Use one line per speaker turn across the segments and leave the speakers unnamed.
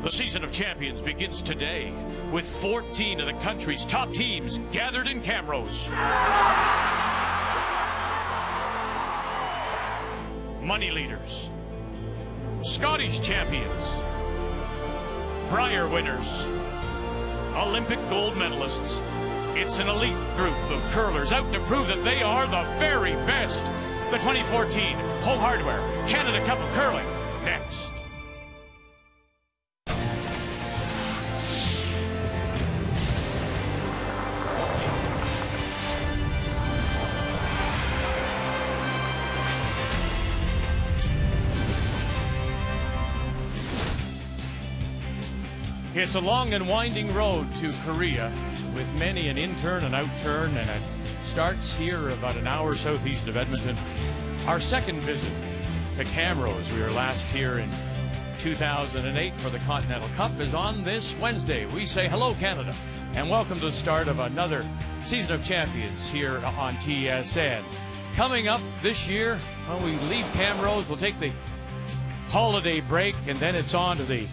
The season of champions begins today with 14 of the country's top teams gathered in Camrose. Money leaders, Scottish champions, Brier winners, Olympic gold medalists. It's an elite group of curlers out to prove that they are the very best. The 2014 Home Hardware Canada Cup of Curling, next. It's a long and winding road to Korea with many an in-turn and out-turn, and it starts here about an hour southeast of Edmonton. Our second visit to Camrose, we were last here in 2008 for the Continental Cup, is on this Wednesday. We say hello, Canada, and welcome to the start of another season of champions here on TSN. Coming up this year, when we leave Camrose, we'll take the holiday break, and then it's on to the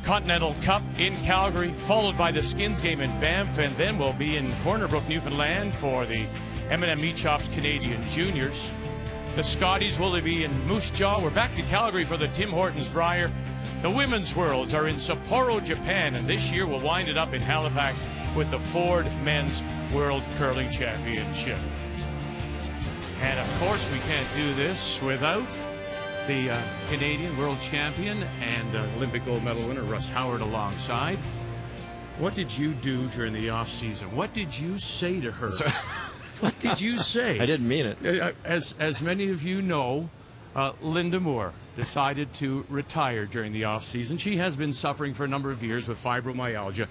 Continental Cup in Calgary, followed by the Skins game in Banff, and then we'll be in Corner Brook, Newfoundland for the M&M Meat Shops Canadian Juniors. The Scotties will be in Moose Jaw. We're back to Calgary for the Tim Hortons Brier. The Women's Worlds are in Sapporo, Japan, and this year we'll wind it up in Halifax with the Ford Men's World Curling Championship. And of course, we can't do this without the Canadian world champion and Olympic gold medal winner Russ Howard alongside. What did you do during the off season? What did you say to her? What did you say?
I didn't mean it.
As many of you know, Linda Moore decided to retire during the off season. She has been suffering for a number of years with fibromyalgia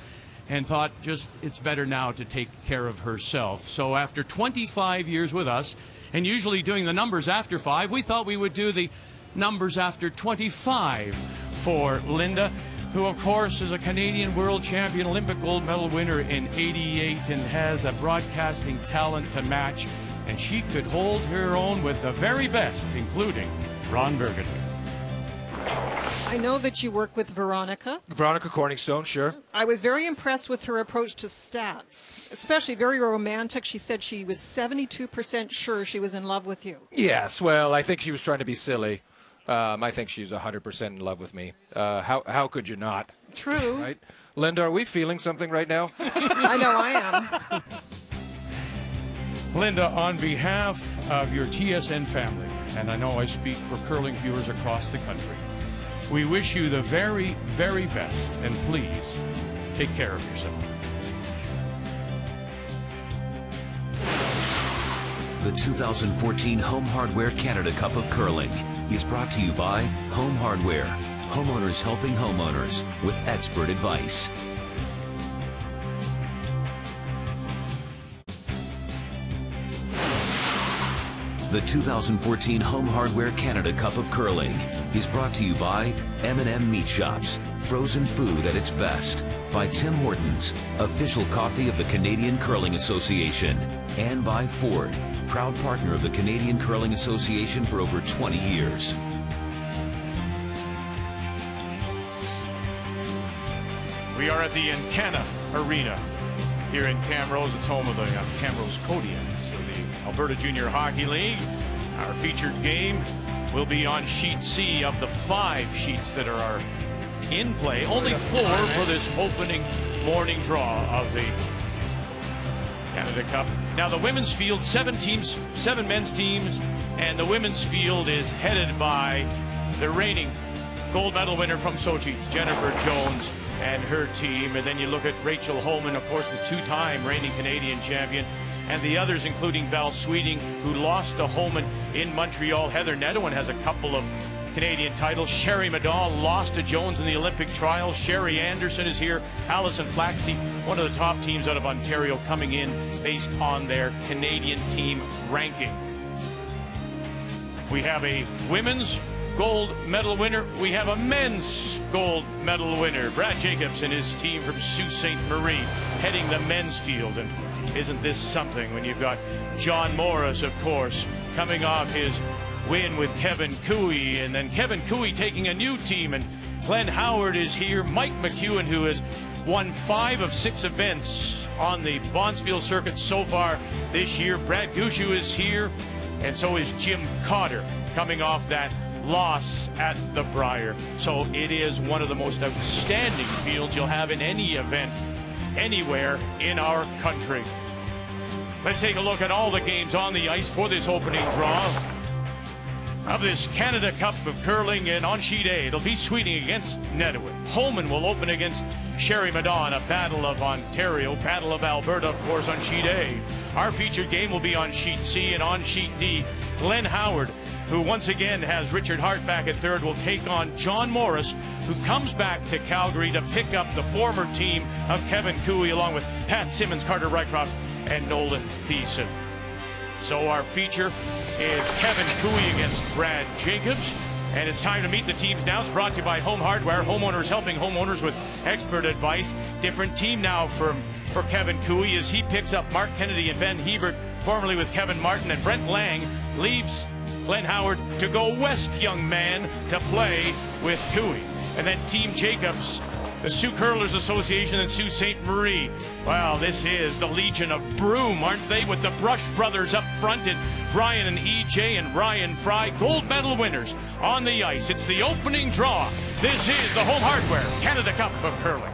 and thought just it's better now to take care of herself. So after 25 years with us, and usually doing the numbers after 5, we thought we would do the numbers after 25 for Linda, who of course is a Canadian world champion, Olympic gold medal winner in '88, and has a broadcasting talent to match, and she could hold her own with the very best, including Ron Burgundy.
I know that you work with Veronica.
Veronica Corningstone, sure.
I was very impressed with her approach to stats, especially very romantic. She said she was 72% sure she was in love with you.
Yes, well, I think she was trying to be silly. I think she's 100% in love with me. How could you not?
True.
Right? Linda, are we feeling something right now?
I know I am.
Linda, on behalf of your TSN family, and I know I speak for curling viewers across the country, we wish you the very, very best, and please take care of yourself.
The 2014 Home Hardware Canada Cup of Curling is brought to you by Home Hardware, homeowners helping homeowners with expert advice. The 2014 Home Hardware Canada Cup of Curling is brought to you by M&M Meat Shops, frozen food at its best, by Tim Hortons, official coffee of the Canadian Curling Association, and by Ford, proud partner of the Canadian Curling Association for over 20 years.
We are at the Encana Arena here in Camrose. It's home of the Camrose Kodiaks of the Alberta Junior Hockey League. Our featured game will be on sheet C of the 5 sheets that are in play. Only 4 for this opening morning draw of the Canada Cup. Now the women's field, 7 teams, 7 men's teams, and the women's field is headed by the reigning gold medal winner from Sochi, Jennifer Jones, and her team. And then you look at Rachel Homan, of course, the 2-time reigning Canadian champion, and the others, including Val Sweeting, who lost to Homan in Montreal. Heather Nedowan has a couple of Canadian titles. Sherry Madal lost to Jones in the Olympic trials. Sherry Anderson is here. Alison Flaxey, one of the top teams out of Ontario, coming in based on their Canadian team ranking. We have a women's gold medal winner. We have a men's gold medal winner. Brad Jacobs and his team from Sault Ste. Marie heading the men's field. And isn't this something when you've got John Morris, of course, coming off his win with Kevin Cooey, and then Kevin Cooey taking a new team and Glenn Howard is here. Mike McEwen, who has won 5 of 6 events on the Bonspiel circuit so far this year. Brad Gushue is here, and so is Jim Cotter, coming off that loss at the Brier. So it is one of the most outstanding fields you'll have in any event anywhere in our country. Let's take a look at all the games on the ice for this opening draw of this Canada Cup of Curling. And on sheet A, it'll be Sweeting against Nedowick. Holman will open against Sherry Madon, a Battle of Ontario, Battle of Alberta, of course, on sheet A. Our featured game will be on sheet C, and on sheet D, Glenn Howard, who once again has Richard Hart back at third, will take on John Morris, who comes back to Calgary to pick up the former team of Kevin Cooey, along with Pat Simmons, Carter Rycroft, and Nolan Thiessen. So our feature is Kevin Cooey against Brad Jacobs. And it's time to meet the teams now. It's brought to you by Home Hardware. Homeowners helping homeowners with expert advice. Different team now for Kevin Cooey as he picks up Mark Kennedy and Ben Hebert, formerly with Kevin Martin. And Brent Lang leaves Glenn Howard to go west, young man, to play with Cooey. And then Team Jacobs, the Sioux Curlers Association and Sault Ste. Marie. Wow, this is the Legion of Broom, aren't they? With the Brush brothers up front and Brian and EJ and Ryan Fry, gold medal winners on the ice. It's the opening draw. This is the Home Hardware Canada Cup of Curling.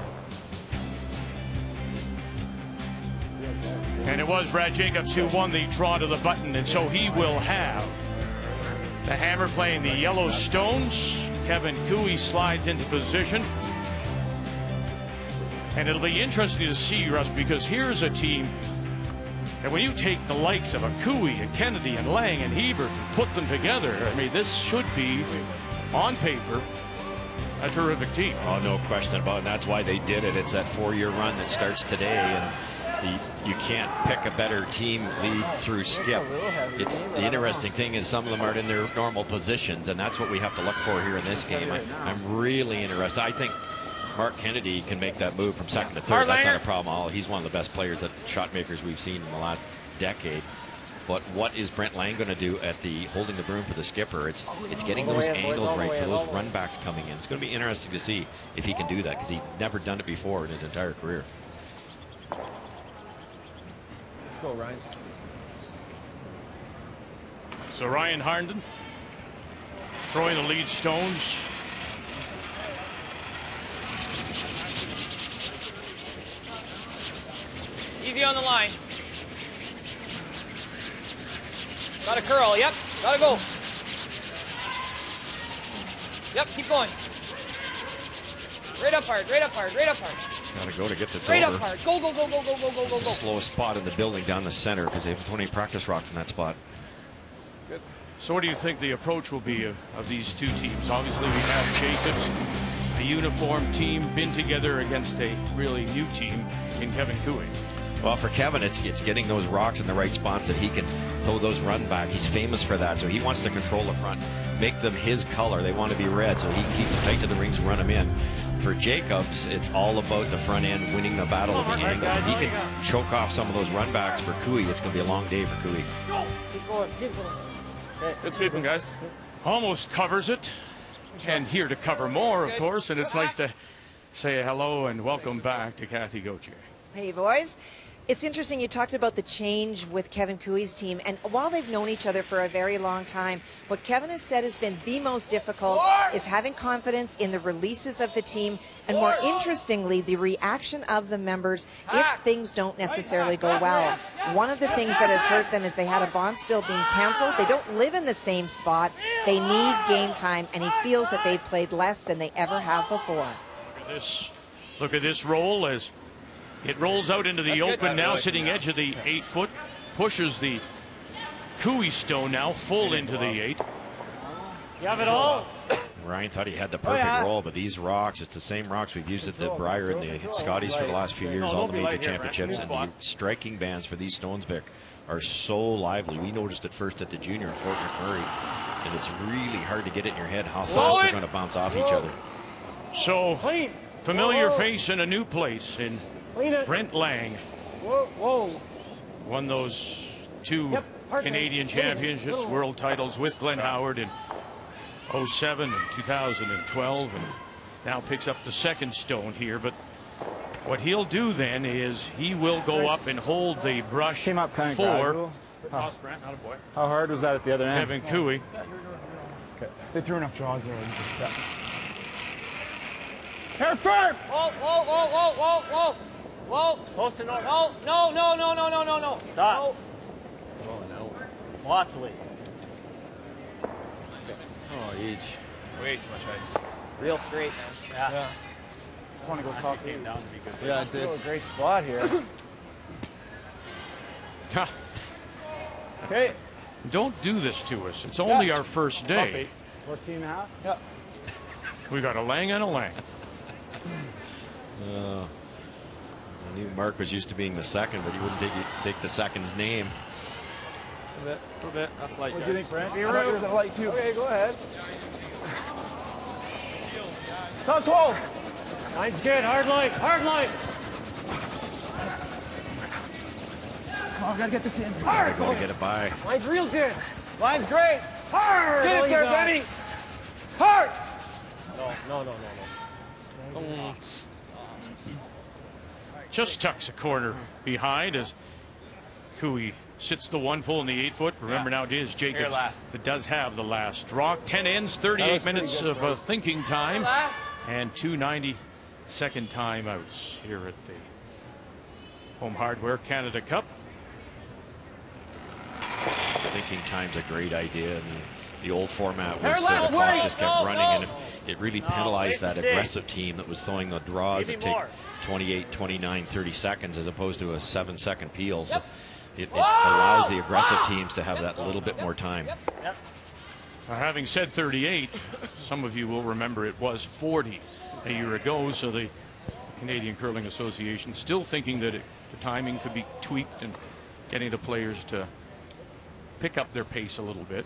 And it was Brad Jacobs who won the draw to the button, and so he will have the Hammer playing the Yellowstones. Kevin Cooey slides into position. And it'll be interesting to see, Russ, because here's a team that when you take the likes of a Cooey and Kennedy and Lang and Hebert and put them together, I mean, this should be, on paper, a terrific team.
Oh, no question about it. And that's why they did it. It's that 4-year run that starts today, and you can't pick a better team lead through skip. It's the interesting thing is some of them aren't in their normal positions, and that's what we have to look for here in this game. I'm really interested. I think Mark Kennedy can make that move from second to third. That's not a problem at all. He's one of the best players, shot makers we've seen in the last decade. But what is Brent Lang going to do at the holding the broom for the skipper? It's getting those angles right for those run backs coming in. It's going to be interesting to see if he can do that, because he's never done it before in his entire career.
Let's go, Ryan.
So Ryan Harnden throwing the lead stones.
Easy on the line. Got to curl. Yep. Got to go. Yep. Keep going. Right up hard. Right up hard. Right up hard.
Got to go to get this
right
over.
Up hard. Go, go, go, go, go, go, go, go, go.
It's the slowest spot in the building down the center because they have 20 practice rocks in that spot.
Good. So what do you think the approach will be of these two teams? Obviously, we have Jacobs, a uniform team, been together against a really new team in Kevin Cooey.
Well, for Kevin, it's getting those rocks in the right spots that he can throw those run back. He's famous for that, so he wants to control the front, make them his color. They want to be red, so he can keep them tight to the rings, run them in. For Jacobs, it's all about the front end, winning the battle of the angle. If he can choke off some of those run backs for Cooey, it's going to be a long day for Cooey.
Keep going, keep going.
Good sweeping, guys. Almost covers it. And here to cover more, of course, and it's nice to say hello and welcome back to Kathy Gauthier.
Hey, boys. It's interesting you talked about the change with Kevin Cooey's team, and while they've known each other for a very long time, what Kevin has said has been the most difficult is having confidence in the releases of the team, and more interestingly, the reaction of the members if things don't necessarily go well. One of the things that has hurt them is they had a Bonspiel being canceled. They don't live in the same spot. They need game time, and he feels that they played less than they ever have before.
Look at this roll as it rolls out into the open now, sitting edge of the 8-foot, pushes the Cooey stone now full into the 8.
You have it all?
Ryan thought he had the perfect roll, but these rocks, it's the same rocks we've used at the Brier and the Scotties for the last few years, all the major championships, and the striking bands for these stones, Vic, are so lively. We noticed it first at the junior in Fort McMurray, and it's really hard to get it in your head how fast they're going to bounce off each other.
So, familiar face in a new place in Brent Lang. Won those 2 Canadian championships, world titles with Glenn Howard in 07 and 2012. And Now picks up the second stone here, but what he'll do then is he will go up and hold the brush
Came up kind of
for
How hard was that at the other end?
Kevin Cooey.
Okay. They threw enough draws there. Hair firm!
Whoa, whoa, whoa, whoa, whoa, whoa. Whoa. Close to north. No, no, no, no, no, no, no, no. Stop.
Oh, no.
Lots of weight.
Oh, each.
Way too much ice. Real straight, man. Yeah.
Just want to go talk to him.
Down to be good.
Yeah, it did. A great spot here. Okay.
Don't do this to us. It's only our first day.
14 and a half? Yep.
We got a Lang and a Lang.
I knew Mark was used to being the second, but he wouldn't take the second's name.
A bit. That's light,
What do you think, Brent? I thought yours was light too. Okay, go ahead. Top 12.
Line's good. Hard line. Hard line.
Come on, we gotta get this in.
Hard.
Gotta get it by.
Line's real good.
Line's great.
Hard.
Get it there, Benny. Hard.
No.
Just tucks a corner behind as Cooey sits the 1 full in the 8 foot. Remember now it is Jacobs that does have the last draw. 10 ends, 38 minutes of thinking time, and 2 90-second timeouts here at the Home Hardware Canada Cup.
Thinking time's a great idea. And the old format was the clock just kept running, and it really penalized that aggressive team that was throwing the draws that take 28, 29, 30 seconds as opposed to a 7-second peel. So it allows the aggressive teams to have that little bit more time.
Having said 38, some of you will remember it was 40 a year ago, so the Canadian Curling Association still thinking that the timing could be tweaked and getting the players to pick up their pace a little bit.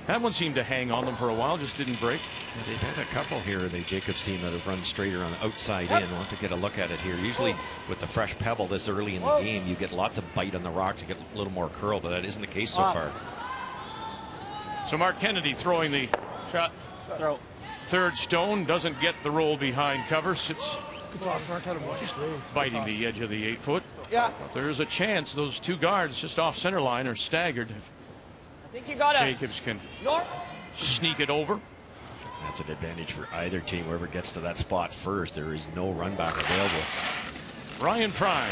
That one seemed to hang on them for a while, just didn't break.
They've had a couple here, the Jacobs team, that have run straighter on the outside in. We'll have to get a look at it here. Usually with the fresh pebble this early in the game, you get lots of bite on the rocks, you get a little more curl, but that isn't the case so far.
So Mark Kennedy throwing the shot.
Throw.
Third stone, doesn't get the roll behind cover, sits biting the edge of the 8 foot.
Yeah.
But there's a chance those two guards just off center line are staggered.
I think you got it.
Jacobs can sneak it over.
That's an advantage for either team. Whoever gets to that spot first, there is no run back available.
Ryan Fry.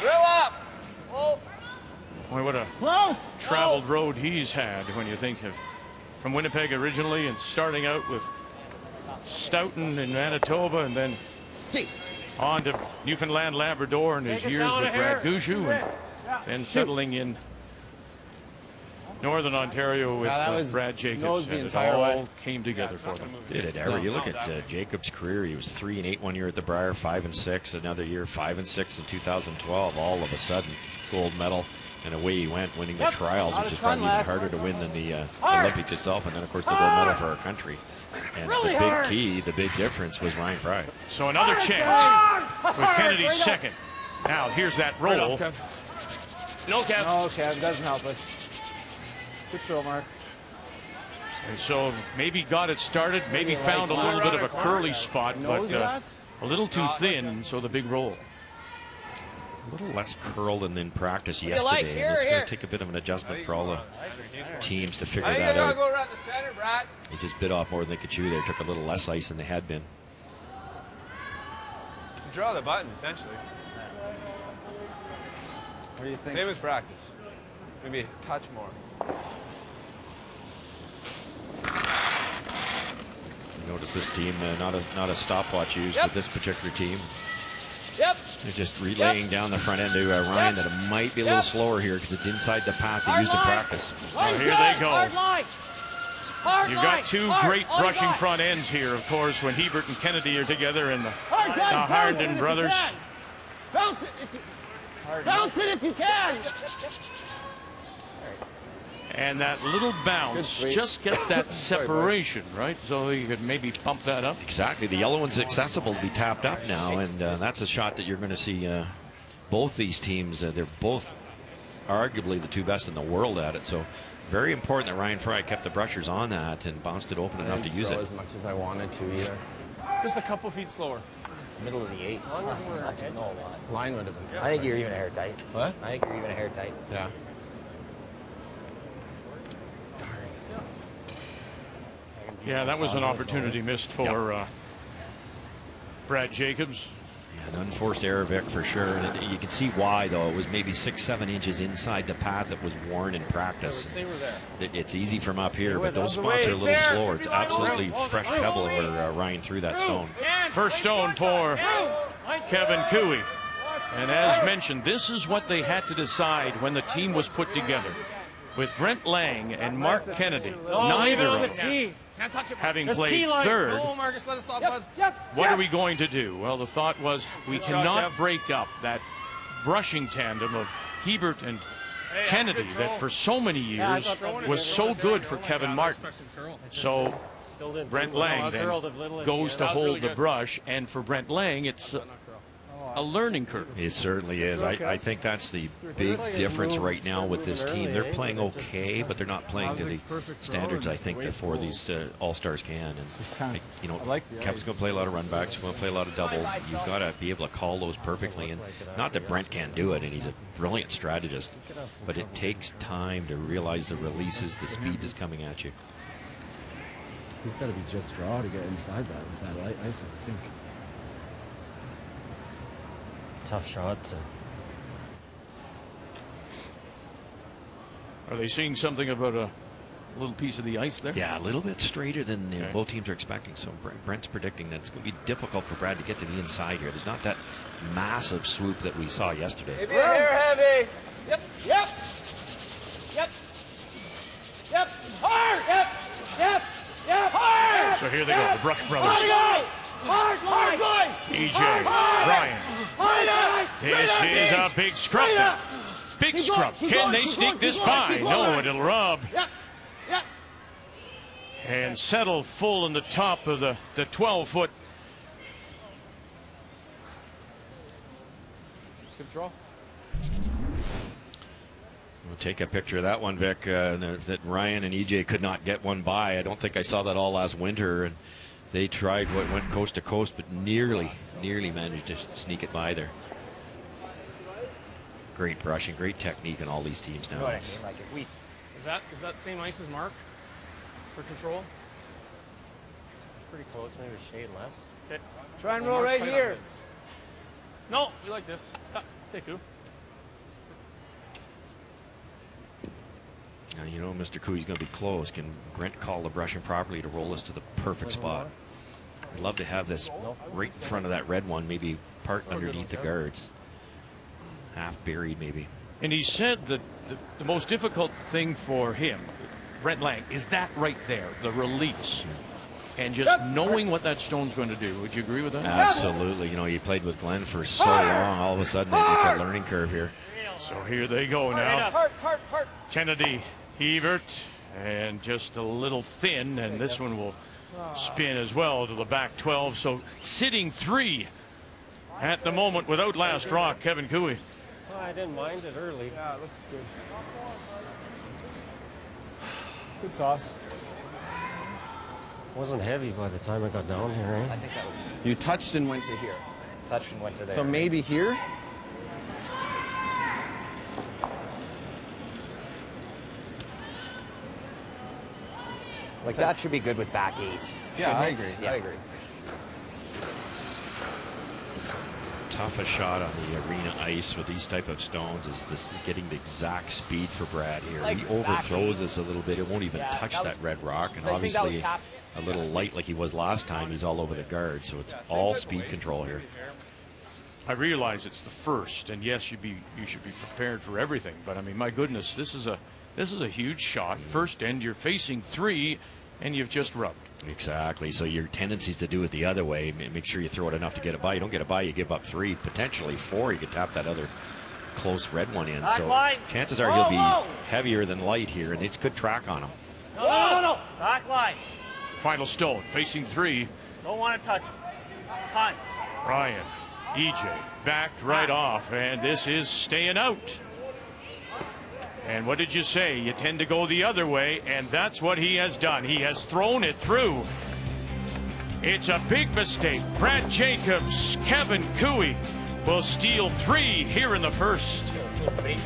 Grill up. Oh.
Boy, what a traveled road he's had when you think of from Winnipeg originally and starting out with Stoughton in Manitoba and then on to Newfoundland, Labrador, and his years with Brad Gushue, and then settling in Northern Ontario with Brad Jacobs, and it all came together for them.
Did it ever? You look at Jacobs' career. He was 3 and 8 one year at the Brier, 5 and 6 another year, 5 and 6 in 2012. All of a sudden, gold medal, and away he went, winning the trials, which is probably even harder to win than the Olympics itself, and then of course the gold medal for our country. And the big key, the big difference was Ryan Fry.
So another chance with Kennedy's second. Now here's that roll.
No, Kev.
No, Kev, doesn't help us. Good throw, Mark.
And so maybe got it started, maybe found a little bit of a curly spot, but a little too thin, so the big roll.
A little less curl than in practice yesterday, and it's going to take a bit of an adjustment for all the teams to figure that out.
Go around the center, Brad.
They just bit off more than they could chew there. Took a little less ice than they had been.
To draw the button, essentially.
What do you think?
Same as practice. Maybe a touch more.
Notice this team, not a stopwatch used with this particular team.
Yep.
They're just relaying down the front end to Ryan that it might be a little slower here because it's inside the path they used in practice.
Well, here they go.
Hard line. Hard
You've got two great brushing front ends here, of course, when Hebert and Kennedy are together, and the Harnden brothers.
Bounce it if you bounce it if you can.
And that little bounce just gets that separation, right? So you could maybe pump that up.
Exactly. The yellow one's accessible to be tapped up now, and that's a shot that you're going to see both these teams. They're both arguably the two best in the world at it. So very important that Ryan Fry kept the brushers on that and bounced it open enough to use it.
As much as I wanted to either.
Just a couple feet slower.
Middle of the 8. Not to know a lot.
Line would have been.
I think you're even a hair tight.
What?
I think you're even a hair tight.
Yeah.
Yeah, that was an opportunity missed for Brad Jacobs.
Yeah, an unforced error, Vic, for sure. And you can see why, though. It was maybe 6-7 inches inside the path that was worn in practice. It's easy from up here, but those spots are a little slower. It's absolutely fresh pebble where Ryan threw that stone.
First stone for Kevin Cooey. And as mentioned, this is what they had to decide when the team was put together. With Brent Lang and Mark Kennedy, neither of them having played third, what are we going to do? Well, the thought was we cannot break up that brushing tandem of Hebert and Kennedy that for so many years was so good for Kevin Martin. So Brent Lang then goes to hold the brush, and for Brent Lang, it's a learning curve.
It certainly is. I think that's the big difference right now with this team. They're playing okay, but they're not playing to the standards I think that for these all-stars can. And you know, Kevin's going to play a lot of run backs. He's going to play a lot of doubles. You've got to be able to call those perfectly. And not that Brent can't do it, and he's a brilliant strategist, but it takes time to realize the releases, the speed that's coming at you.
He's got to be just draw to get inside that with that light ice, I think.
Tough shot.
Are they seeing something about a little piece of the ice there?
Yeah, a little bit straighter than both teams are expecting. So Brent's predicting that it's going to be difficult for Brad to get to the inside here. There's not that massive swoop that we saw yesterday.
Maybe a hair heavy. Yep. Yep. Yep. Yep. Hard. Yep. Yep. Yep. Hard.
So here they go, the Brush brothers.
Hard, boys!
EJ, Ryan. This is a big scrub. Big scrub. Can they sneak this by? No, it'll rub. And settle full in the top of the 12-foot.
Control.
We'll take a picture of that one, Vic, that Ryan and EJ could not get one by. I don't think I saw that all last winter. And they tried what went coast to coast, but nearly managed to sneak it by there. Great brushing, great technique in all these teams now.
Is that same ice as Mark for control?
Pretty close, maybe a shade less.
Okay.
Try and roll right here.
No, we like this. Thank you.
Now, you know, Mr. Cooey's going to be close. Can Brent call the brushing properly to roll us to the perfect spot? I'd love to have this right in front of that red one, maybe part underneath the guards. Half buried, maybe.
And he said that the most difficult thing for him, Brent Lang, is that right there, the release. And just knowing what that stone's going to do. Would you agree with that?
Absolutely. You know, he played with Glenn for so long. All of a sudden, it's a learning curve here.
So here they go now. Kennedy, Hebert, and just a little thin, and this one will spin as well to the back 12. So sitting 3 at the moment without last rock, Kevin Cooey.
Oh, I didn't mind it early.
Yeah, it looks good.
Good toss.
Wasn't heavy by the time I got down here, eh?
I think that was. You touched and went to here.
Touched and went to there.
So maybe here?
Like that should be good with back 8.
Yeah, I agree.
Yeah.
I agree.
Toughest shot on the arena ice with these type of stones is this getting the exact speed for Brad here. He overthrows us a little bit. It won't even touch that red rock, and obviously a little light like he was last time. He's all over the guard, so it's all speed control here.
I realize it's the first, and yes, you should be prepared for everything. But I mean, my goodness, this is a huge shot. First end, you're facing 3, and you've just rubbed.
Exactly. So your tendency is to do it the other way. Make sure you throw it enough to get it by. You don't get it by, you give up 3, potentially 4. You could tap that other close red one in. So chances are he'll be heavier than light here, and it's good track on him.
No. Back line.
Final stone, facing 3.
Don't want to touch him. Tons.
Ryan, EJ, backed right off, and this is staying out. And what did you say? You tend to go the other way, and that's what he has done. He has thrown it through. It's a big mistake. Brad Jacobs, Kevin Koe will steal 3 here in the first.
Kev's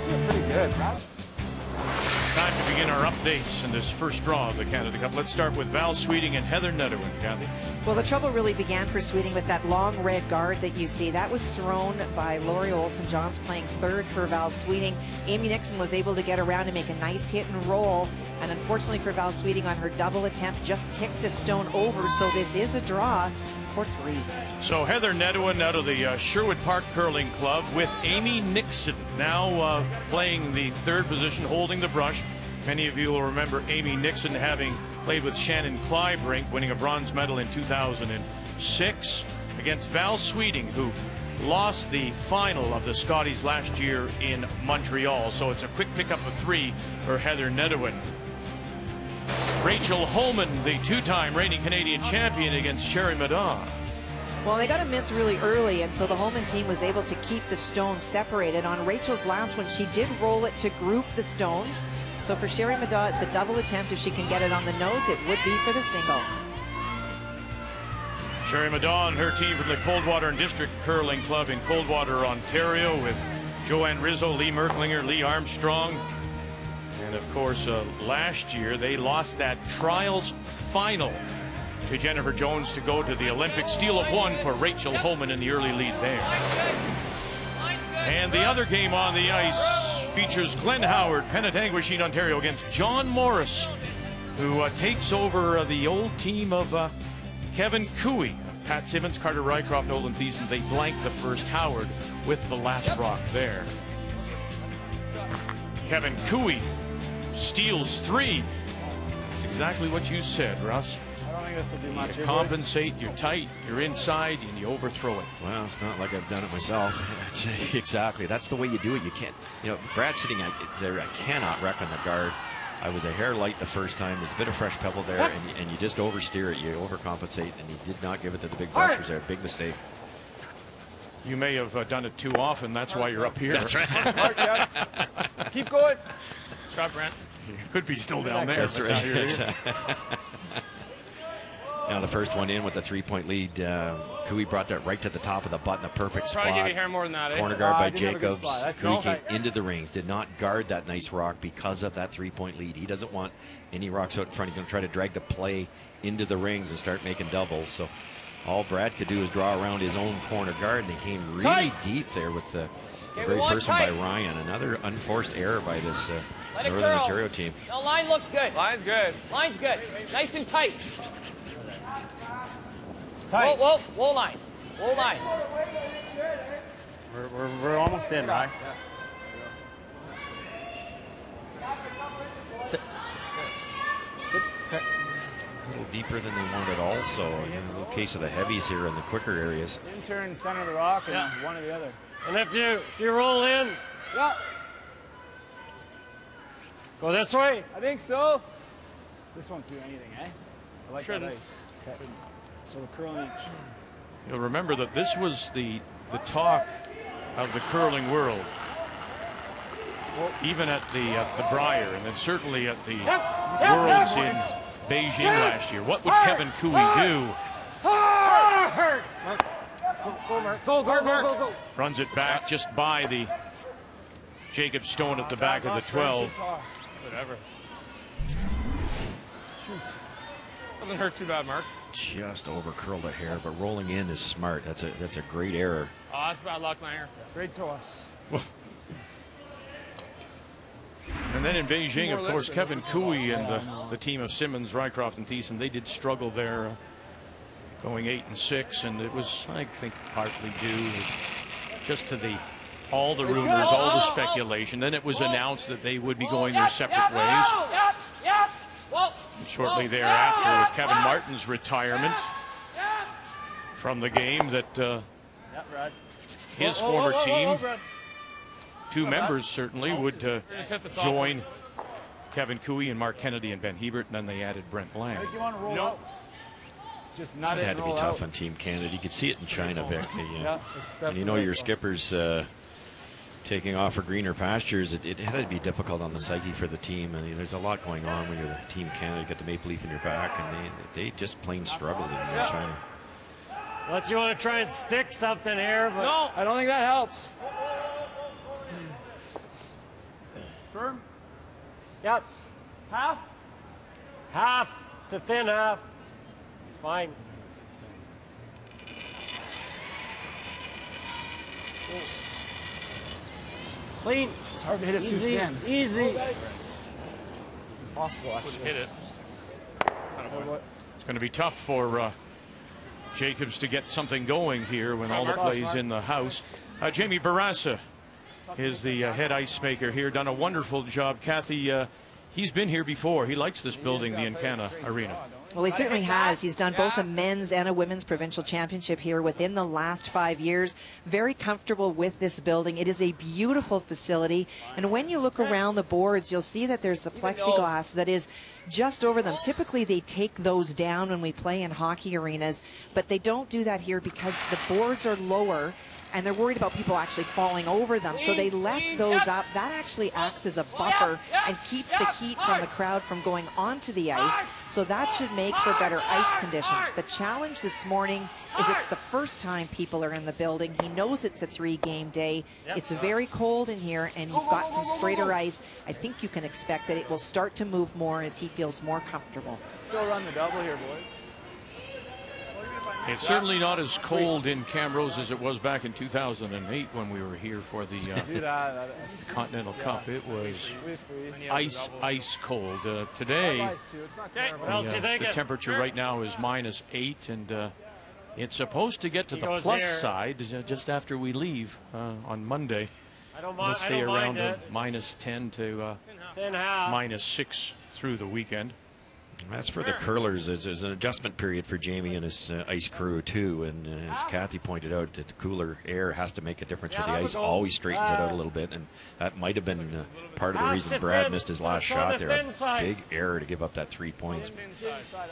doing pretty good.
Time to begin our updates in this first draw of the Canada Cup. Let's start with Val Sweeting and Heather Nedohin, Kathy.
Well, the trouble really began for Sweeting with that long red guard that you see. That was thrown by Laurie Olson-Johns, playing third for Val Sweeting. Amy Nixon was able to get around and make a nice hit and roll. And unfortunately for Val Sweeting, on her double attempt, just ticked a stone over. So this is a draw for 3.
So Heather Nedohin out of the Sherwood Park Curling Club with Amy Nixon now playing the third position, holding the brush. Many of you will remember Amy Nixon having played with Shannon Kleibrink, winning a bronze medal in 2006 against Val Sweeting, who lost the final of the Scotties last year in Montreal. So it's a quick pickup of 3 for Heather Nedohin. Rachel Homan, the 2-time reigning Canadian champion, against Sherry Madon.
Well, they got a miss really early, and so the Holman team was able to keep the stones separated. On Rachel's last one, she did roll it to group the stones. So for Sherry Madon, it's the double attempt. If she can get it on the nose, it would be for the single.
Sherry Madon, her team from the Coldwater and District Curling Club in Coldwater, Ontario, with Joanne Rizzo, Lee Merklinger, Lee Armstrong. And of course, last year they lost that trials final to Jennifer Jones to go to the Olympics. Steal of 1 for Rachel Homan in the early lead there. And the other game on the ice features Glenn Howard, Penetanguishene, Ontario, against John Morris, who takes over the old team of Kevin Koe. Pat Simmons, Carter Rycroft, Nolan Thiessen. They blanked the first. Howard with the last rock there. Kevin Koe steals 3. That's exactly what you said, Russ.
I don't think this will do much.
You compensate, you're tight, you're inside, and you overthrow it.
Well, it's not like I've done it myself. Exactly. That's the way you do it. You can't, Brad sitting there, I cannot reckon the guard. I was a hair light the first time. There's a bit of fresh pebble there, and you just oversteer it. You overcompensate, and he did not give it to the big brushers there. Big mistake.
You may have done it too often. That's why you're up here.
That's right.
Keep going.
Shot, Brent. You could be still down there.
That's right. Now the first one in with the 3-point lead. Koe brought that right to the top of the button, a perfect spot.
Probably give you hair more than that,
Corner guard by Jacobs. Koe came into the rings, did not guard that nice rock because of that 3-point lead. He doesn't want any rocks out in front. He's going to try to drag the play into the rings and start making doubles. So all Brad could do is draw around his own corner guard, and he came really deep there with the very first one by Ryan. Another unforced error by this Northern Ontario team.
No, line looks good.
Line's good.
Line's good. Nice and tight.
It's tight.
Whoa line. Whoa line.
We're almost in, right?
A little deeper than they wanted also. Again, a little case of the heavies here in the quicker areas.
Turn center of the rock and one or the other.
And if you roll in, go this way.
I think so. This won't do anything, eh? I like
Shouldn't.
that ice. Okay. So the curling each.
You'll remember that this was the talk of the curling world, even at the Brier, and then certainly at the Worlds in Beijing last year. What would Kevin Koe do?
Go.
Runs it back just by the Jacob Stone at the back of the 12.
Whatever. Shoot. Doesn't hurt too bad, Mark.
Just over curled a hair, but rolling in is smart. That's a great error.
Oh, that's bad luck, Langer.
Great toss.
And then in Beijing, of course, Kevin Koe and the team of Simmons, Rycroft, and Thiessen, they did struggle there, going 8-6, and it was, I think, partly due just to all the rumors, all the speculation. Then it was announced that they would be going their separate ways. And shortly thereafter, with Kevin Martin's retirement from the game, that his former team, 2 members certainly, would join Kevin Koe and Mark Kennedy and Ben Hebert, and then they added Brent Lang.
No. Just not
it had to be tough on Team Canada. You could see it in China, Vic. And you know your skippers taking off for greener pastures, it had to be difficult on the psyche for the team. I mean, there's a lot going on when you're the Team Canada. You got the Maple Leaf in your back, and they just plain struggled in China.
Unless you want to try and stick something here, but
No, I don't think that helps.
Firm.
Yep.
Half.
Half to thin half. It's fine. Clean.
It's hard to hit it too
Easy.
thin.
Easy.
It's impossible, actually.
Hit it. It's going to be tough for Jacobs to get something going here when all the plays in the house. Jamie Barraza is the head ice maker here. Done a wonderful job. Kathy, he's been here before. He likes this building, the Encana Arena.
Well, he certainly has. He's done both a men's and a women's provincial championship here within the last 5 years. Very comfortable with this building. It is a beautiful facility. And when you look around the boards, you'll see that there's the plexiglass that is just over them. Typically, they take those down when we play in hockey arenas, but they don't do that here because the boards are lower and they're worried about people actually falling over them. So they left those up. That actually acts as a buffer and keeps the heat from the crowd from going onto the ice. So that should make for better ice conditions. The challenge this morning is it's the first time people are in the building. He knows it's a 3-game day. It's very cold in here, and you've got some straighter ice. I think you can expect that it will start to move more as he feels more comfortable.
Still run the double here, boys.
It's certainly not as cold in Camrose as it was back in 2008 when we were here for the Continental Cup. It was ice cold. Today, the temperature right now is -8, and it's supposed to get to the plus side just after we leave on Monday. It'll stay around -10 to -6 through the weekend.
As for the curlers, there's an adjustment period for Jamie and his ice crew too, and as Kathy pointed out, that the cooler air has to make a difference for the ice. Always straightens it out a little bit, and that might have been part of the reason Brad missed his last shot there. A big error to give up that 3 points.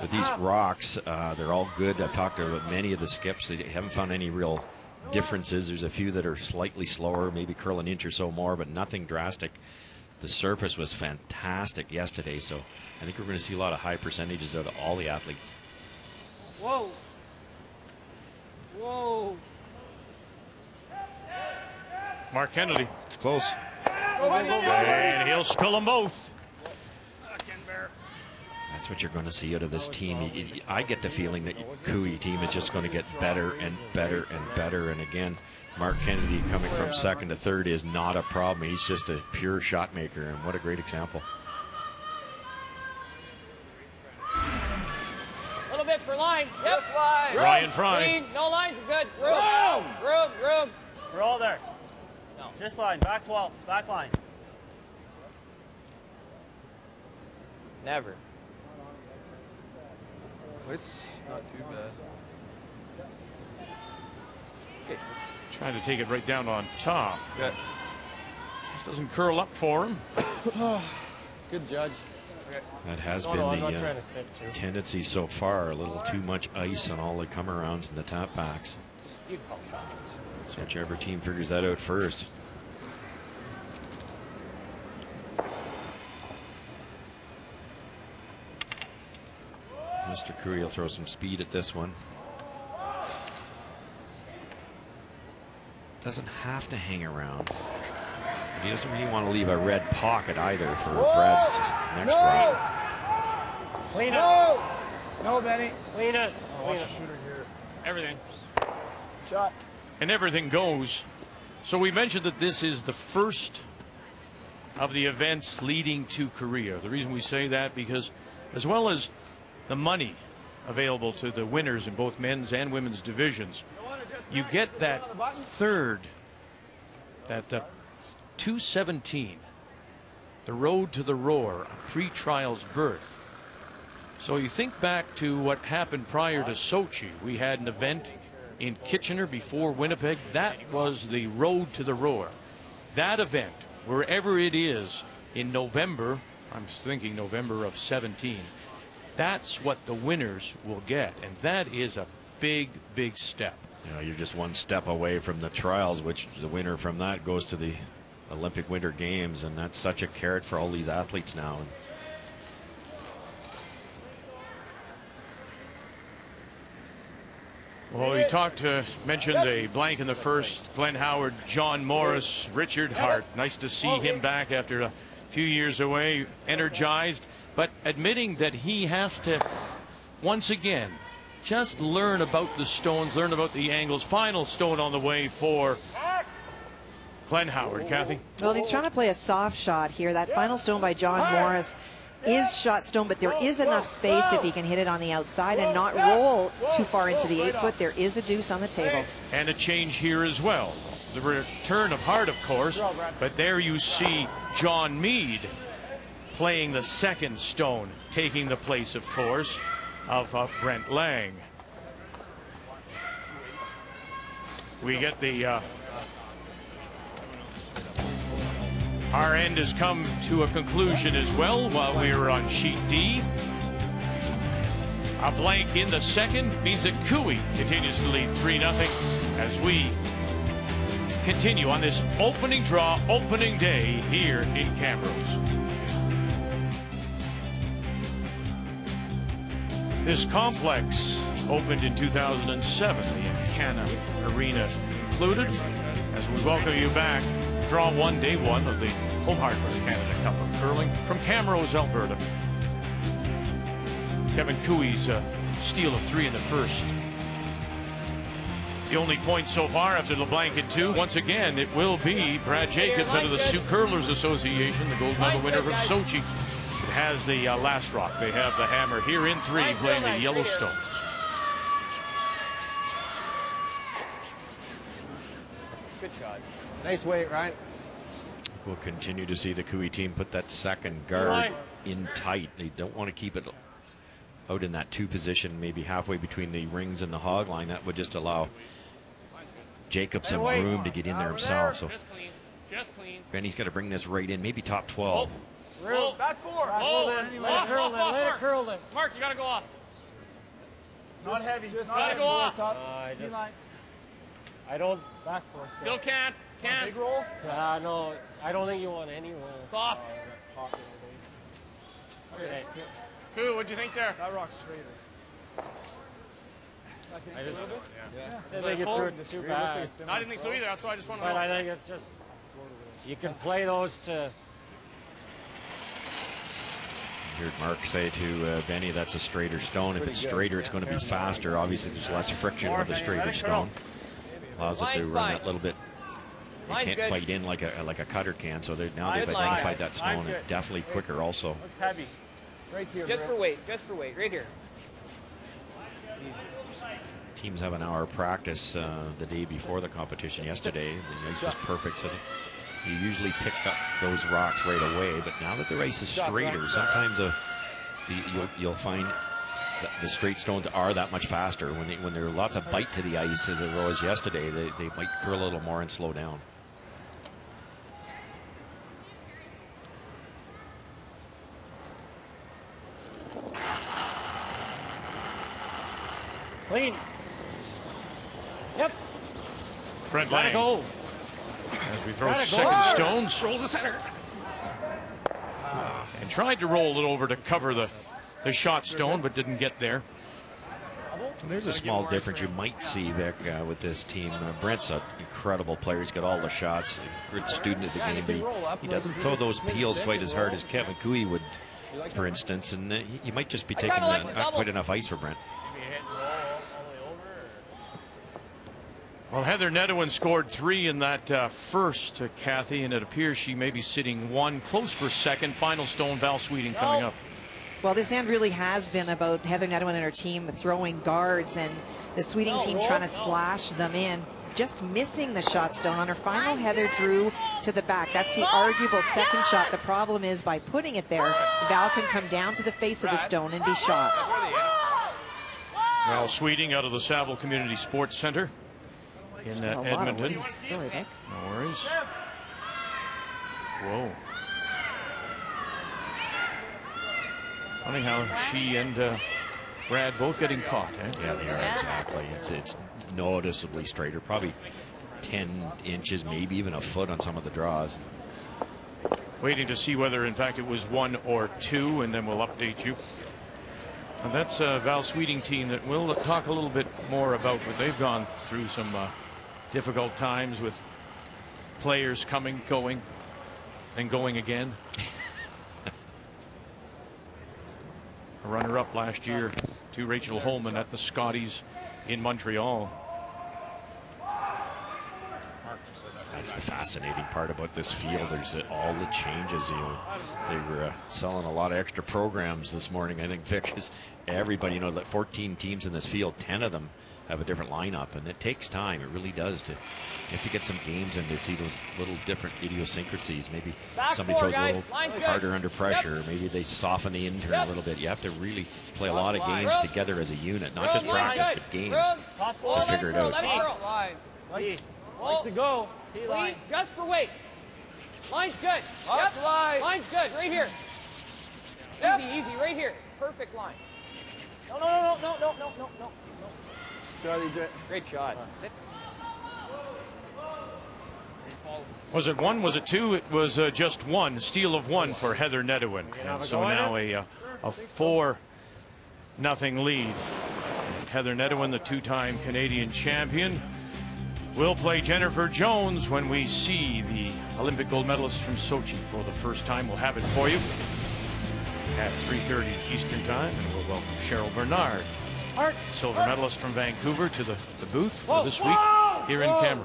With these rocks, they're all good. I've talked to many of the skips. They haven't found any real differences. There's a few that are slightly slower, maybe curl an inch or so more, but nothing drastic. The surface was fantastic yesterday, so I think we're going to see a lot of high percentages out of all the athletes.
Whoa. Whoa.
Mark Kennedy.
It's close.
And he'll spill them both.
That's what you're going to see out of this team. I get the feeling that Cooey team is just going to get better and better and better. And again, Mark Kennedy coming from second to third is not a problem. He's just a pure shot maker, and what a great example.
A little bit for line. Yep. Line.
Ryan Fry.
Green. No lines are good. Room.
We're all there. No. This line, back 12, back line.
Never.
It's not too bad.
Okay. Trying to take it right down on top.
Yeah.
This doesn't curl up for him.
Good judge.
That has been the tendency so far. A little too much ice on all the come-arounds and the tap backs. So whichever team figures that out first. Mr. Cooey will throw some speed at this one. Doesn't have to hang around. But he doesn't really want to leave a red pocket either for Brad's next round.
Clean it.
No, Benny.
Clean it.
Everything.
Shot.
And everything goes. So we mentioned that this is the first of the events leading to Korea. The reason we say that because as well as the money available to the winners in both men's and women's divisions, you get that third, that 217, the road to the Roar, a pre-trials berth. So you think back to what happened prior to Sochi. We had an event in Kitchener before Winnipeg. That was the road to the Roar. That event, wherever it is in November, I'm thinking November of 17, that's what the winners will get. And that is a big, big step.
You know, you're just one step away from the trials, which the winner from that goes to the Olympic Winter Games, and that's such a carrot for all these athletes now.
Well, we mentioned a blank in the first. Glenn Howard, John Morris, Richard Hart. Nice to see him back after a few years away, energized, but admitting that he has to, once again, just learn about the stones, learn about the angles. Final stone on the way for Glenn Howard. Kathy?
Well, he's trying to play a soft shot here. That final stone by John Morris is shot stone, but there is enough space if he can hit it on the outside and not roll too far into the 8-foot. There is a deuce on the table.
And a change here as well. The return of Hart, of course, but there you see John Mead playing the second stone, taking the place, of course, of Brent Lang. We get the our end has come to a conclusion as well while we were on sheet D. A blank in the second means that Cooey continues to lead 3-0 as we continue on this opening draw, opening day here in Camrose. This complex opened in 2007, the Encana Arena included. As we welcome you back, draw 1, day 1 of the Home Hardware Canada Cup of Curling from Camrose, Alberta. Kevin Cooey's steal of 3 in the first. The only point so far after LeBlanc at 2. Once again, it will be Brad Jacobs out of the Sioux Curlers Association, the gold medal winner from Sochi. It has the last rock. They have the hammer here in 3 playing the Yellowstones.
Good shot.
Nice weight, Ryan.
We'll continue to see the Cooey team put that second guard in tight. They don't want to keep it out in that 2 position, maybe halfway between the rings and the hog line. That would just allow Jacobs some room to get in there himself. So Benny's got to bring this right in, maybe top 12.
Back 4.
Let it curl then. Let it curl then.
Mark, you got to go off.
Not heavy. Just
gotta go off.
I don't back 4.
Still can't.
Big roll?
No, I don't think you want any roll.
Stop.
Okay.
Coo, what'd you think there?
That rock's straighter.
I just,
Yeah.
I think it threw it too bad.
No, I didn't think so either. That's why I just want to
But
know.
I think it's just, you can play those to.
I heard Mark say to Benny that's a straighter stone. If it's straighter, it's going to be faster. Obviously, there's less friction with a straighter stone. Allows it to run that little bit. It can't bite in like a cutter can, so now they've identified that stone and definitely quicker also.
It's heavy. Right here.
Just for weight, right here.
Teams have an hour practice the day before the competition yesterday. The ice was perfect, so you usually pick up those rocks right away. But now that the ice is straighter, sometimes you'll find that the straight stones are that much faster. When there are lots of bite to the ice, as there was yesterday, they might curl a little more and slow down.
Clean. Yep.
Brent Lang.
Go.
As we throw second stones.
Roll the center.
And tried to roll it over to cover the shot stone, but didn't get there.
There's a small difference you might see, Vic, with this team. Brent's an incredible player. He's got all the shots. A good student of the game. But he doesn't throw those peels quite as hard as Kevin Cooey would, for instance. And he might just be taking not quite enough ice for Brent.
Well, Heather Nedwin scored 3 in that first, Kathy, and it appears she may be sitting 1, close for second. Final stone, Val Sweeting coming up.
Well, this end really has been about Heather Nedwin and her team throwing guards and the Sweeting team trying to slash them in. Just missing the shot stone. On her final, Heather drew to the back. That's the arguable second shot. The problem is by putting it there, Val can come down to the face of the stone and be shot.
Val Sweeting out of the Saville Community Sports Center in Edmonton.
Sorry, Vic.
No worries. Whoa. Funny how she and Brad both getting caught, eh?
Yeah, they are, exactly. It's noticeably straighter, probably 10 inches, maybe even a foot on some of the draws.
waiting to see whether in fact it was 1 or 2, and then we'll update you. And that's Val Sweeting team that we'll talk a little bit more about, but they've gone through some difficult times with players coming, going, and going again. A runner-up last year to Rachel Holman at the Scotties in Montreal.
That's the fascinating part about this field. There's all the changes. You know, they were selling a lot of extra programs this morning. I think Vic is everybody. You know, like 14 teams in this field, 10 of them have a different lineup, and it takes time. It really does. You have to get some games in to see those little different idiosyncrasies. Maybe somebody throws a little harder under pressure. Maybe they soften the in turn a little bit. You have to really play a lot of games together as a unit, not just practice, but games to figure it out.
Like to go. Lead, just for weight. Line's good. Yep. Line's good. Right here. Easy, easy. Right here. Perfect line. No.
Shot, EJ.
Great shot.
Was it 1? Was it 2? It was just 1. Steal of 1 for Heather Nedewin. And so now a 4-0 lead. Heather Nedewin, the 2-time Canadian champion, will play Jennifer Jones when we see the Olympic gold medalist from Sochi for the first time. We'll have it for you at 3:30 Eastern Time, and we'll welcome Cheryl Bernard, silver medalist from Vancouver, to the booth for this week here in Camrose.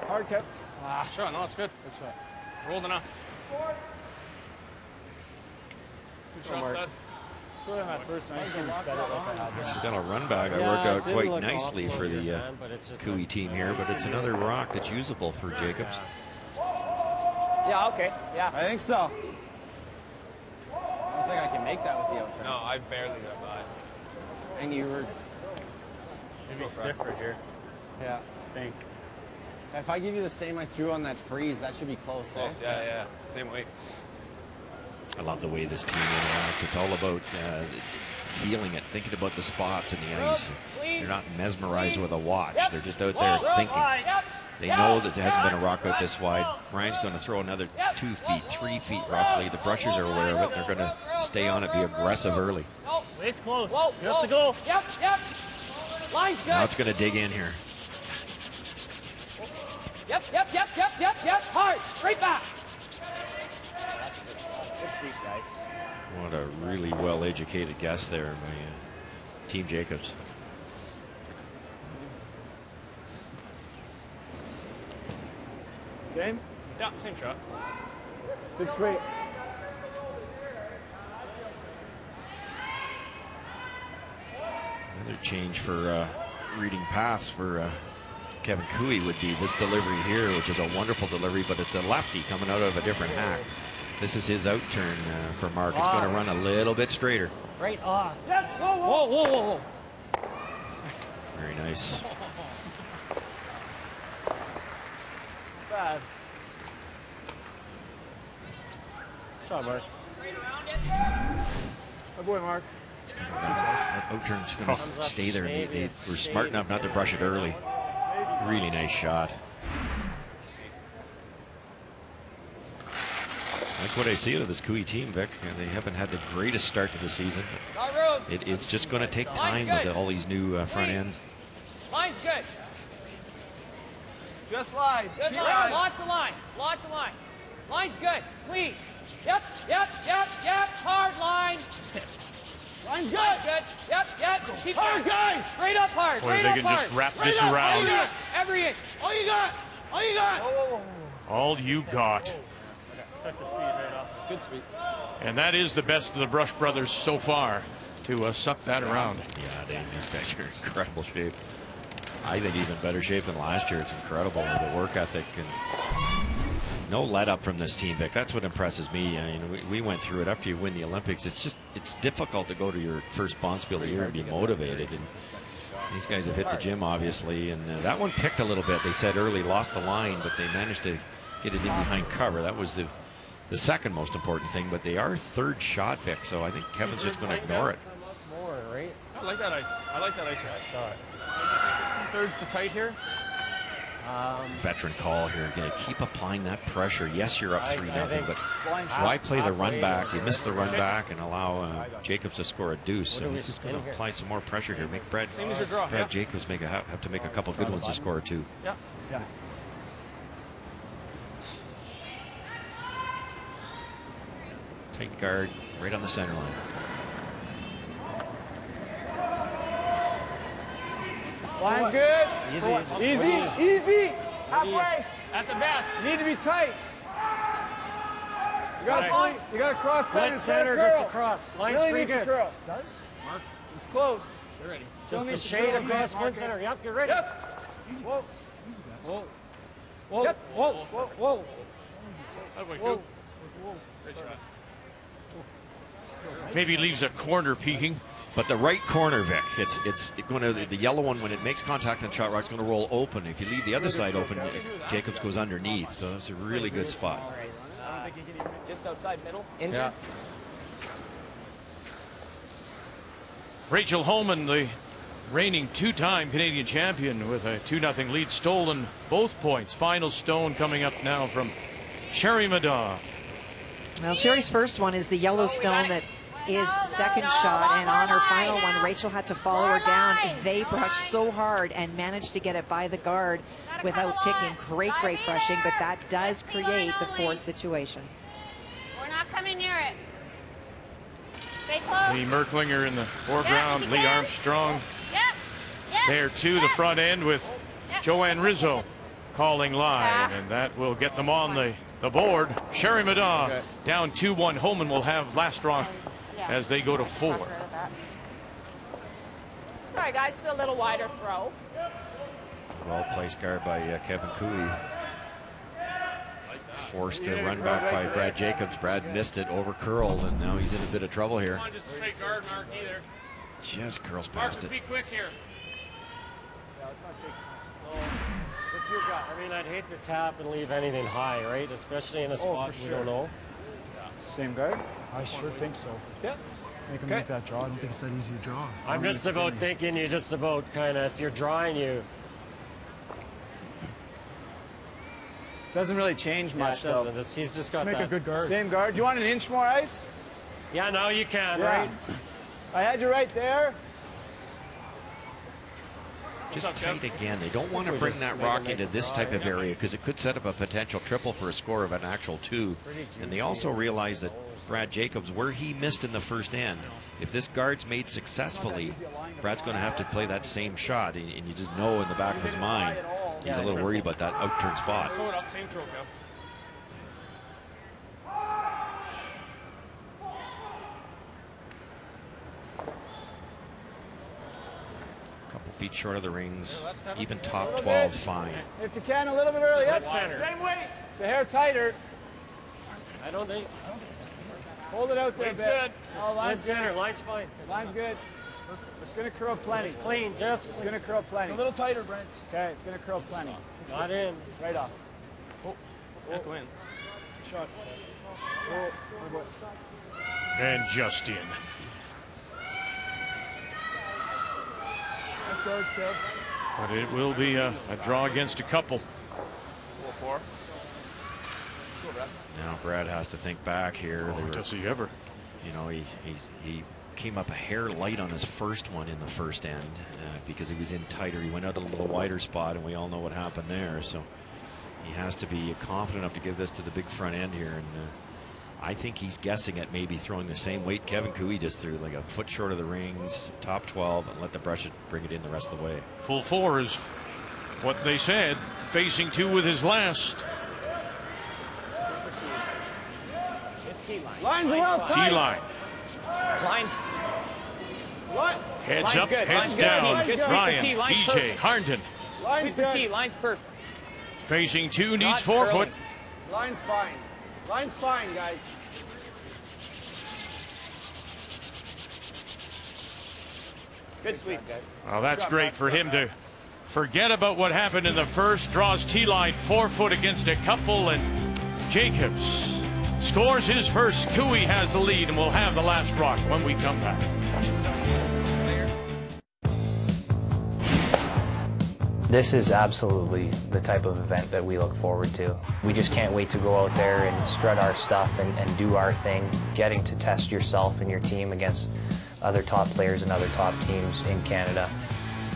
Hard, Kev.
Shot, no, it's good. Good shot. Rolled enough. Good shot, Stud.
Sort of at first, I just didn't set it like I had.
Accidental run back. I worked out quite nicely for the Cooey team here, but it's another rock that's usable for Jacobs.
Yeah, okay. Yeah.
I think so. I don't think I can make that with the out turn.
No, I barely got by.
And you were...
Maybe stiffer here.
Yeah.
I think.
If I give you the same I threw on that freeze, that should be close, eh?
Yeah. Same weight.
I love the way this team interacts. It's all about feeling it, thinking about the spots in the ice. They're not mesmerized with a watch. They're just out there thinking. They know that there hasn't been a rock out this wide. Ryan's going to throw another 2 feet, 3 feet roughly. The Brushers are aware of it. They're going to stay on it, be aggressive early.
It's close. You have to go.
Yep. Line's good.
Now it's going to dig in here.
Yep. Hard. Straight back.
What a really well-educated guess there by Team Jacobs.
Same?
Yeah, same shot.
Good sweep.
Another change for reading paths for Kevin Cooey would be this delivery here, which is a wonderful delivery, but it's a lefty coming out of a different hack. This is his out turn for Mark. It's going to run a little bit straighter.
Right off. Yes. Whoa.
Very nice.
Bad. Shot, Mark. My boy, Mark.
That out turn's going to stay there. They were smart enough not to brush it early. Really nice shot. Like what I see out of this Cooey team, Vic. They haven't had the greatest start to the season. It's just going to take time with all these new front ends.
Line's good.
Just line.
Good line. Lots of line. Line's good. Clean. Yep. Hard line. Line's good. Yep. Keep hard, guys. Straight up hard.
Boy, they can just wrap this around.
Every inch.
All you got.
All you got.
Took the speed right off.
Good sweep.
And that is the best of the Brush brothers so far to suck that around.
Yeah, these guys are in incredible shape. I think even better shape than last year. It's incredible, the work ethic and no let up from this team, Vic. That's what impresses me. I mean, we went through it after you win the Olympics. It's difficult to go to your first Bonspiel year and be motivated. And these guys have hit the gym, obviously, and that one picked a little bit. They said early, lost the line, but they managed to get it in behind cover. That was the second most important thing, but they are third shot, Vic, so I think Kevin's just going to ignore it.
I like that ice. I like that ice shot. Two-thirds to tight here.
Veteran call here. Again, keep applying that pressure. Yes, you're up 3-0, but why play the run back? You miss the run back and allow Jacobs to score a deuce. So he's just going to apply some more pressure here. Make Brad Jacobs have to make a couple good ones to score two.
Yeah. Yeah.
Tight guard right on the center line.
Line's good. Easy. Halfway.
At the best.
You need to be tight. You got to point. You got to cross center.
Center just across. Line's pretty good.
Does? Mark. It's close.
You're ready.
Just a shade across front center. Yep, you're ready.
Yep.
Easy.
Whoa.
Easy, guys.
Whoa. Whoa. Yep. Whoa. Whoa. Whoa.
Whoa. Whoa. Great shot.
Maybe leaves a corner peeking.
But the right corner, Vic, it's going to, the yellow one, when it makes contact on shot rock, it's going to roll open. If you leave the other side open, Jacobs goes underneath. So it's a really good spot.
Just outside middle.
Yeah. Rachel Homan, the reigning two-time Canadian champion, with a 2-0 lead, stolen both points. Final stone coming up now from Sherry Maddaw.
Well, Sherry's first one is the yellow stone that is second shot, and on her final one, Rachel had to follow her down. They brushed so hard and managed to get it by the guard without ticking. Great brushing, but that does create the force situation.
We're not coming near it. Stay close.
Lee Merklinger in the foreground, Lee Armstrong there to the front end with Joanne Rizzo calling line, and that will get them on the board. Sherry Maddaw down 2-1. Homan will have last rock as they go to 4.
Sorry, guys, just a little wider throw.
Well-placed guard by Kevin Cooey. Forced to run back by Brad Jacobs. Brad missed it, over curled, and now he's in a bit of trouble here.
Come on, just straight guard, Mark, either.
Just curls past it.
Be quick here.
Yeah, let's not take so. What's your gut?
I mean, I'd hate to tap and leave anything high, right? Especially in a spot we don't know.
Same guard? I sure think so.
Yeah.
Make him make that draw. I don't think it's that easy to draw.
I'm just about thinking you just about kind of, if you're drawing, you.
Doesn't really change much,
yeah, it doesn't. He's just got
make
that.
a good guard. Same guard. Do you want an inch more ice?
Yeah, now you can,
yeah.
right?
I had you right there.
Just tight again. They don't want to bring that rock into this type of area because it could set up a potential triple for a score of an actual 2. And they also realize that Brad Jacobs, where he missed in the first end, if this guard's made successfully, Brad's going to have to play that same shot. And you just know in the back of his mind, he's a little worried about that out-turn spot.
Throw it up, same throw, Kev.
Feet short of the rings, even top 12, fine.
If you can, a little bit early. Yep.
Center.
Same weight. It's a hair tighter.
I don't think.
Hold it out there a bit.
Good.
Oh, line's
center. Line's fine.
Line's good. It's going to curl plenty.
It's clean, just.
It's going to curl plenty.
It's a little tighter, Brent.
Okay, it's going to curl plenty.
Not in.
Right off.
Oh, go in.
Shot. Oh,
And just in. But it will be a draw against a couple.
Now Brad has to think back here.
Oh, does he ever?
You know, he came up a hair light on his first one in the first end because he was in tighter. He went out a little wider spot, and we all know what happened there. So he has to be confident enough to give this to the big front end here. And I think he's guessing at maybe throwing the same weight Kevin Cooey just threw, like a foot short of the rings, top 12, and let the brush it bring it in the rest of the way.
Full 4 is what they said. Facing 2 with his last.
Line's a little tight.
T-line.
Lines.
What?
Heads
Line's
up,
good.
heads
Line's
down.
good.
Ryan,
Line's
BJ,
perfect.
Harnden.
Line's
Sweep the T.
good.
Line's perfect.
Facing 2, needs
Not
4
curling.
foot.
Line's fine. Line's fine, guys.
Good sweep, guys.
Well, that's great for him to forget about what happened in the first. Draws T-line 4 foot against a couple, and Jacobs scores his first. Cooey has the lead, and we'll have the last rock when we come back.
This is absolutely the type of event that we look forward to. We just can't wait to go out there and strut our stuff and do our thing. Getting to test yourself and your team against other top players and other top teams in Canada.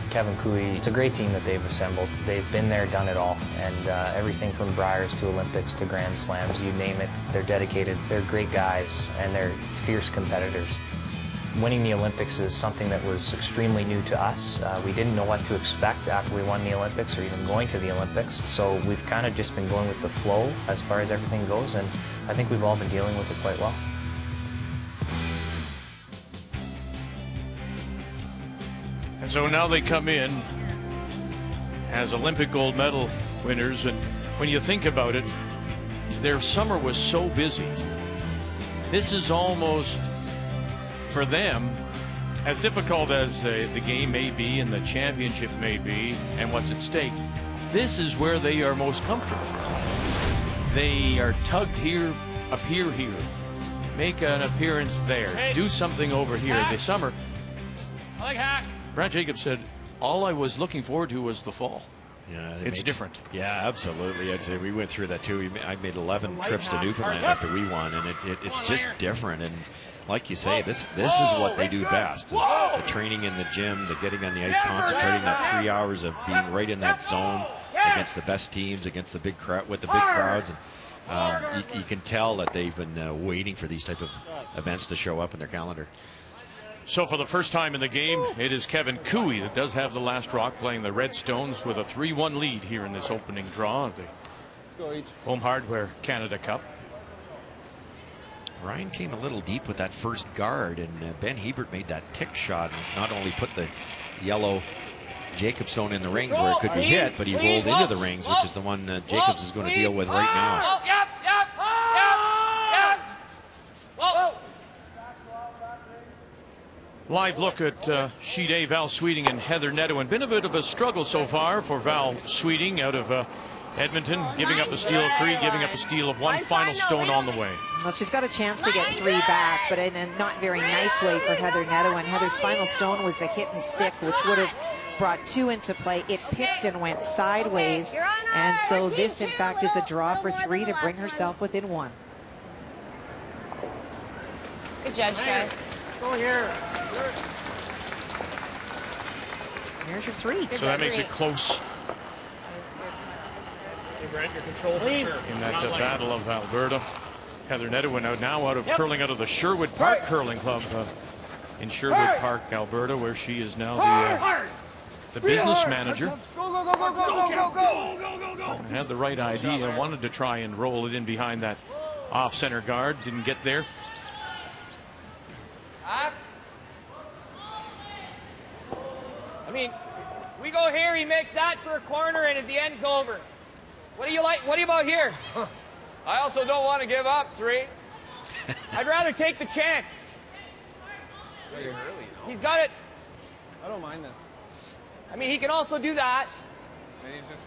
Kevin Koe, it's a great team that they've assembled. They've been there, done it all, and everything from Briers to Olympics to Grand Slams, you name it, they're dedicated. They're great guys, and they're fierce competitors. Winning the Olympics is something that was extremely new to us. We didn't know what to expect after we won the Olympics or even going to the Olympics, so we've kind of just been going with the flow as far as everything goes, and I think we've all been dealing with it quite well.
And so now they come in as Olympic gold medal winners, and when you think about it, their summer was so busy. This is almost, for them, as difficult as the game may be and the championship may be and what's at stake, this is where they are most comfortable. They are tugged here, appear here, make an appearance there, do something over here. The summer,
I like hack.
Brad Jacobs said, all I was looking forward to was the fall.
Yeah,
it's different.
Yeah, absolutely. I'd say we went through that too. I made 11 trips to Newfoundland after we won, and it's just different. And like you say, this is what they do best. The training in the gym, the getting on the ice, concentrating that 3 hours of being right in that zone against the best teams, against the big crowd, with the big crowds. And you can tell that they've been waiting for these type of events to show up in their calendar.
So for the first time in the game, it is Kevin Koe that does have the last rock, playing the Redstones with a 3-1 lead here in this opening draw of the Home Hardware Canada Cup.
Ryan came a little deep with that first guard, and Ben Hebert made that tick shot and not only put the yellow Jacobs stone in the rings where it could be hit, but he rolled into the rings, which is the one Jacobs is going to deal with right now.
Live look at Sheet A, Val Sweeting and Heather Nedohin. Been a bit of a struggle so far for Val Sweeting out of Edmonton, giving up a steal of 3, giving up a steal of 1, final stone on the way.
Well, she's got a chance to get 3 back, but in a not very nice way for Heather Nedohin. Heather's final stone was the hit and stick, which would have brought 2 into play. It picked and went sideways, and so this, in fact, is a draw for 3 to bring herself within 1.
Good judge, guys.
Go here.
Here's your 3.
So that makes it close.
Hey, Brent, your control for sure.
In that battle of Alberta. Heather Nedohin now out of curling out of the Sherwood Park Curling Club in Sherwood Park, Alberta, where she is now the business manager. Had the right idea, wanted to try and roll it in behind that off-center guard, didn't get there.
I mean, we go here, he makes that for a corner, and at the end's over. What do you like? What do you about here?
I also don't want to give up 3.
I'd rather take the chance. He's got it.
I don't mind this.
I mean, he can also do that.
And he's just,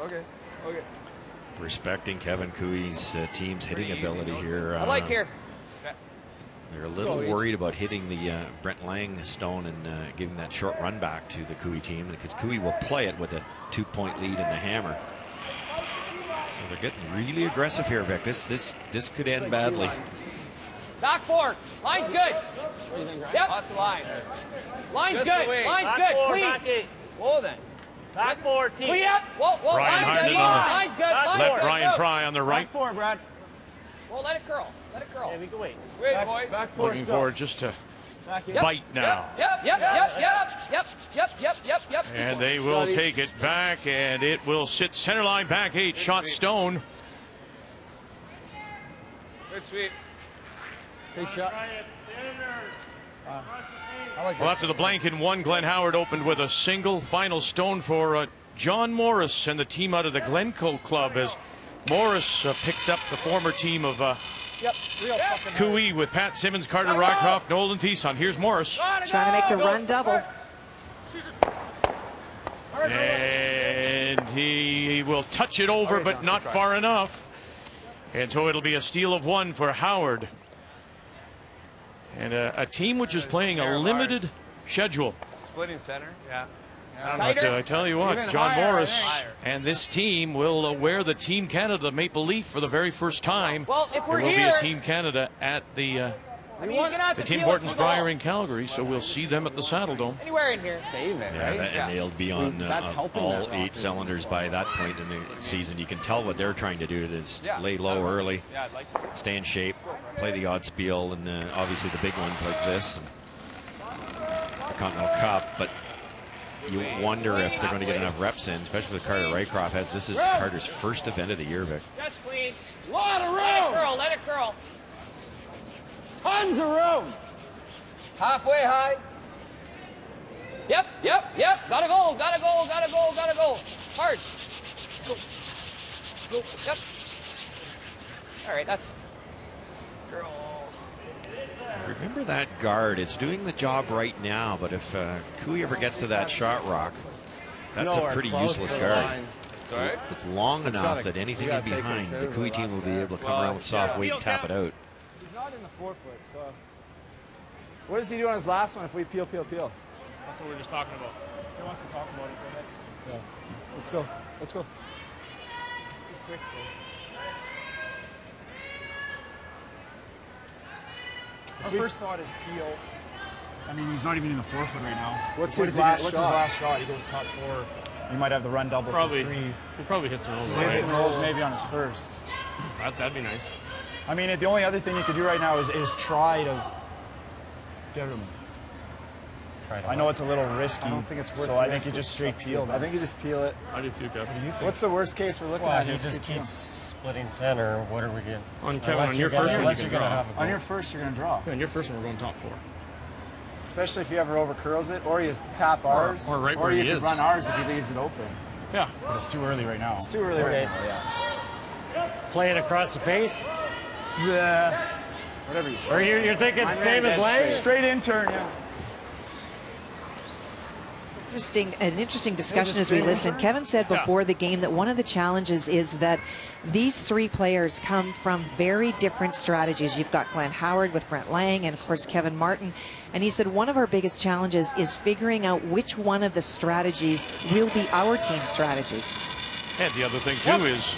okay.
Respecting Kevin Koe's team's hitting ability here.
I like here.
They're a little worried about hitting the Brent Lang stone and giving that short run back to the Koe team, because Koe will play it with a 2-point lead in the hammer. So they're getting really aggressive here, Vic. This could end badly.
Back 4. Line's good. Yep.
Lots of line.
Line's
Just
good.
away.
Line's
Back
good.
4,
Clean.
back 8.
Well then.
Back 4, team.
Clean up. Whoa.
Brian
Line's
Harden
good. Line's good. Line's
left
good.
Ryan Fry on the right.
Back 4, Brad.
Well, let it curl. Let it curl.
Yeah, we can wait.
Wait, boys.
Back 4
Looking
still.
forward just to
Back in.
bite now.
Yep.
And they will take it back, and it will sit center line, back 8, shot stone.
Good sweep.
Big shot. I like
Well, after the blank in 1, Glenn Howard opened with a single. Final stone for John Morris and the team out of the Glencoe Club, as Morris picks up the former team of Koe with Pat Simmons, Carter Rockhoff, Nolan Thieson. Here's Morris.
Trying to make the run double.
And he will touch it over, but not far enough. And so it'll be a steal of 1 for Howard. And a team which is playing a limited schedule.
Splitting center, yeah.
But I tell you what,
Even
John
higher,
Morris
I think.
and this team will wear the Team Canada Maple Leaf for the very first time.
Well, if we're
there will
here,
be a Team Canada at the Tim Hortons Brier in Calgary, so we'll see them at the Saddle Dome.
Anywhere in here.
Save it,
Yeah,
right?
and they'll be on
That's helping
all
that rock,
8 cylinders by that point in the season. You can tell what they're trying to do is lay low early, stay in shape, play the odd spiel, and obviously the big ones like this, and the Continental Cup. But you wonder if they're going to get enough reps in, especially with Carter Rycroft. This is Carter's first event of the year, Vic.
Just clean.
Lot of room.
Let it curl. Let it curl.
Tons of room. Halfway high.
Yep. Gotta go. Hard. Go. Yep. All right, that's. Girl.
Remember that guard. It's doing the job right now, but if Cooey ever gets to that shot rock, that's a pretty useless guard.
Sorry?
It's long enough that anything in behind, the Cooey team will be able to come around with soft weight and tap it out.
He's not in the forefoot, so. What does he do on his last one if we peel?
That's what we were just talking about.
He wants to talk about it. Go ahead. Yeah. Let's go.
Quick,
Our first thought is peel.
I mean, he's not even in the forefoot right now.
What's his last shot? He goes top 4.
He might have the run double
probably,
for 3.
He probably hits and rolls.
Hits and rolls maybe on his first.
That'd be nice.
I mean, the only other thing you could do right now is try to get him. I know it's a little risky.
I don't think it's worth it.
So I think you just straight peel.
I think you just peel it.
I do too, Kevin.
What's the worst case we're looking at here?
He just keeps splitting center. What are we getting?
On Kevin, on your first one, you can draw.
On your first, you're going to draw.
Yeah, on your first one, we're going top 4.
Especially if he ever over curls it, or you tap ours,
or right where
you
he
could
is.
run ours if he leaves it open.
Yeah.
But it's too early right now.
It's too early right now, yeah.
Playing across the face?
Yeah. Whatever you say.
Or you're thinking same as Lang?
Straight in turn, yeah.
An interesting discussion as we listen. Kevin said before the game that one of the challenges is that these 3 players come from very different strategies. You've got Glenn Howard with Brent Lang and, of course, Kevin Martin. And he said one of our biggest challenges is figuring out which one of the strategies will be our team strategy.
And the other thing, too, is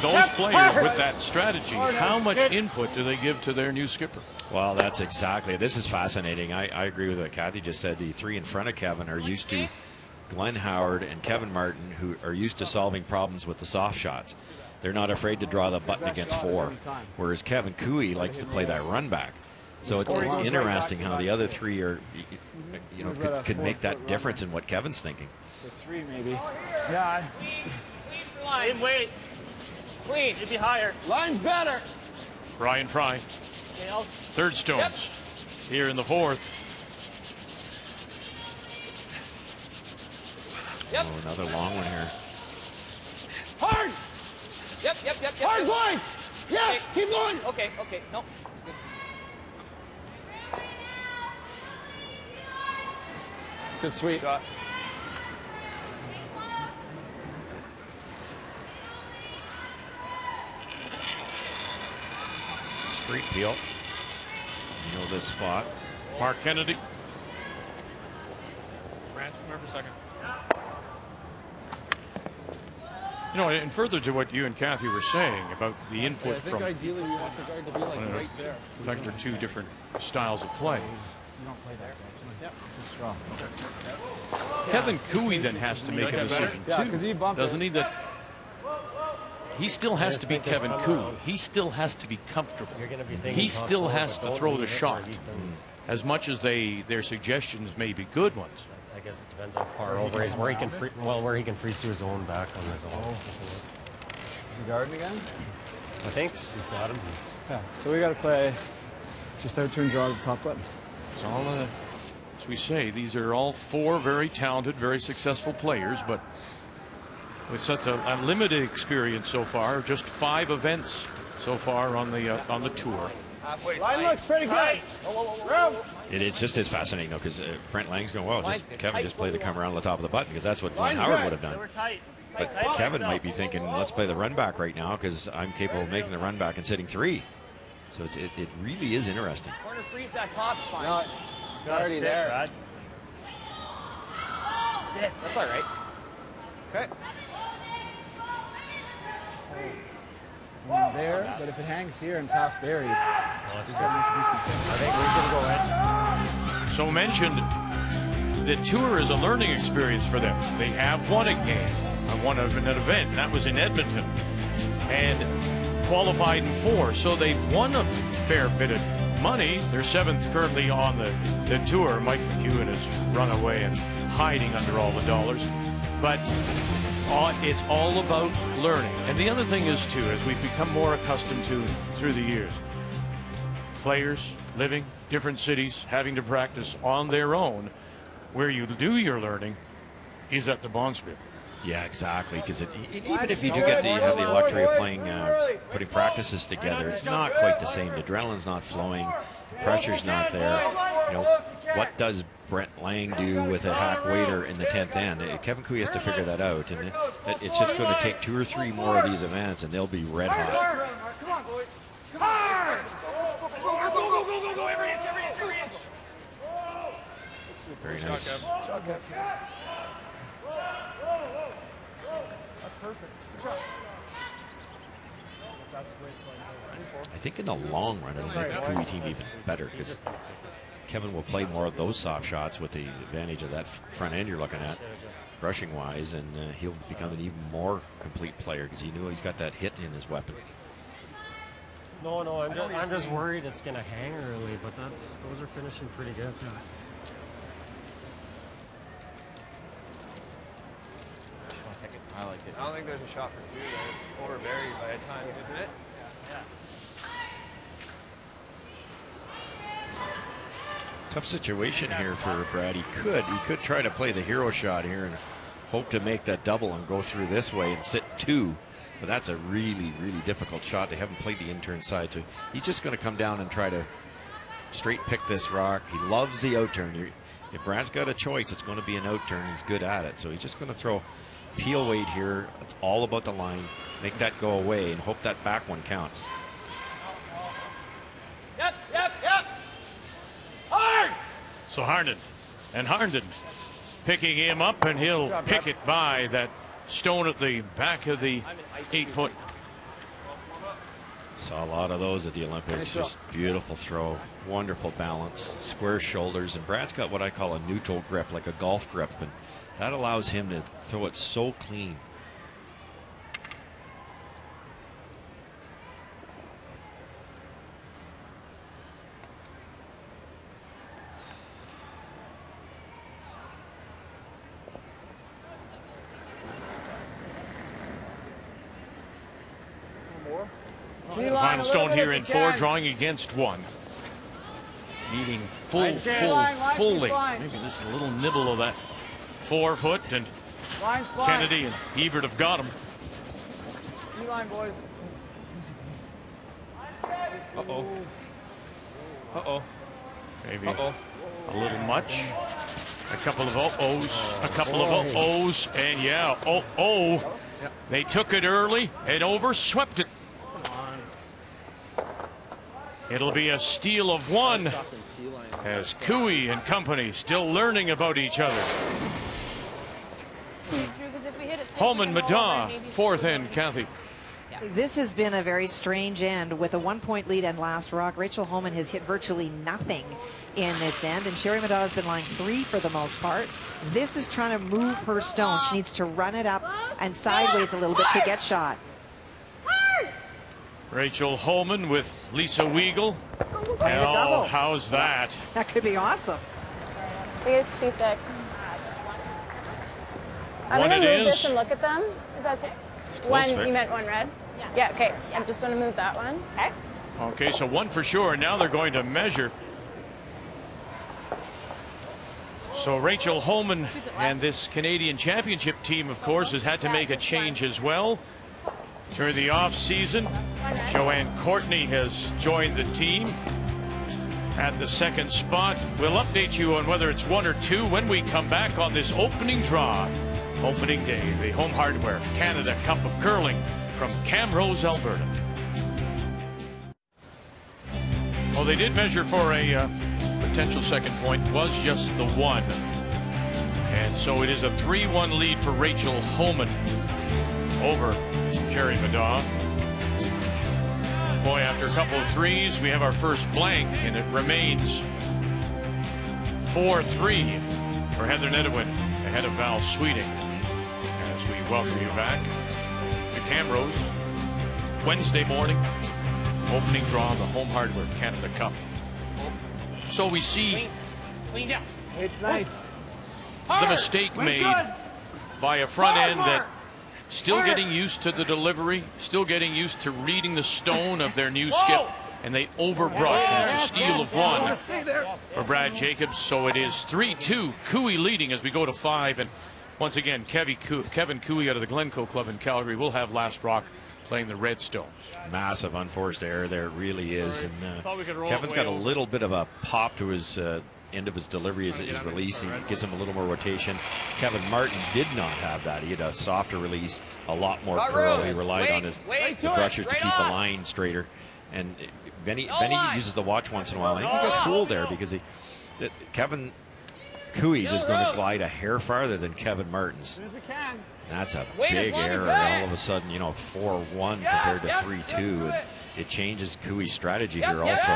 those players with that strategy, how much input do they give to their new skipper?
Well, that's exactly. This is fascinating. I agree with what Kathy just said. The 3 in front of Kevin are used to Glenn Howard and Kevin Martin, who are used to solving problems with the soft shots. They're not afraid to draw the button against 4, whereas Kevin Cooey likes to play that run back. So it's interesting how the other 3 are, could make that difference in what Kevin's thinking.
For 3, maybe. Yeah.
Line, wait. Clean.
It'd be higher. Line's better.
Ryan Fry. Third stones here in the 4th.
Oh, another long one here.
Hard.
Yep.
Hard points. Yeah.
Okay.
Keep going.
Okay. No.
Good sweep.
Street peel. You know this spot.
Mark Kennedy.
Rance, come here for a second.
You know, and further to what you and Kathy were saying about the input
I think
from,
ideally we want the guard to be like right there.
in fact, they're 2 different styles of play.
You don't play that guy. Yep. Just draw.
Kevin Cooey then has to make a decision too, doesn't he? That he still has to be Kevin Cooey. He still has to be comfortable. He still has to throw the shot. As much as their suggestions may be good ones.
I guess it depends how far over he is, where he can freeze to his own back on his own.
Is he guarding again?
I think he's got him.
Yeah. So we got to play just out turn draw to the top button.
It's all as we say, these are all 4 very talented, very successful players, but with such a limited experience so far, just 5 events so far on the tour.
Line looks pretty good.
It just is fascinating, though, because Brent Lang's going, well, Kevin just play the come around the top of the button, because that's what Glenn Howard would have done. But Kevin might be thinking, let's play the run back right now, because I'm capable of making the run back and sitting 3. So it really is interesting.
Corner freeze that top spine.
No, it's already there.
Sit. That's all right.
Okay.
There, but if it hangs here and it's half buried,
I
think we're going to go in.
So mentioned, the tour is a learning experience for them. They have won a game, won an event, and that was in Edmonton, and qualified in 4. So they've won a fair bit of money. They're 7th currently on the tour. Mike McEwen has run away and hiding under all the dollars. But it's all about learning. And the other thing is, too, as we've become more accustomed to through the years, players living different cities, having to practice on their own, where you do your learning is at the Bonspiel.
Yeah, exactly. Because even if you do have the luxury of playing, putting practices together, it's not quite the same. The adrenaline's not flowing, the pressure's not there. You know, what does Brent Lang do with a hack waiter in the 10th end? Kevin Koe has to figure that out, and it's just going to take 2 or 3 more of these events, and they'll be red hot.
Come on, boys. Hard! Go, every inch.
Very nice.
That's perfect. Good job. That's the way it's
I think in the long run, it'll make the Koe team even better, because Kevin will play more of those soft shots with the advantage of that front end you're looking at, brushing wise, and he'll become an even more complete player because you know he's got that hit in his weapon.
No, I'm just worried it's going to hang early, but those are finishing pretty good.
I like it.
I don't think there's a shot for 2. It's overburied by a time, isn't it? Yeah.
Tough situation here for Brad. He could try to play the hero shot here and hope to make that double and go through this way and sit 2. But that's a really, really difficult shot. They haven't played the intern side, so he's just going to come down and try to straight pick this rock. He loves the outturn. If Brad's got a choice, it's going to be an outturn. He's good at it, so he's just going to throw peel weight here. It's all about the line. Make that go away and hope that back one counts.
Yep. Hard!
So Harnden picking him up, and he'll pick it by that stone at the back of the 8-foot.
Saw a lot of those at the Olympics. Just beautiful throw, wonderful balance, square shoulders, and Brad's got what I call a neutral grip, like a golf grip, and that allows him to throw it so clean.
The final stone here in 4, drawing against 1. Needing fully. Maybe just a little nibble of that 4-foot, and Kennedy and Ebert have got him.
D-line, boys.
Uh-oh. Maybe a little much. A couple of uh-ohs, and yeah, they took it early and overswept it. It'll be a steal of 1 as Koe and company still learning about each other. Holman Madar, 4th end, Kathy.
This has been a very strange end with a 1-point lead and last rock. Rachel Holman has hit virtually nothing in this end, and Sherry Madar has been lying 3 for the most part. This is trying to move her stone. She needs to run it up and sideways a little bit to get shot.
Rachel Holman with Lisa Weigel.
Playing the double.
How's that?
That could be awesome.
I think it's too thick. I'm
One
going to
it
move
is.
this and look at them. If that's
close,
one,
Vic.
you meant 1 red? Yeah, okay. I'm just going to move that one. Okay.
Okay, so 1 for sure. Now they're going to measure. So Rachel Holman and this Canadian Championship team, of course, has had to make a change as well. During the off-season, Joanne Courtney has joined the team at the 2nd spot. We'll update you on whether it's 1 or 2 when we come back on this opening draw. Opening day, the Home Hardware Canada Cup of Curling from Camrose, Alberta. Well, they did measure for a potential 2nd point. Was just the 1. And so it is a 3-1 lead for Rachel Homan over Jerry Middaugh. Boy, after a couple of threes, we have our first blank, and it remains 4-3 for Heather Nedohin ahead of Val Sweeting. As we welcome you back to Camrose, Wednesday morning, opening draw of the Home Hardware Canada Cup. So we see
Yes.
It's nice.
the mistake made by a front end that still getting used to the delivery, still getting used to reading the stone of their new skip, and they overbrush. And it's a steal of one for Brad Jacobs. So it is 3-2, Cooey leading as we go to 5. And once again, Kevin Cooey out of the Glencoe Club in Calgary will have last rock playing the Redstones.
Massive unforced error there, it really is. And Kevin's got a little bit of a pop to his end of his delivery, his release. He gives him a little more rotation. Kevin Martin did not have that. He had a softer release, a lot more curl. He relied on his brushers to keep the line straighter. And Benny uses the watch once in a while. I think he got fooled there because Kevin Cooey's is going to glide a hair farther than Kevin Martin's. That's a big error. And all of a sudden, 4-1 compared to 3-2. And it changes Cooey's strategy here also.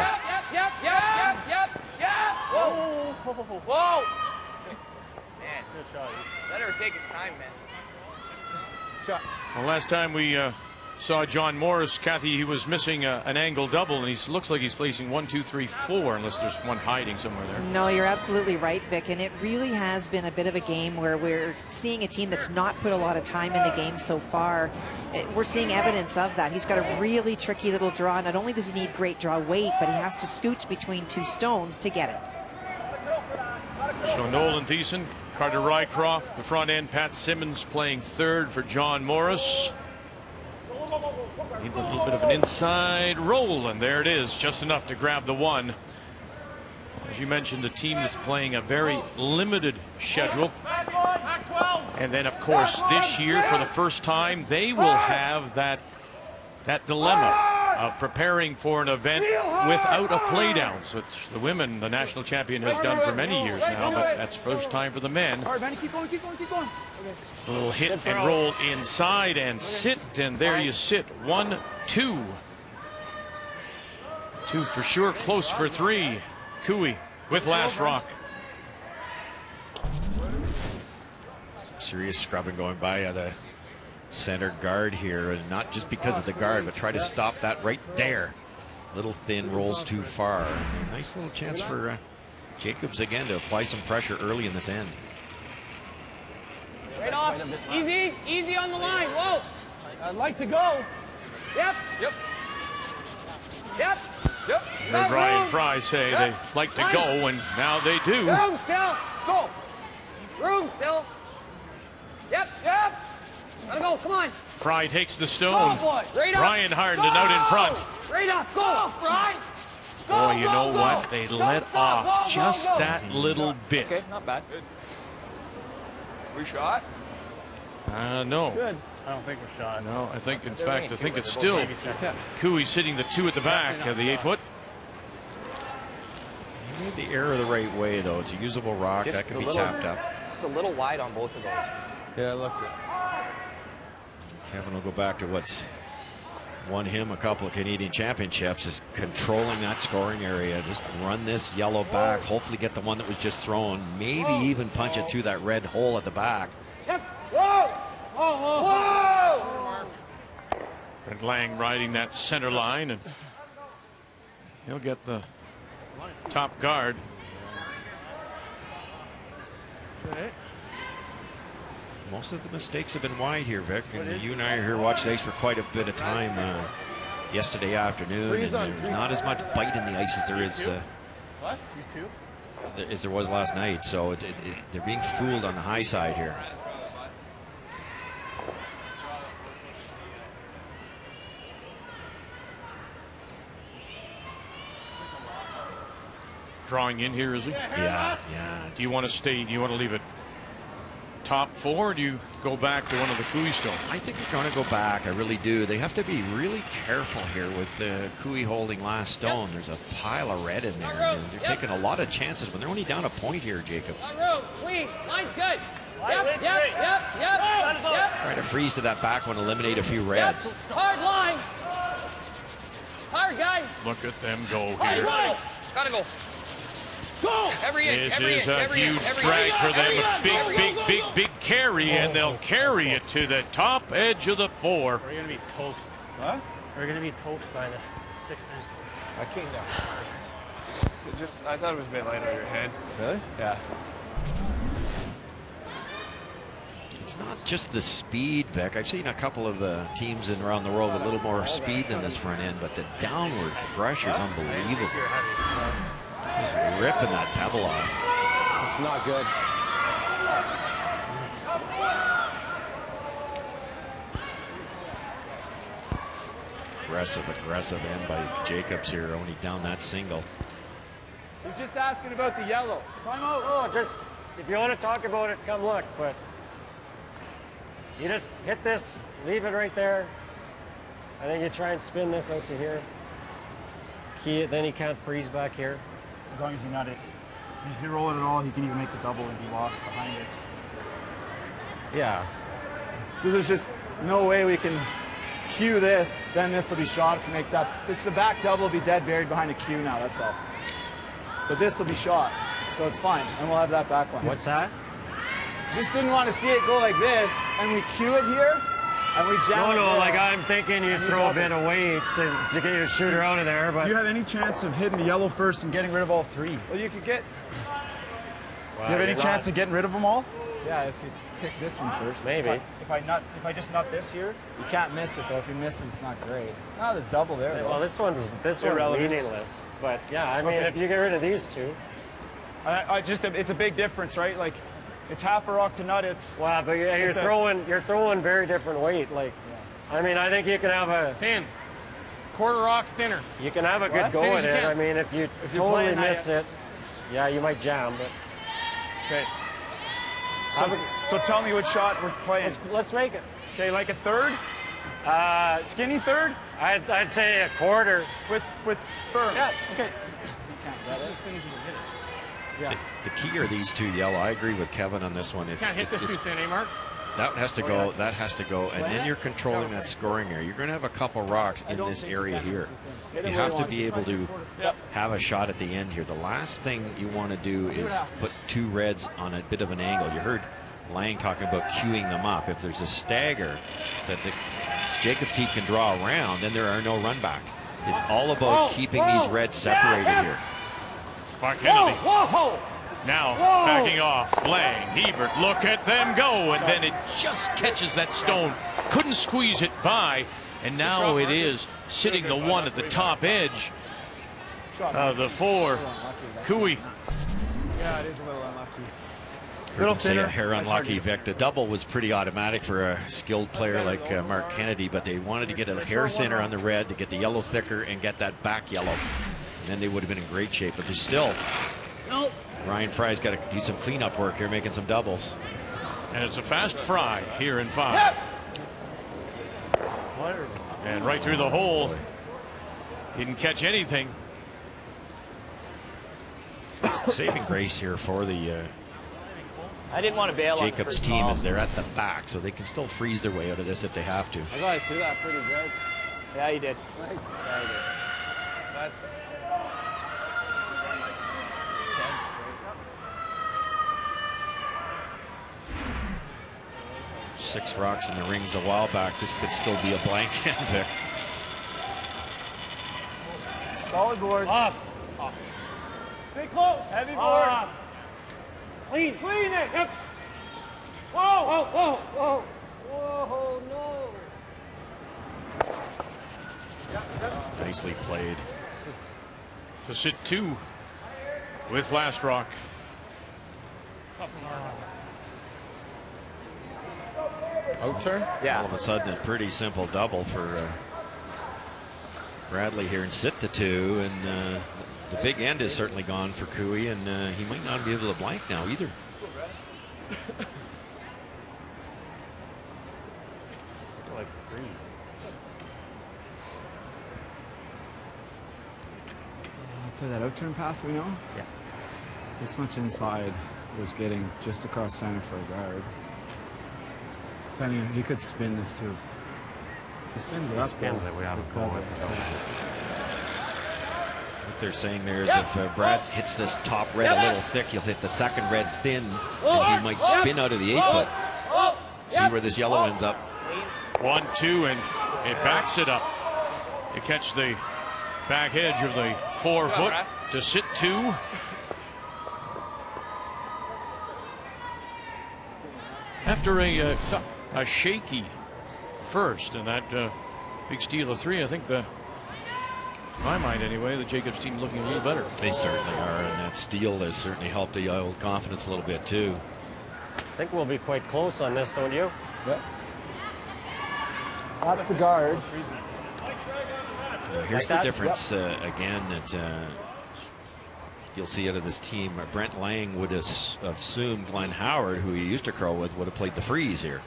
Whoa! Man, good shot. Let her take his time, man.
Shot.
Well, last time we saw John Morris, Kathy, he was missing an angle double, and he looks like he's facing 1, 2, 3, 4, unless there's one hiding somewhere there.
No, you're absolutely right, Vic, and it really has been a bit of a game where we're seeing a team that's not put a lot of time in the game so far. We're seeing evidence of that. He's got a really tricky little draw. Not only does he need great draw weight, but he has to scooch between two stones to get it.
So Nolan Thiessen, Carter Rycroft, the front end, Pat Simmons playing third for John Morris. Need a little bit of an inside roll, and there it is, just enough to grab the one. As you mentioned, a team that's playing a very limited schedule. And then, of course, this year, for the first time, they will have that dilemma of preparing for an event without a playdown, which the women, the national champion, has done for many years now, but that's first time for the men.
Keep going, keep going, keep going.
A little hit and roll inside and sit, and there you sit. 1-2. 2 for sure, close for 3. Cooey with last rock.
Some serious scrubbing going by the center guard here, and not just because of the guard, but try to stop that right there. Little thin, rolls too far. And a nice little chance for Jacobs again to apply some pressure early in this end.
Right off. Easy. Easy on the line. Whoa.
I'd like to go.
Yep.
Heard Ryan Fry say they like to go, and now they do.
Room still. Go. Room still. Yep. Gotta go. Come on.
Fry takes the stone.
Right up.
Ryan Harnden out in front.
Right up. Go. Fry.
Boy, you know what? They let off just that little bit.
Okay, not bad. We shot?
No.
Good.
I don't think we're shot.
No, I think, in fact, I think it's still Cooey sitting the 2 at the back of the 8-foot.
He made the error the right way, though. It's a usable rock. That can be tapped up.
Just a little wide on both of those.
Yeah, I looked at it.
Kevin will go back to what's won him a couple of Canadian championships, is controlling that scoring area. Just run this yellow back, hopefully get the one that was just thrown, maybe even punch it through that red hole at the back.
Whoa! Whoa!
Brent Lang riding that center line, and he'll get the top guard.
Most of the mistakes have been wide here, Vic. And you and I are here watching ice for quite a bit of time yesterday afternoon. And there's not as much bite in the ice as there is as there was last night. So they're being fooled on the high side here.
Drawing in here, is he?
Yeah.
Do you want to stay? Do you want to leave it top 4, or do you go back to one of the Cooey stones?
I think they're going to go back. I really do. They have to be really careful here with Cooey holding last stone. There's a pile of red in there. And they're taking a lot of chances when they're only down a point here, Jacobs.
Clean. Line's good. Yep.
Try to freeze to that back one, eliminate a few reds.
Hard line. Hard, guys.
Look at them go here.
Gotta go. Go! Every inch,
This is a huge drag for them. A big carry, and they'll carry it to the top edge of the 4.
We're going to be toast.
Huh?
We're going to be toast by the 6th inch.
I came down.
I thought it was a bit light over your head.
Really?
Yeah.
It's not just the speed, Vic. I've seen a couple of teams around the world with a little more speed than this front end, but the downward pressure is unbelievable. Just ripping that pebble off.
It's not good.
Aggressive end by Jacobs here, only down that single.
He's just asking about the yellow.
Time out. Oh, just, if you want to talk about it, come look, but you just hit this, leave it right there, and then you try and spin this out to here. Key it, then he can't freeze back here.
As long as you nut it. If you roll it at all, he can even make the double and be lost behind it.
Yeah.
So there's just no way we can cue this, then this will be shot if he makes that. The back double will be dead buried behind a cue now, that's all. But this will be shot, so it's fine, and we'll have that back one.
What's that?
Just didn't want to see it go like this, and we cue it here, and we jam it.
No, like I'm thinking you throw a bit of weight to get your shooter out of there, but...
Do you have any chance of hitting the yellow first and getting rid of all 3? Well, you could get...
Well,
do you have any chance of getting rid of them all? Yeah, if you take this one first.
Maybe.
If I just nut this here, you can't miss it though. If you miss it, it's not great. No, the double there.
Well, this one's meaningless. But yeah, I mean, if you get rid of these 2.
It's a big difference, right? Like, it's half a rock to nut it.
Wow, but you're throwing very different weight. Like, I mean, I think you can have a
thin, quarter rock thinner.
You can have a good go at it. I mean, if you totally miss it, yeah, you might jam. But
okay. So tell me what shot we're playing.
Let's make it.
Okay, like a third? Skinny third?
I'd say a quarter.
With firm? Yeah, okay.
This is as thin as you can hit it.
Yeah.
The key are these 2 yellow. I agree with Kevin on this one.
Can't hit this too thin, eh, Mark?
That has to go. That has to go, and then you're controlling that scoring area. You're going to have a couple rocks in this area here. You have to be able to have a shot at the end here. The last thing you want to do is put 2 reds on a bit of an angle. You heard Lang talking about queuing them up. If there's a stagger that the Jacobs team can draw around, then there are no run backs. It's all about keeping these reds separated here.
Mark Kennedy. Now backing off. Lang, Hebert, look at them go, and then it just catches that stone. Couldn't squeeze it by, and now it is sitting the 1 at the top edge of the 4. Cooey.
Yeah, it is a little unlucky.
Little say a hair unlucky, Vic. The double was pretty automatic for a skilled player like Mark Kennedy, but they wanted to get a hair thinner on the red to get the yellow thicker and get that back yellow. And then they would have been in great shape, but there's still...
Nope.
Ryan Fry's got to do some cleanup work here, making some doubles.
And it's a fast Fry here in 5. And right through the hole. Didn't catch anything.
Saving grace here for the
I didn't want to bail on
Jacobs team is they're at the back, so they can still freeze their way out of this if they have to.
I thought I threw that pretty good.
Yeah, you did.
Yeah, you did. That's...
6 rocks in the rings a while back. This could still be a blank hand, Vic.
Solid board.
Up.
Stay close. Heavy board.
Clean.
Clean it.
Yep.
Whoa.
Whoa, whoa, whoa. Whoa, no.
Nicely played.
To sit 2 with last rock.
Out turn?
Yeah. All of a sudden, a pretty simple double for Bradley here and sit to 2. And the big end is certainly gone for Cooey, and he might not be able to blank now either.
like freeze.
Play that out turn path we know?
Yeah.
This much inside was getting just across center for a guard. Depending on, he could spin this too. If he spins it up,
Spins it, we have a goal.
What they're saying there is if Brad hits this top red a little thick, he'll hit the second red thin, and he might spin out of the 8-foot. See where this yellow ends up.
1-2, and it backs it up to catch the back edge of the 4-foot to sit 2. After a shaky first and that big steal of 3, I think in my mind anyway, the Jacobs team looking a little better.
They certainly are, and that steal has certainly helped the old confidence a little bit too.
I think we'll be quite close on this, don't you?
Yep. That's the guard.
Here's the difference again that you'll see out of this team. Brent Lang would have assumed Glenn Howard, who he used to curl with, would have played the freeze here.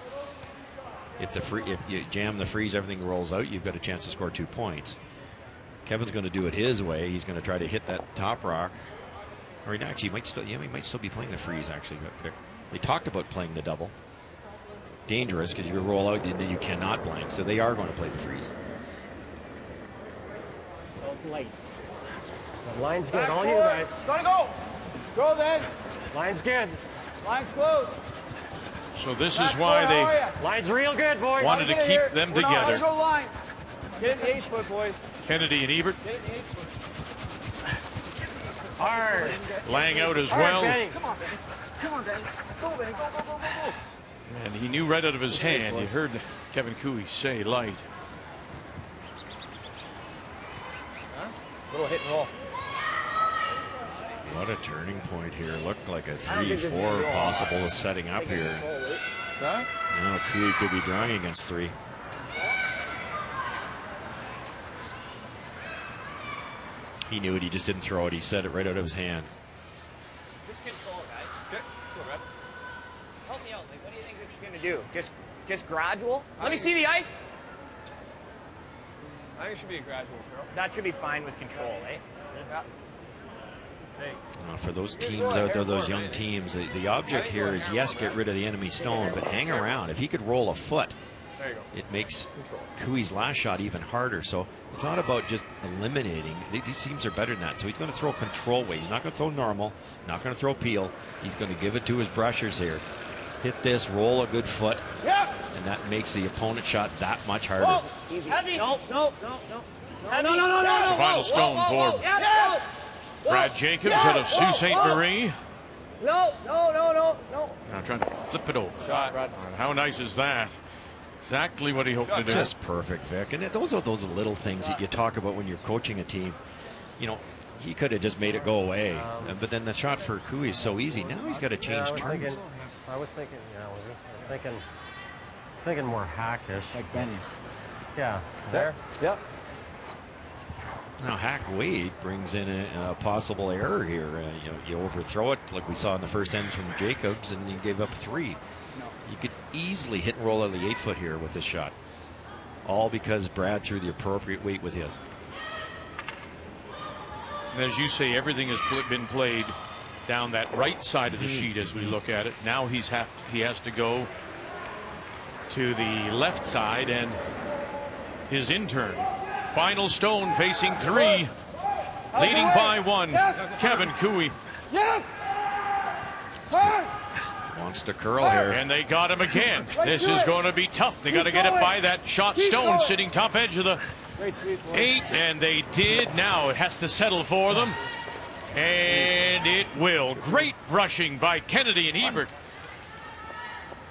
If you jam the freeze, everything rolls out, you've got a chance to score 2 points. Kevin's going to do it his way. He's going to try to hit that top rock. Or he actually might still, he might still be playing the freeze actually. They talked about playing the double. Dangerous because you roll out and you cannot blank. So they are going to play the freeze.
Both lights. The line's good. All you guys.
Gotta go. Go then.
Line's good.
Line's closed.
So this is why they
line's real good, boys.
wanted to keep them together.
Let's go line. Get in the 8-foot, boys.
Kennedy and Ebert.
Get in the 8-foot.
Hard.
Lang out as
Hard,
well.
Benny. Come on, Benny. Come on, Benny. Go, Benny. Go, go, go, go, go.
And he knew right out of his hand. You heard Kevin Cooey say light.
Huh? Little hit and roll.
What a turning point here. Looked like a 3-4 possible is setting up here.
Huh?
Now Cooey could be drawing against 3. He knew it. He just didn't throw it. He set it right out of his hand.
Just control, guys. Good. Help me out. Like, what do you think this is going to do? Just gradual? Let me see the ice.
I think it should be a gradual throw.
That should be fine with control, eh?
Yeah.
For those teams out there, those young teams, the object here is, yes, get rid of the enemy stone, but hang around. If he could roll a foot,
there you go.
It makes Cooey's last shot even harder. So it's not about just eliminating. These teams are better than that. So he's going to throw control weight. He's not going to throw normal, not going to throw peel. He's going to give it to his brushers here. Hit this, roll a good foot, and that makes the opponent shot that much harder.
Heavy. No.
No. It's a final stone for Brad Jacobs out of Sault Ste. Marie.
No.
Now trying to flip it over.
Shot, Brad.
How nice is that? Exactly what he hoped to do.
Just perfect, Vic. And those are those little things that you talk about when you're coaching a team. You know, he could have just made it go away. But then the shot for Cooey is so easy. Now he's got to change turns.
I was thinking more hackish.
Like Benny's.
Yeah.
There. Yep.
Now hack Wade brings in a possible error here. You overthrow it like we saw in the first end from Jacobs, and you gave up 3. You could easily hit and roll out of the 8-foot here with this shot. All because Brad threw the appropriate weight with his.
And as you say, everything has been played down that right side of the sheet as we look at it. Now he has to go to the left side, and his intern. Final stone facing 3. Leading by 1. Kevin Cooey.
Wants to curl here.
And they got him again. This is going to be tough. They got to get it by that shot stone sitting top edge of the 8, and they did. Now it has to settle for them. And it will. Great brushing by Kennedy and Ebert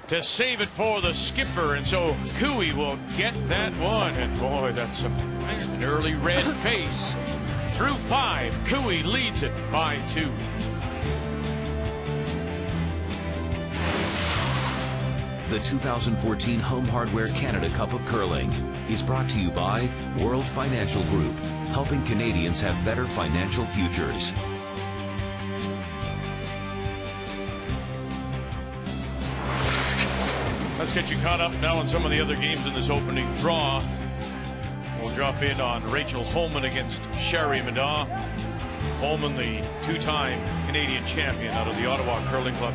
to save it for the skipper. And so Cooey will get that one. And boy, that's an early red face. Through 5, Cooey leads it by 2.
The 2014 Home Hardware Canada Cup of Curling is brought to you by World Financial Group, helping Canadians have better financial futures.
Let's get you caught up now on some of the other games in this opening draw. We'll drop in on Rachel Homan against Shari Middaugh. Homan, the two-time Canadian champion out of the Ottawa Curling Club.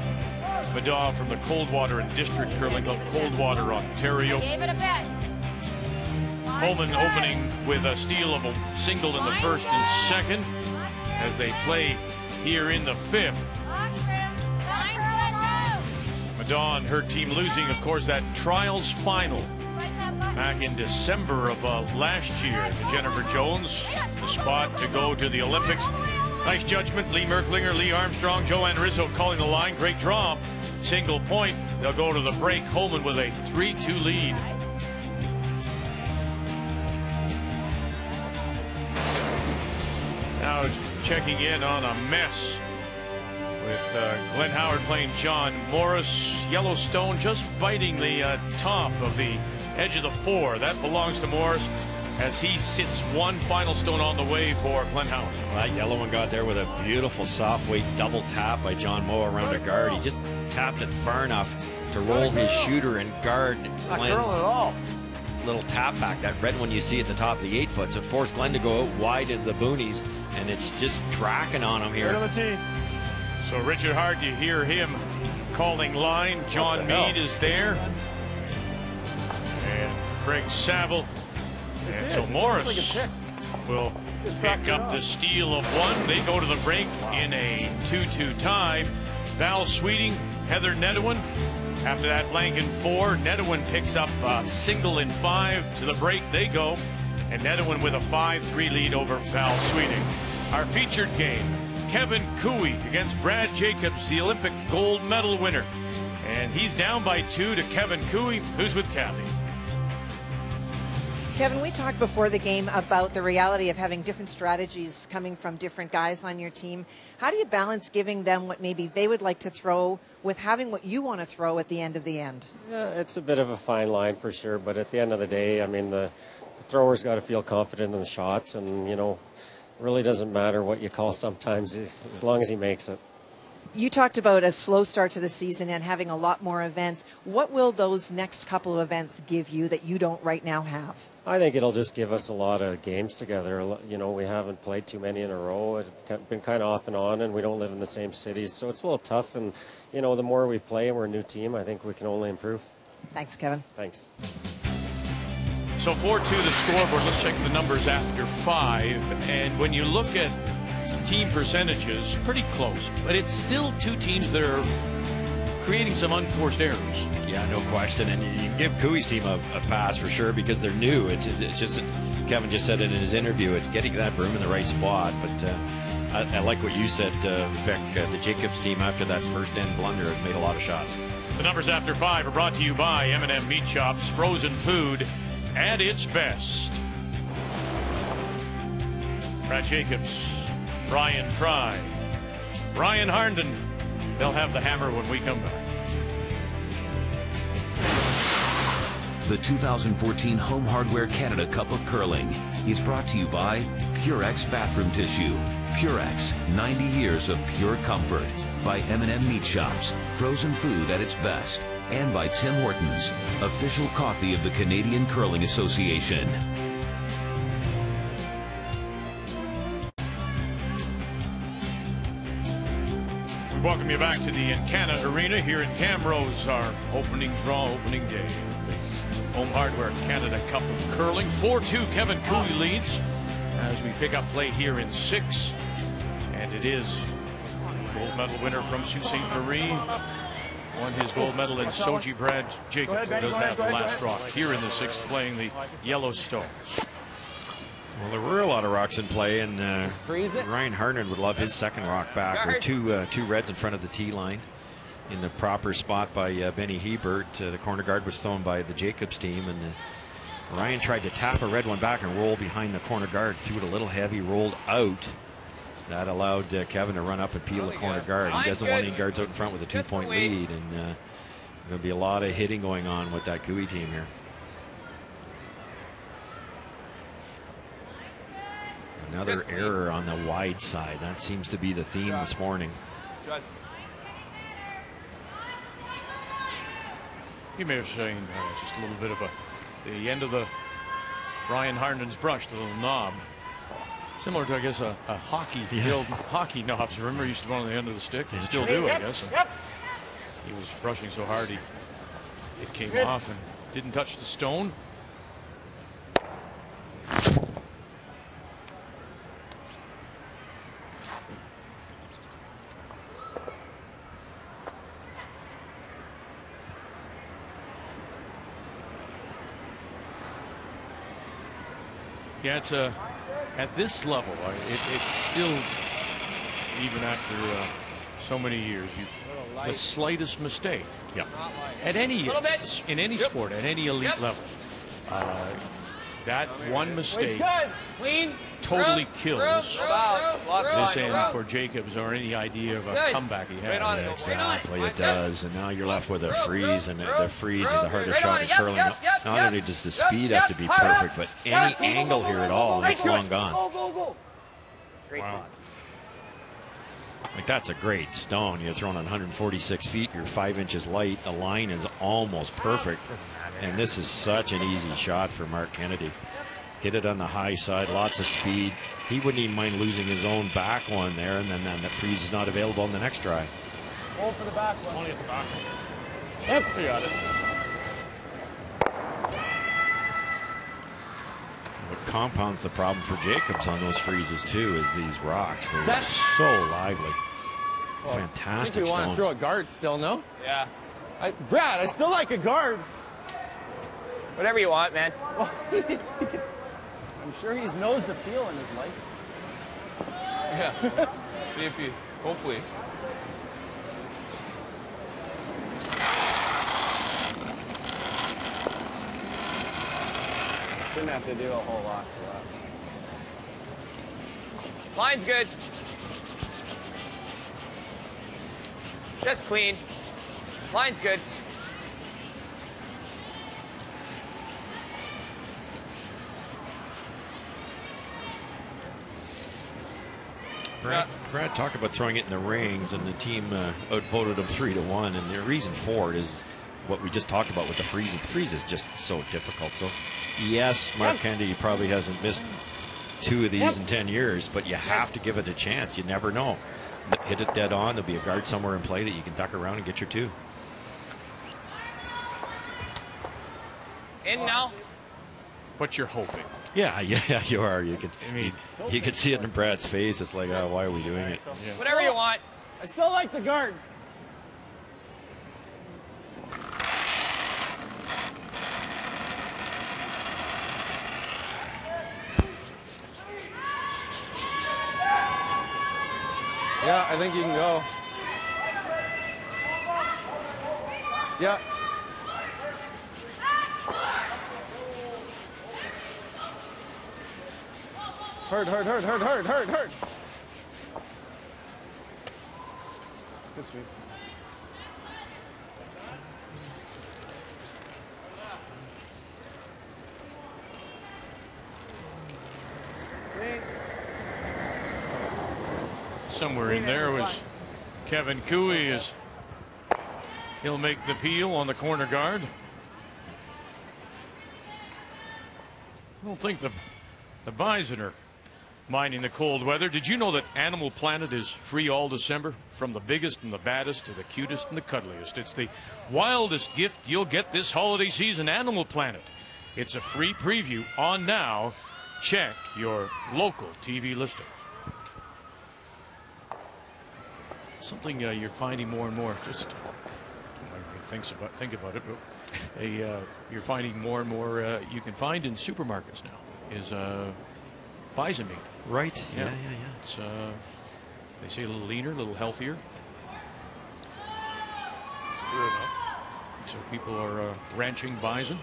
Middaugh from the Coldwater and District Curling Club, Coldwater, Ontario.
Gave it a bet.
Homan opening with a steal of a single in the first and second as they play here in the fifth. Middaugh and her team losing, of course, that trials final back in December of last year to Jennifer Jones, the spot to go to the Olympics. Nice judgment, Lee Merklinger, Lee Armstrong, Joanne Rizzo calling the line. Great draw, single point. They'll go to the break. Homan with a 3-2 lead. Now checking in on a mess with Glenn Howard playing John Morris. Yellowstone just biting the top of the edge of the four. That belongs to Morris as he sits one final stone on the way for Glenn Howard.
Well, that yellow one got there with a beautiful soft weight double tap by John Moe around a guard. He just tapped it far enough to roll his shooter and guard Glenn's little tap back, that red one you see at the top of the 8-foot. So it forced Glenn to go out wide of the boonies, and it's just tracking on him here.
So Richard Hart, you hear him calling line. John Meade is there. And Craig Saville. And so Morris will pick up the steal of one. They go to the break in a 2-2 tie. Val Sweeting, Heather Nedwin. After that blank in 4, Nedwin picks up a single in 5. To the break they go. And Nedwin with a 5-3 lead over Val Sweeting. Our featured game, Kevin Koe against Brad Jacobs, the Olympic gold medal winner. And he's down by 2 to Kevin Koe, who's with Kathy.
Kevin, we talked before the game about the reality of having different strategies coming from different guys on your team. How do you balance giving them what maybe they would like to throw with having what you want to throw at the end of the end?
Yeah, it's a bit of a fine line for sure, but at the end of the day, I mean, the thrower's got to feel confident in the shots, and, you know, it really doesn't matter what you call sometimes as long as he makes it.
You talked about a slow start to the season and having a lot more events. What will those next couple of events give you that you don't right now have?
I think it'll just give us a lot of games together. You know, we haven't played too many in a row. It's been kind of off and on, and we don't live in the same cities, so it's a little tough. And, you know, the more we play and we're a new team, I think we can only improve.
Thanks, Kevin.
Thanks.
So 4-2 the scoreboard. Let's check the numbers after 5. And when you look at team percentages, pretty close, but it's still two teams that are creating some unforced errors.
Yeah, no question. And you can give Koe's team a pass for sure because they're new. It's just, Kevin just said it in his interview, it's getting that broom in the right spot. But I like what you said, Vic. The Jacobs team, after that first end blunder, has made a lot of shots.
The numbers after 5 are brought to you by M&M Meat Shops, frozen food at its best. Brad Jacobs, Ryan Fry, Ryan Harnden. They'll have the hammer when we come back.
The 2014 Home Hardware Canada Cup of Curling is brought to you by Purex Bathroom Tissue. Purex, 90 years of pure comfort. By M&M Meat Shops, frozen food at its best. And by Tim Hortons, official coffee of the Canadian Curling Association.
We welcome you back to the Encana Arena here in Camrose, our opening draw, opening day of the Home Hardware Canada Cup of Curling. 4-2, Kevin Koe leads as we pick up play here in 6. And it is gold medal winner from Sault Ste. Marie. Won his gold medal in Soji Brad Jacobs, who does have the last rock here in the 6th, playing the Yellowstones.
Well, there were a lot of rocks in play, and Ryan Harnden would love his second rock back. There were two reds in front of the tee line in the proper spot by Benny Hebert. The corner guard was thrown by the Jacobs team, and Ryan tried to tap a red one back and roll behind the corner guard. Threw it a little heavy, rolled out. That allowed Kevin to run up and peel the corner guard. He doesn't want any guards out in front with a 2-point lead, and there'll be a lot of hitting going on with that Koe team here. Another error on the wide side. That seems to be the theme this morning.
You may have seen just a little bit of the end of the Ryan Harnden's brush, the little knob. Similar to, I guess, a hockey, the old hockey knobs. Remember, he used to go on the end of the stick? They still do, I guess. He was brushing so hard, it came off and didn't touch the stone. Yeah, it's at this level, it's still, even after so many years, the slightest mistake.
Yeah.
At any, in any sport, at any elite level, that one mistake totally kills this end for Jacobs or any idea of a comeback he had.
Yeah, exactly, it does. And now you're left with a freeze, and the freeze is a harder shot in curling. Not only does the speed have to be perfect, but any angle here at all, it's long gone.
Wow.
Like, that's a great stone. You're throwing on 146 feet. You're 5 inches light. The line is almost perfect. And this is such an easy shot for Mark Kennedy. Hit it on the high side, lots of speed. He wouldn't even mind losing his own back one there, and then the freeze is not available on the next try.
Hold for the back one.
Only at the back.
Yep, you got it.
What compounds the problem for Jacobs on those freezes too is these rocks. They're so lively.
Well,
fantastic
I think we want to
stones.
throw a guard still, no?
Yeah.
Brad, I still like a guard.
Whatever you want, man.
I'm sure he's nosed the peel in his life.
Yeah. See if you, hopefully.
Shouldn't have to do a whole lot for that.
Line's good. Just clean. Line's good.
Brad talked about throwing it in the rings, and the team outvoted him 3-1, and the reason for it is what we just talked about with the freeze. The freeze is just so difficult. So, yes, Mark Kennedy probably hasn't missed 2 of these in 10 years, but you have to give it a chance. You never know. Hit it dead on. There'll be a guard somewhere in play that you can duck around and get your 2.
In now.
But you're hoping.
Yeah, you are. You can see it in Brad's face. It's like, oh, why are we doing it?
Yeah. Whatever you want.
I still like the guard. Yeah, I think you can go. Yeah. Hurt. Good sweep.
Somewhere in there was Kevin Cooey. He'll make the peel on the corner guard. I don't think the Bison are minding the cold weather. Did you know that Animal Planet is free all December? From the biggest and the baddest to the cutest and the cuddliest. It's the wildest gift you'll get this holiday season, Animal Planet. It's a free preview on now. Check your local TV listing. Something you're finding more and more, just think about it, but you're finding more and more you can find in supermarkets now is bison meat.
Right. Yeah.
It's they say a little leaner, a little healthier. So people are ranching bison.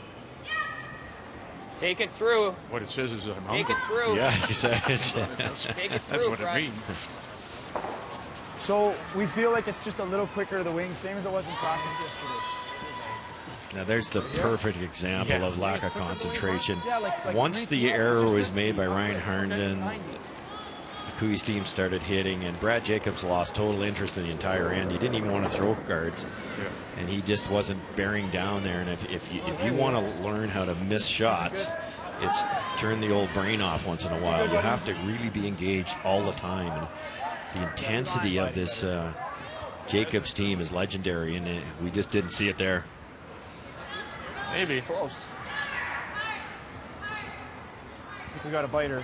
Take it through.
What it says is I'm
Take
hungry.
it through.
Yeah, he said it's
Take it
That's
through,
what it
Brad.
means.
So we feel like it's just a little quicker the wing, same as it was in practice yesterday.
Now there's the perfect example of lack of concentration.
Yeah, like
Once the error was made by Ryan Harnden, the Cooey's team started hitting, and Brad Jacobs lost total interest in the entire end. He didn't even want to throw guards, and he just wasn't bearing down there. And if you want to learn how to miss shots, it's turn the old brain off once in a while. You have to really be engaged all the time. And the intensity of this Jacobs team is legendary, and we just didn't see it there.
Maybe.
Close. I think we got a biter.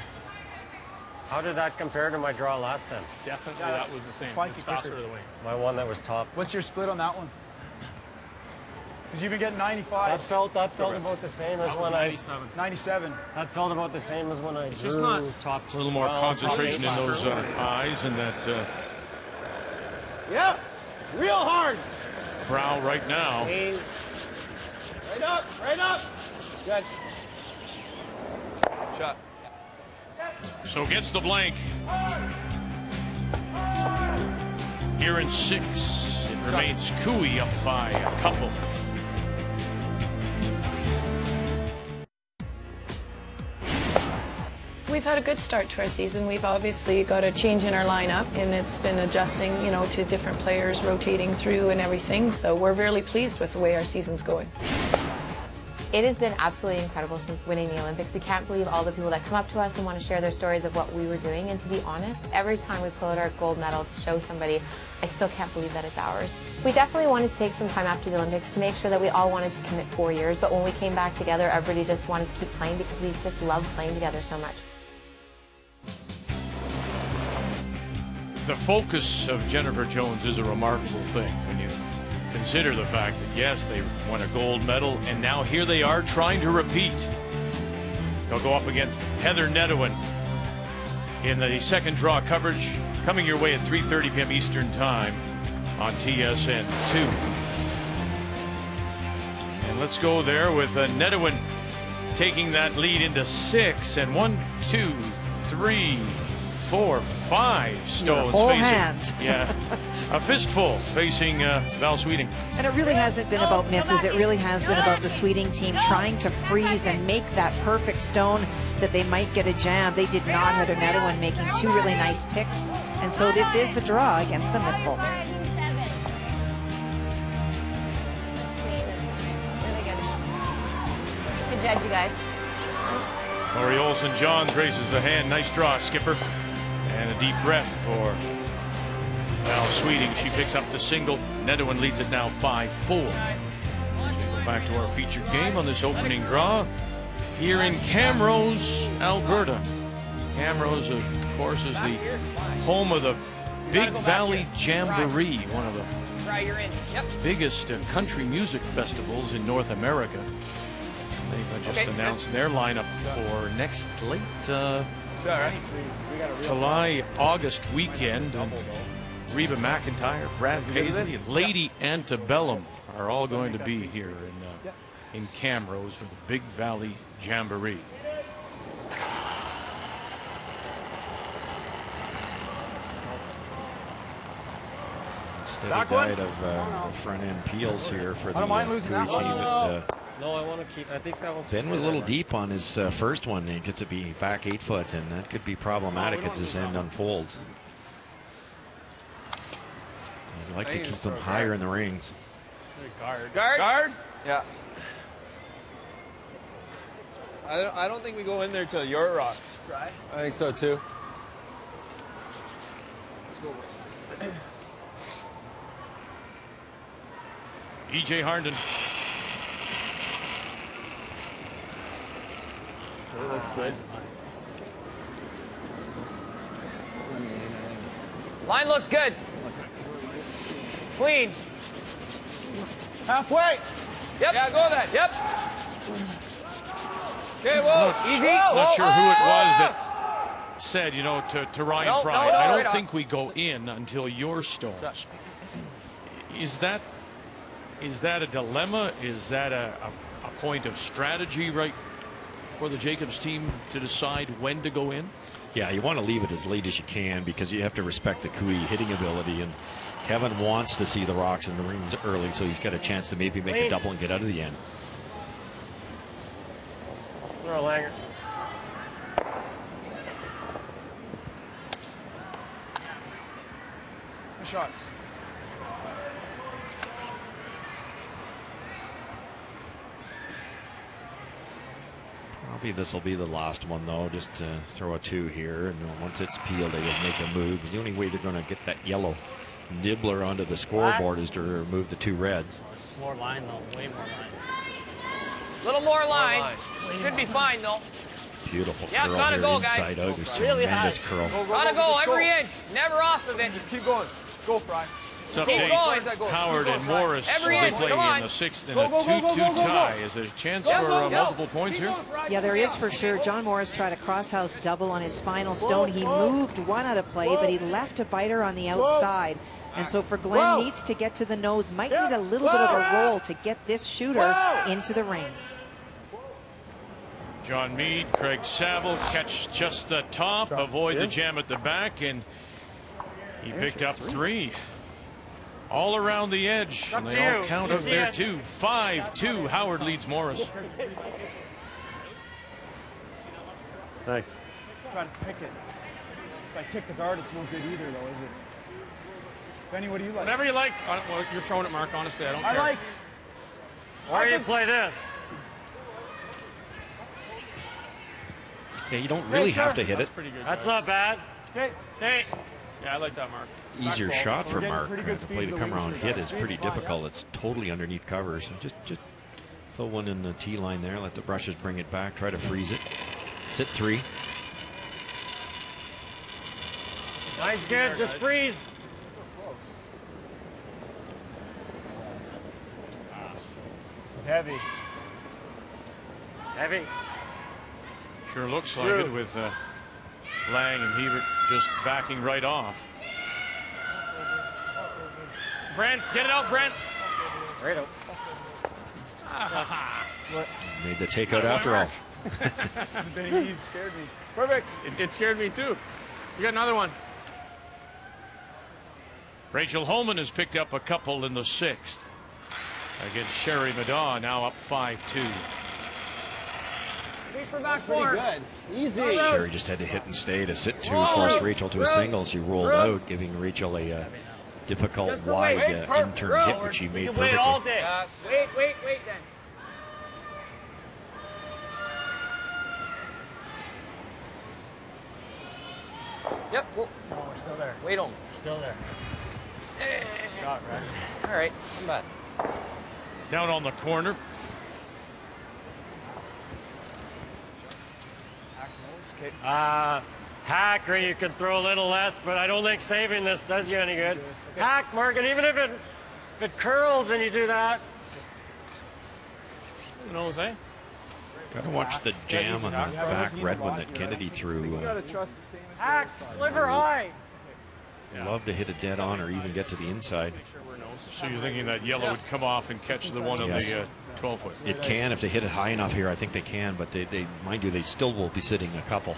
How did that compare to my draw last time?
Definitely that was the same. It's faster to the wing.
My one that was top.
What's your split on that one? Because you've been getting 95.
That felt about the same as when
97.
97.
That felt about the same as when I
It's
drew
just not
top
A little more concentration in those eyes and that
Yep. Real hard.
brow right now.
Right up. Right up. Good.
Shot.
So gets the blank. Here in 6, it remains Cooey up by a couple.
We've had a good start to our season. We've obviously got a change in our lineup, and it's been adjusting, you know, to different players rotating through and everything. So we're really pleased with the way our season's going.
It has been absolutely incredible since winning the Olympics. We can't believe all the people that come up to us and want to share their stories of what we were doing. And to be honest, every time we pull out our gold medal to show somebody, I still can't believe that it's ours. We definitely wanted to take some time after the Olympics to make sure that we all wanted to commit 4 years. But when we came back together, everybody just wanted to keep playing because we just love playing together so much.
The focus of Jennifer Jones is a remarkable thing when you consider the fact that, yes, they won a gold medal, and now here they are trying to repeat. They'll go up against Heather Nedohin in the second draw coverage, coming your way at 3:30 p.m. Eastern Time on TSN 2. And let's go there with Nedohin taking that lead into 6, and 1, 2, 3, 4, 5 stones
whole
facing.
hand.
Yeah, a fistful facing Val Sweeting.
And it really hasn't been about misses. It really has been about the Sweeting team trying to freeze and make that perfect stone that they might get a jam. They did not. Heather Nedohin making 2 really nice picks. And so this is the draw against the midfold.
Really good. Good judge, you guys.
Lori Olson-Johns raises the hand. Nice draw, Skipper. And a deep breath for Val Sweeting. She picks up the single. Nedohin leads it now 5-4. Back to our featured game on this opening draw here in Camrose, Alberta. Camrose, of course, is the home of the Big Valley Jamboree, one of the biggest country music festivals in North America. They've just announced their lineup for next late July, August weekend. And Reba McEntire, Brad Paisley, and Lady Antebellum are all going to be here in Camrose for the Big Valley Jamboree.
Steady diet of front-end peels here for the Cooey team.
No, I want to keep. I think that one's.
Ben was a little deep on his first one. He gets to be back 8 foot, and that could be problematic as this end unfolds. I'd like to keep them higher in the rings.
Guard. Yeah. I don't think we go in there till your rocks. Right? I think so too. Let's go, boys.
E.J. Harnden.
That looks good.
Line looks good. Clean.
Halfway.
Yep.
Yeah, go then.
Yep.
Okay, whoa.
Easy.
Not sure who it was that said, you know, to Ryan Fry, I don't think we go in until your stones. Is that a dilemma? Is that a point of strategy right for the Jacobs team to decide when to go in?
Yeah, you want to leave it as late as you can because you have to respect the Cooey hitting ability, and Kevin wants to see the rocks in the rings early so he's got a chance to maybe make a double and get out of the end.
Throw a Langer.
shots.
Probably this will be the last one, though. Just throw a 2 here, and once it's peeled, they will make a move. The only way they're going to get that yellow nibbler onto the scoreboard is to remove the 2 reds.
More line, though. Way more line. Little more line. Should be fine, though.
Beautiful
Yeah,
curl
gotta
here,
go,
inside
guys.
out. It's
Really
tremendous
high.
curl.
Gotta go every inch. Never off of it.
Just keep going. Go, Fry.
It's update. Howard and Morris
Every
they
inch,
play
come
in
on.
the 6th in
Go,
a
go, go, go,
2-2
go, go, go.
tie. Is there a chance for multiple points here?
Yeah, there is for sure. John Morris tried a crosshouse double on his final stone. He moved one out of play, but he left a biter on the outside. And so for Glenn, needs to get to the nose, might need a little bit of a roll to get this shooter into the rings.
John Meade, Craig Saville catch just the top, avoid the jam at the back, and he picked up 3. All around the edge, and they all count out there too. 5-2, Howard leads Morris.
Nice.
Trying to pick it. If I tick the guard, it's no good either, though, is it? Benny, what do you like?
Whatever you like. Well, you're throwing it, Mark. Honestly, I don't care.
I like.
Or you play this.
Yeah, you don't really have to hit
That's
it.
pretty good.
That's
guys.
not bad.
Okay.
Hey. Yeah, I like that, Mark.
Easier shot for
We're getting
Mark.
pretty good
The
speed
play
to
to
the
come
wings
around
here,
hit
guys.
is
Speed's
pretty
fine,
difficult. It's totally underneath covers. And just throw one in the tee line there. Let the brushes bring it back. Try to freeze it. Sit 3.
Line's good. Just freeze.
This is heavy.
Heavy.
Sure looks like it with Lang and Hebert just backing right off.
Brent, get it out, Brent.
Right out.
Made the takeout after all.
Benny, you scared me. Perfect.
It scared me too. You got another one.
Rachel Holman has picked up a couple in the 6th against Sherry Madaw, now up 5-2.
For back
Pretty
four.
good. Easy.
Sherry just had to hit and stay to sit 2, force Rachel to a single. She rolled out, giving Rachel a difficult wide in-turn hit, which she made
Wait all
perfectly.
day. Wait then. Yep.
No, we're still there.
Wait on.
Still there.
Shot, right?
All right. I'm back.
Down on the corner.
Hack, or you can throw a little less, but I don't think saving this does you any good. Hack, Mark, and even if it curls and you do that.
Who knows, eh?
Gotta watch the jam on the back red one that Kennedy threw.
You gotta trust the same as
Hack, sliver high.
Love to hit it dead on or even get to the inside.
So you're thinking that yellow would come off and catch the one on
Yes.
the 12-foot?
It can if they hit it high enough here. I think they can, but they mind you, they still will be sitting a couple.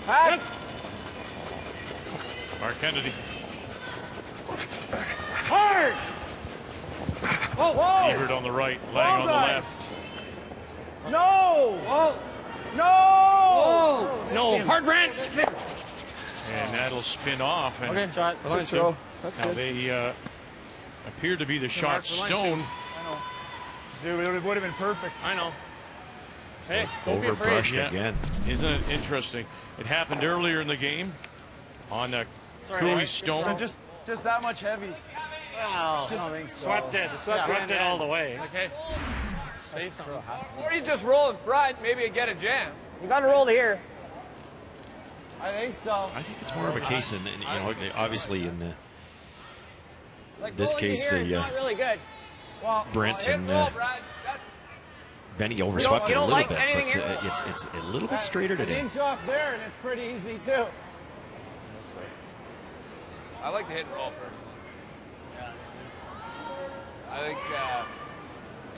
Hack.
Mark Kennedy.
Hard. Whoa.
Hebert on the right, Lang on the left.
No.
Whoa.
No.
No. Hard, Brent.
And that'll spin off. And
Okay, shot. The line's
throw.
good.
That's
now
good.
they appear to be the shot
for line
stone.
I know. Dude, it would have been perfect.
I know. Hey, don't be afraid.
Overbrushed again.
Isn't it interesting? It happened earlier in the game on the Cooey stone.
Just that much heavy.
Well,
I don't think so.
swept it all the way.
Okay. Say something.
Or you just roll in front, maybe you get a jam. You got to roll here.
I think so.
I think it's more of a case in, obviously in
Like
this
rolling
case,
here is
the
not really good.
Well,
Brent
Hit
and
roll, Brad. That's
Benny overswept
you
it a
don't
little
like
bit,
anything
but
here?
it's a little bit straighter
an
today.
inch off there, and it's pretty easy too.
I like the hit and roll personally. I think,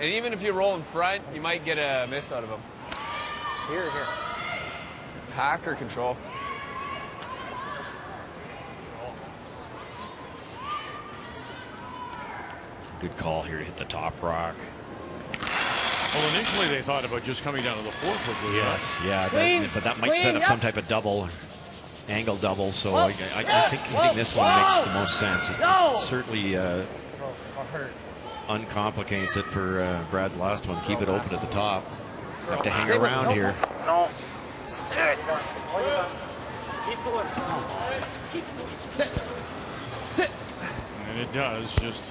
and even if you roll in front, you might get a miss out of them. Here. Hack or control.
Good call here to hit the top rock.
Well, initially they thought about just coming down to the 4-foot.
Yes, yeah, but that might set up some type of double, angle double. So I think hitting this one makes the most sense. It certainly uncomplicates it for Brad's last one. Keep it open at the top. Have to hang around here.
No. Sit.
Keep going.
Sit.
And it does, just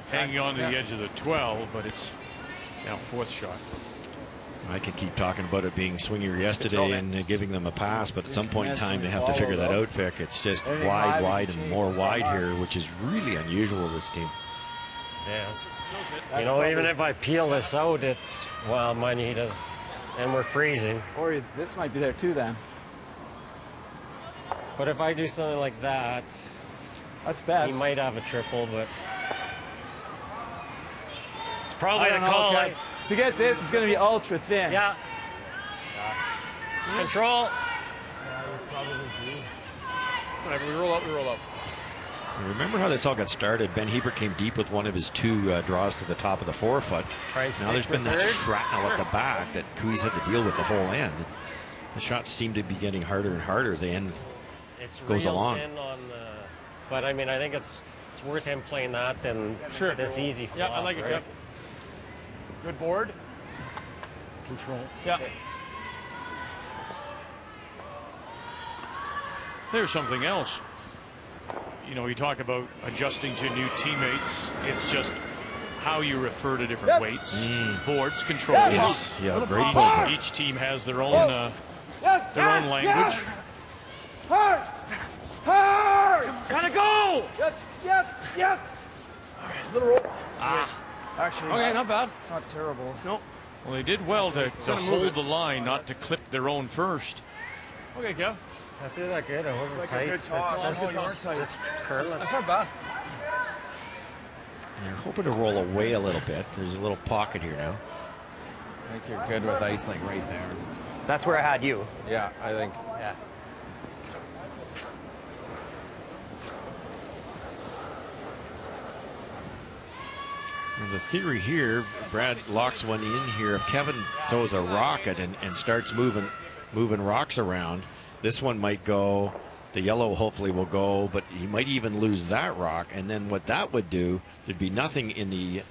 hanging on to the edge of the 12, but it's now 4th shot.
I could keep talking about it being swingier yesterday and giving them a pass, but at some point in time they have to figure that out, Vic. It's just wide, and more wide here, which is really unusual with this team.
Yes. You know, even if I peel this out, it's, well, money does, and we're freezing.
Or this might be there too then.
But if I do something like that,
that's best.
He might have a triple, but it's probably a call.
Okay. To get this, it's going to be ultra thin.
Yeah. Control.
Yeah, you probably do. Whatever, we roll up, we roll up.
Remember how this all got started? Ben Hebert came deep with one of his 2 draws to the top of the 4-foot. Now there's been that shrapnel at the back that Cooey's had to deal with the whole end. The shots seem to be getting harder and harder as the end goes along.
But I mean, I think it's worth him playing that than this easy flop.
Yeah, I like it.
Right?
Yep. Good board.
Control.
Yeah.
There's something else. You know, we talk about adjusting to new teammates. It's just how you refer to different weights, boards, controls.
Yes, yeah, great point.
Each team has their own language.
Hard! Hard!
Gotta go!
Yep.
Little roll.
Actually, okay, not bad.
Not terrible.
No.
Well, they did well to hold the line, not to clip their own first.
Okay, Kev.
I feel that good. It wasn't
like
tight.
a good toss.
Just curling.
That's not bad.
They're hoping to roll away a little bit. There's a little pocket here now.
I think you're good with ice like right there. That's where I had you.
Yeah, I think.
Yeah.
And the theory here, Brad locks one in here. If Kevin throws a rocket and starts moving rocks around, this one might go. The yellow hopefully will go, but he might even lose that rock. And then what that would do, there'd be nothing in the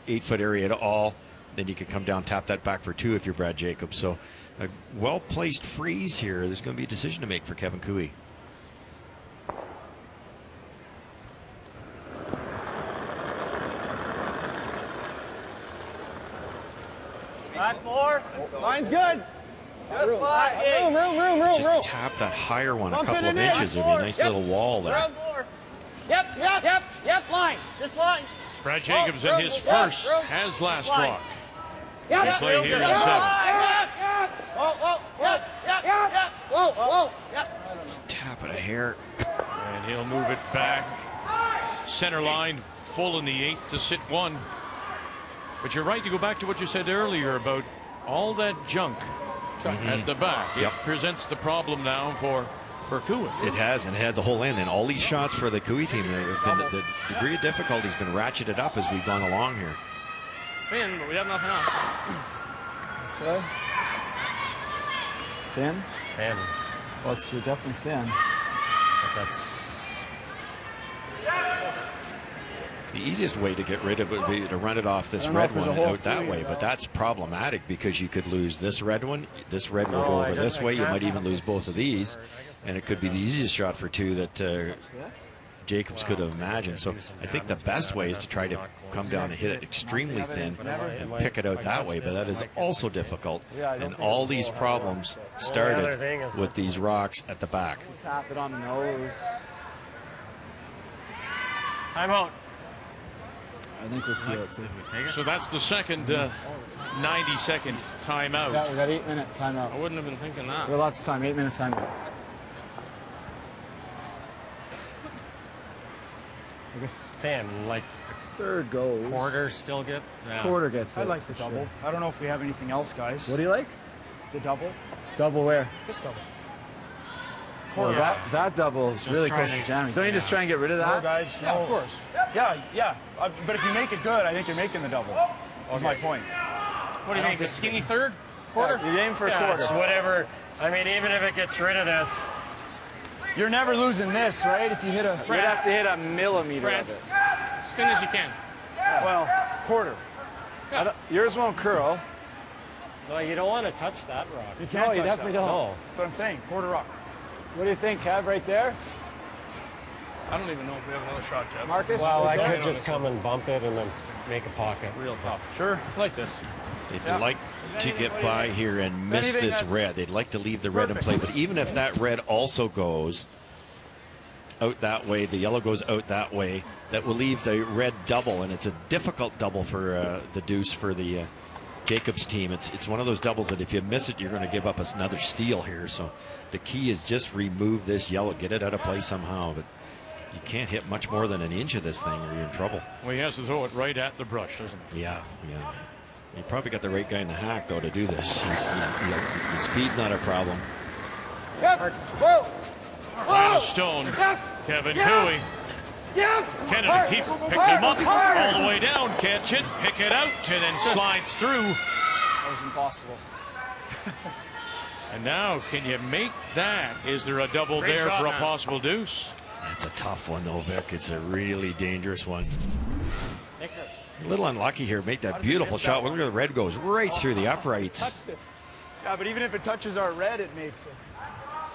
8-foot area at all. Then you could come down, tap that back for 2 if you're Brad Jacobs. So a well-placed freeze here. There's going to be a decision to make for Kevin Cooey.
Back 4.
Line's good.
Just tap that higher one a couple of inches. It'd be a nice little wall there.
Yep, line. This line.
Brad Jacobs in his first has last draw.
Yep.
They play here in 7.
Whoa.
Just tap it a hair.
And he'll move it back. Center line full in the 8th to sit 1. But you're right to go back to what you said earlier about all that junk at the back. It presents the problem now for Cooey.
It has, and it had the whole end. And all these shots for the Cooey team, the degree of difficulty has been ratcheted up as we've gone along here.
Thin, but we have nothing else.
So thin.
Thin.
Well, you're definitely thin.
But that's
the easiest way to get rid of it would be to run it off this red one out that way, but that's problematic because you could lose this red one. This red will go over this way. You might even lose both of these, and it could be the easiest shot for 2 that Jacobs could have imagined. So I think the best way is to try to come down and hit it extremely thin and pick it out that way, but that is also difficult. And all these problems started with these rocks at the back.
Tap it on the nose.
time out.
I think we'll peel it too.
So that's the second 90-second timeout.
Yeah, we got 8-minute timeout.
I wouldn't have been thinking that.
We got lots of time. 8-minute timeout.
It's thin, like
third goes.
Quarter still get.
Yeah. Quarter gets it.
I like the double. Sure. I don't know if we have anything else, guys.
What do you like?
The double.
Double where?
This double.
Well, that double is really close to jamming. Don't you just try and get rid of that?
No, guys.
Yeah, of course.
Yeah. But if you make it good, I think you're making the double.
Is my point.
What do you think? The skinny third quarter?
Yeah, you aim for a quarter.
It's whatever. I mean, even if it gets rid of this,
you're never losing this, right? If you hit a, you'd have to hit a millimeter of it.
As thin as you can.
Well, quarter.
Yeah.
Yours won't curl.
No, you don't want to touch that rock.
You can't. No, you definitely don't.
No.
That's what I'm saying. Quarter rock. What do you think, Kev? Right there?
I don't even know if we have another shot, Jeff.
Marcus?
Well, I could just come and bump it and then make a pocket.
Real tough. Sure, like this.
They'd like to get by here and miss this red. They'd like to leave the red in play, but even if that red also goes out that way, the yellow goes out that way, that will leave the red double, and it's a difficult double for the deuce for the Jacobs team. It's one of those doubles that if you miss it, you're going to give up another steal here. So the key is just remove this yellow, get it out of play somehow, but you can't hit much more than an inch of this thing or you're in trouble.
Well, he has to throw it right at the brush, doesn't he?
Yeah. You probably got the right guy in the hack, though, to do this. The speed's not a problem.
Final stone. Kevin Koe. Kennedy picked him up all the way down, catch it, pick it out, and then slides through.
That was impossible.
And now, can you make that? Is there a double
Great
there
shot,
for a
man.
possible deuce?
That's a tough one, though, Vic. It's a really dangerous one. A little unlucky here. Make that beautiful shot. Look at the red goes right through the uprights.
Touch this. Yeah, but even if it touches our red, it makes it.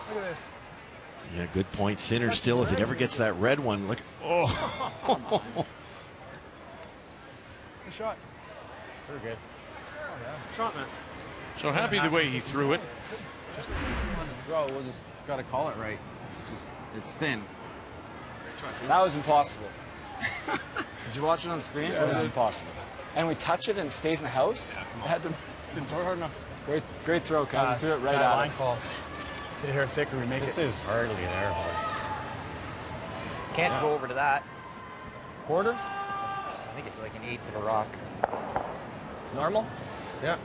Look at this.
Yeah, good point. Thinner still. If it ever gets that red one, look. Oh.
Good shot.
Very good.
Oh, yeah.
Shot, man.
So happy the way he threw it.
Bro, we'll just got to call it right. It's thin.
That was impossible. Did you watch it on screen? Yeah, it was impossible. And we touch it and it stays in the house? It had to.
Didn't throw hard enough.
Great throw, Kevin. You threw it right at
line
him.
call. Get it here thicker, we make
This
it.
is hardly an air horse.
Can't go over to that.
Quarter?
I think it's like an eighth of a rock.
Normal?
Yeah.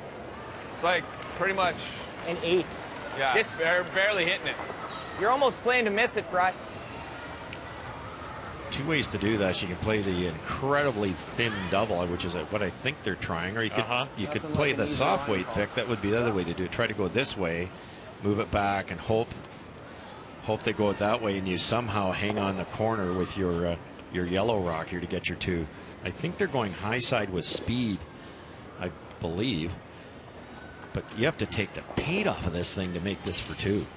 It's like pretty much
An eighth.
yeah,
This-
barely hitting it.
You're almost playing to miss it, Bry.
Two ways to do that. You can play the incredibly thin double, which is what I think they're trying, or you could play the soft weight pick. That would be the other way to do it. Try to go this way, move it back, and hope they go it that way, and you somehow hang on the corner with your yellow rock here to get your two. I think they're going high side with speed, I believe, but you have to take the paint off of this thing to make this for two.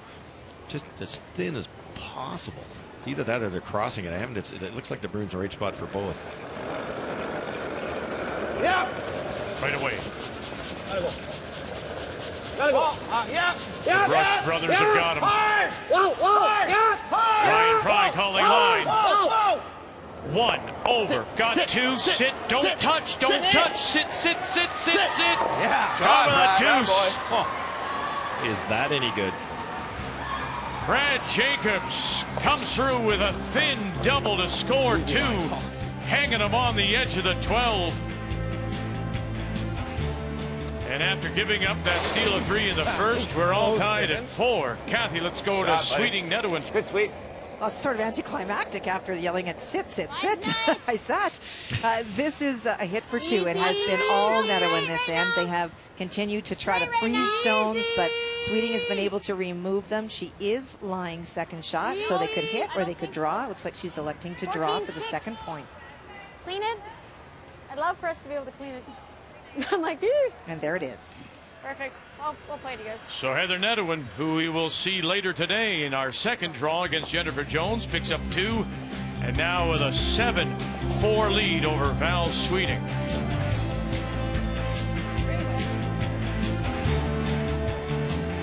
Just as thin as possible. It's either that or they're crossing it. It looks like the broom's the right spot for both.
Yeah. Right away.
Gotta go.
Yeah. The Brush brothers have got him. Ryan Fry calling line. One over. Got two. Sit. Don't touch. Don't touch. Sit.
Yeah.
Job of the deuce.
Is that any good?
Brad Jacobs comes through with a thin double to score two, hanging him on the edge of the 12. And after giving up that steal of three in the first, we're all tied at 4. Kathy, let's go to Sweeting Nedwin.
Good, Sweet. Well, it's sort of anticlimactic after yelling at sit. I sat. This is a hit for two and has been all Nedwin this end. They have continued to try to freeze stones, but Sweeting has been able to remove them. She is lying second shot, so they could hit or they could draw. It looks like she's electing to draw for the second point.
Clean it? I'd love for us to be able to clean it. I'm like, ew.
And there it is.
Perfect. We'll play it, you guys.
So Heather Nedwin, who we will see later today in our second draw against Jennifer Jones, picks up 2, and now with a 7-4 lead over Val Sweeting.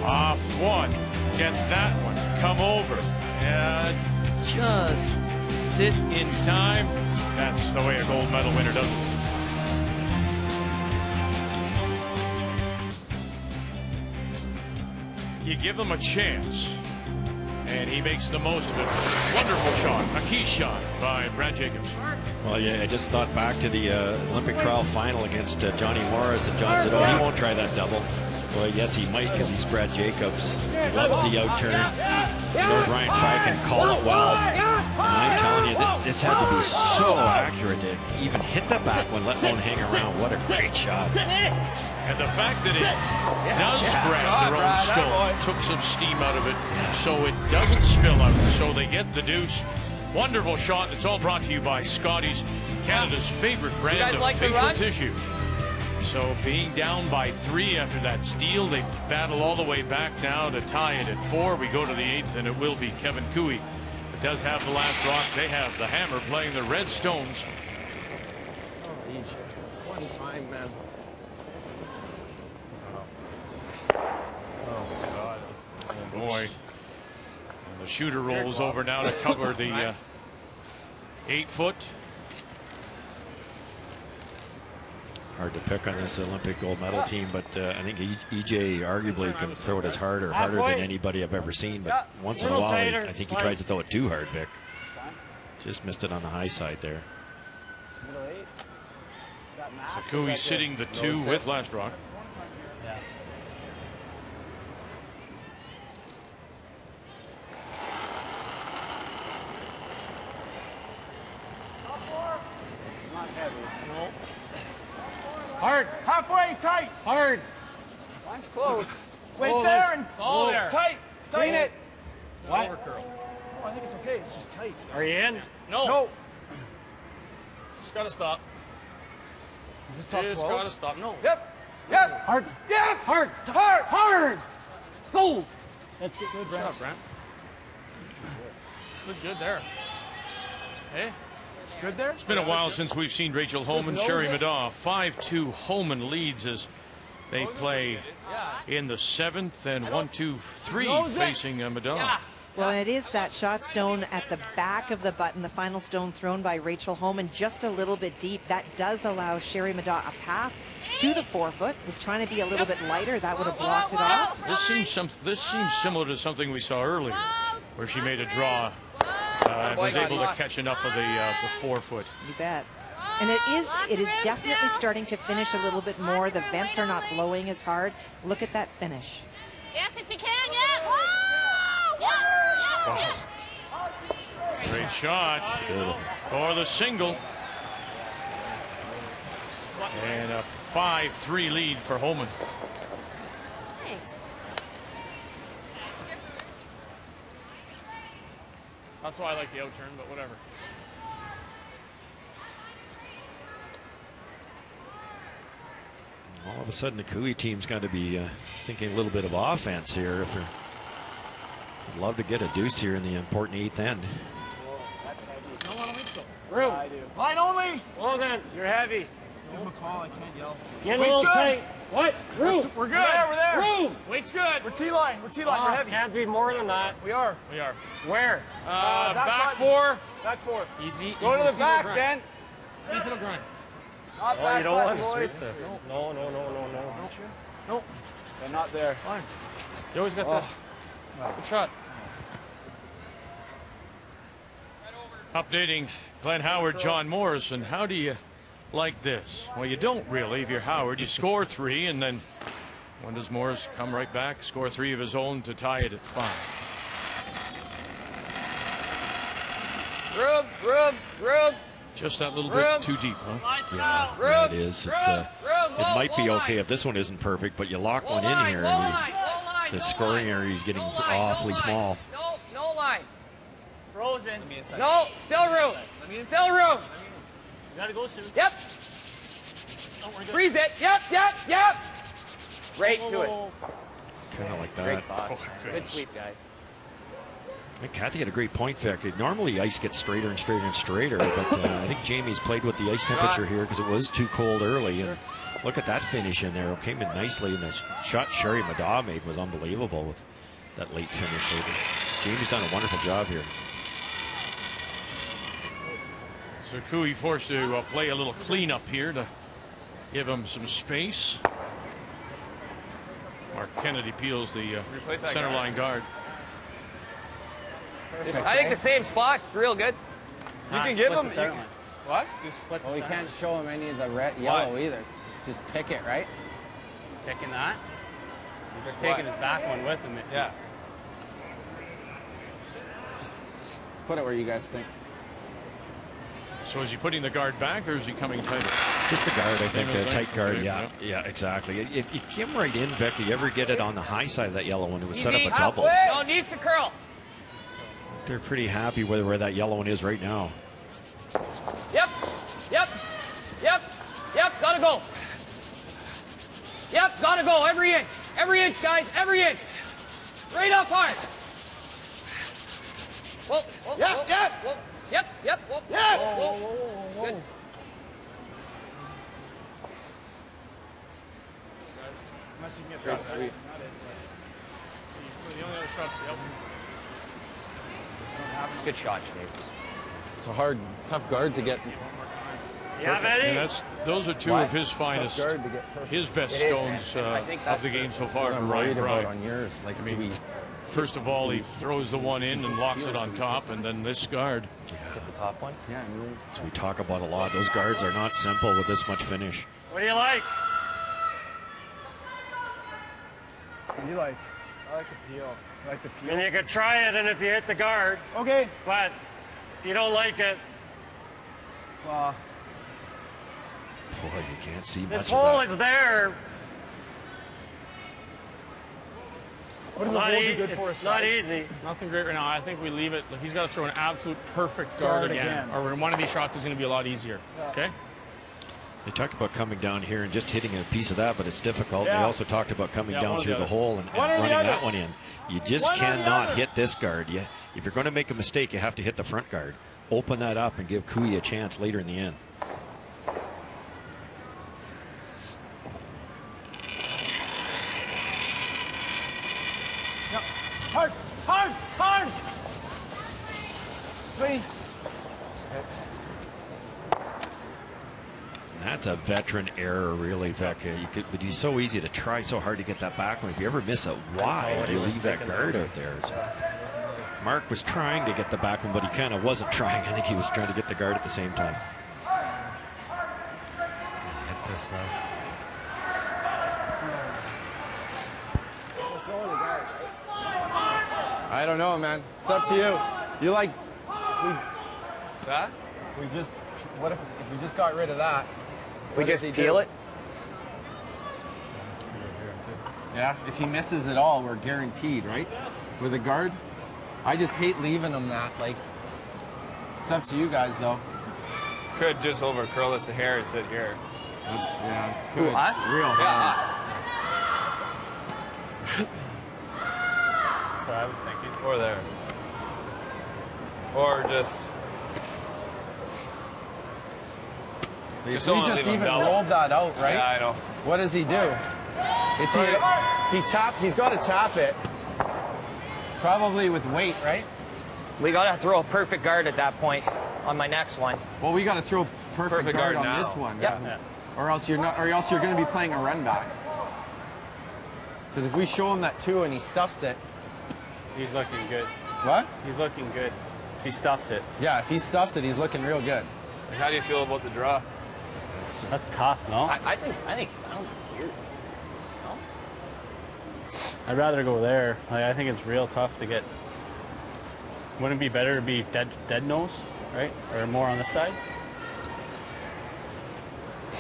Off one, get that one, come over, just sit in time. That's the way a gold medal winner does it. You give him a chance, and he makes the most of it. Wonderful shot, a key shot by Brad Jacobs.
Well, yeah, I just thought back to the Olympic trial final against Johnny Morris, and John said, oh, he won't try that double. Well, yes, he might, because he's Brad Jacobs. He loves the outturn. He knows Ryan Fry can call it well. And I'm telling you, just had to be so accurate to even hit the back one, let alone hang around. What a great shot.
And the fact that it does grab their own stone took some steam out of it, so it doesn't spill out, so they get the deuce. Wonderful shot. It's all brought to you by Scotties, Canada's favorite brand of facial tissue. So being down by 3 after that steal, they battle all the way back now to tie it at 4. We go to the 8th, and it will be Kevin Koe. It does have the last rock. They have the Hammer playing the Red Stones.
One time, man.
Oh, God. Oh, boy. And the shooter rolls over now to cover the 8-foot.
Hard to pick on this Olympic gold medal team, but I think EJ arguably can throw it as hard or harder than anybody I've ever seen. But once in a while, I think he tries to throw it too hard, Vic. Just missed it on the high side there.
Middle 8. Is that max?
So Koe sitting the 2 with last rock.
Yeah. It's not heavy. No.
Hard.
Halfway, tight.
Hard.
Mine's close. Wait,
Close.
it's there. And
It's all there.
It's tight. It's tight.
Clean it.
What?
Over curl.
Oh, I think it's okay. It's just tight.
Are you in?
No.
No.
Just gotta stop.
Is this top
Just
12?
gotta stop. No.
Yep. Yep.
Hard.
Yep.
Hard.
Hard.
Hard. Go. That's good.
Good job, Brent. It's look good there. Hey?
Good there?
It's been a while since we've seen Rachel Homan, Sherry Middaugh. 5-2 Homan leads as they play in the 7th, and 1-2-3 facing Middaugh.
Well, and it is that shot stone at the back of the button, the final stone thrown by Rachel Homan, just a little bit deep. That does allow Sherry Middaugh a path to the 4-foot. Was trying to be a little bit lighter. That would have blocked it off.
This seems similar to something we saw earlier, where she made a draw and was able to catch enough of the 4-foot.
You bet. And it is definitely starting to finish a little bit more. The vents are not blowing as hard. Look at that finish.
Yep, if you can, yep.
Great shot for the single. And a 5-3 lead for Homan.
Thanks.
That's why I like the out turn, but whatever.
All of a sudden, the Koe team's got to be thinking a little bit of offense here. If I'd love to get a deuce here in the important 8th end.
That's heavy.
No, I don't think so.
Room.
I do. Line only.
Well then.
You're heavy. Give him a call. I can't yell.
Get a little tight. What? Room.
We're good. We're there.
Room.
Weight's good.
We're T-line. We're T-line. We're heavy.
Can't be more than that.
We are.
We are.
Where?
Back 4.
Back 4.
Easy.
Go to the back,
grind.
Ben.
See if it'll grind.
Not
Oh,
back,
you don't
back,
want to
boys.
sweep this. No.
Nope.
They're not there.
Fine. You always got this. Good shot.
Updating Glenn Howard, John Morrison. How do you like this? Well, you don't really. If you're Howard, you score 3, and then when does Morris come right back, score 3 of his own to tie it at 5?
Rub.
Just that little bit too deep, huh?
Yeah, it is. It might be okay if this one isn't perfect, but you lock one in here, and the scoring area is getting awfully small.
No line.
Frozen.
No, still room. Still room.
You gotta go soon.
Yep. Freeze it. Yep. Right to it.
Kind of like that.
Great toss. Good sweep, guys.
I think Kathy had a great point, Vic. Normally, ice gets straighter and straighter and straighter, but I think Jamie's played with the ice temperature here because it was too cold early. And look at that finish in there. It came in nicely, and the shot Sherry Middaugh made was unbelievable with that late finish. So Jamie's done a wonderful job here.
So Koe forced to play a little cleanup here to give him some space. Mark Kennedy peels the center line guard.
I think the same spot's real good.
You can give him.
What?
Well, we can't show him any of the red, yellow either. Just pick it, right?
Picking that? You're just taking his back one with him.
Yeah. Just put it where you guys think.
So is he putting the guard back, or is he coming tighter?
Just the guard, I think,
Same
a
as
tight
that?
guard.
Okay,
Yeah, yeah, exactly. If you came right in, Vic, you ever get it on the high side of that yellow one, it would set up a double.
No, needs to curl.
They're pretty happy with where that yellow one is right now.
Yep, yep, yep, yep, gotta go. Yep, gotta go, every inch, guys, every inch. Right up hard. Whoa, whoa,
Yep,
whoa,
yep.
whoa, yep, yep, whoa,
Yep.
whoa, whoa, whoa, good.
Unless you can get
Great
that.
sweep.
The only other shot. Yep.
Good shot, Dave.
It's a hard, tough guard to get.
And those are two
What?
of his finest,
Tough guard to get perfect.
his best
It is, man.
stones
I think
of
that's
the game so far
what
for
I'm
Ryan
worried
Fry.
about on yours. Like,
I
do
mean,
we?
first of all, he throws the one in and locks it on top, and then this guard.
Get the top one.
Yeah.
So we talk about a lot. Those guards are not simple with this much finish.
What do you like?
What do you like? I like the peel. I like the peel.
And you could try it, and if you hit the guard.
Okay.
But if you don't like it,
Boy, you can't see much
this
of
hole
that.
is there.
What does the hole do good for us,
It's not
guys?
easy.
Nothing great right now. I think we leave it. Like, he's got to throw an absolute perfect
Guard
guard again.
again.
Or one of these shots is going to be a lot easier. Okay?
They talked about coming down here and just hitting a piece of that, but it's difficult.
Yeah.
They also talked about coming
Yeah,
down
one or
through
the
the
other.
hole and
One or the
running
other.
that one in. You just
One or the
cannot
other.
hit this guard. If you're going to make a mistake, you have to hit the front guard. Open that up and give Kui a chance later in the end.
Yep. Hard, hard, hard. Please.
That's a veteran error, really, Vic. But he's so easy to try so hard to get that back one. If you ever miss it wide, you leave that guard out there. So Mark was trying to get the back one, but he kind of wasn't trying. I think he was trying to get the guard at the same time.
Hit this though.
I don't know, man. It's up to you. You like?
That?
We just. What if we just got rid of that?
We
What
just
does he
peel
do?
it.
Yeah. If he misses it all, we're guaranteed, right? With a guard. I just hate leaving him that. Like. It's up to you guys, though.
Could just over curl this a hair and sit here.
That's yeah.
Who,
Good.
us?
Real
Yeah.
hard.
So I was thinking. Or there. Or just.
If
Just
we
don't
just
leave him
even
double.
rolled that out, right?
Yeah, I know.
What does he do? If he's got to tap it. Probably with weight, right?
We gotta throw a perfect guard at that point on my next one.
Well, we got to throw perfect guard on
now.
this one.
Yep.
Yeah. Or else you're not. Or else you're going to be playing a run back. Because if we show him that two and he stuffs it.
He's looking good.
What?
He's looking good. If he stuffs it.
Yeah, if he stuffs it, he's looking real good.
How do you feel about the draw?
That's tough, no?
I think I don't weird. No?
I'd rather go there. Like, I think it's real tough to get. Wouldn't it be better to be dead nose, right? Or more on this side?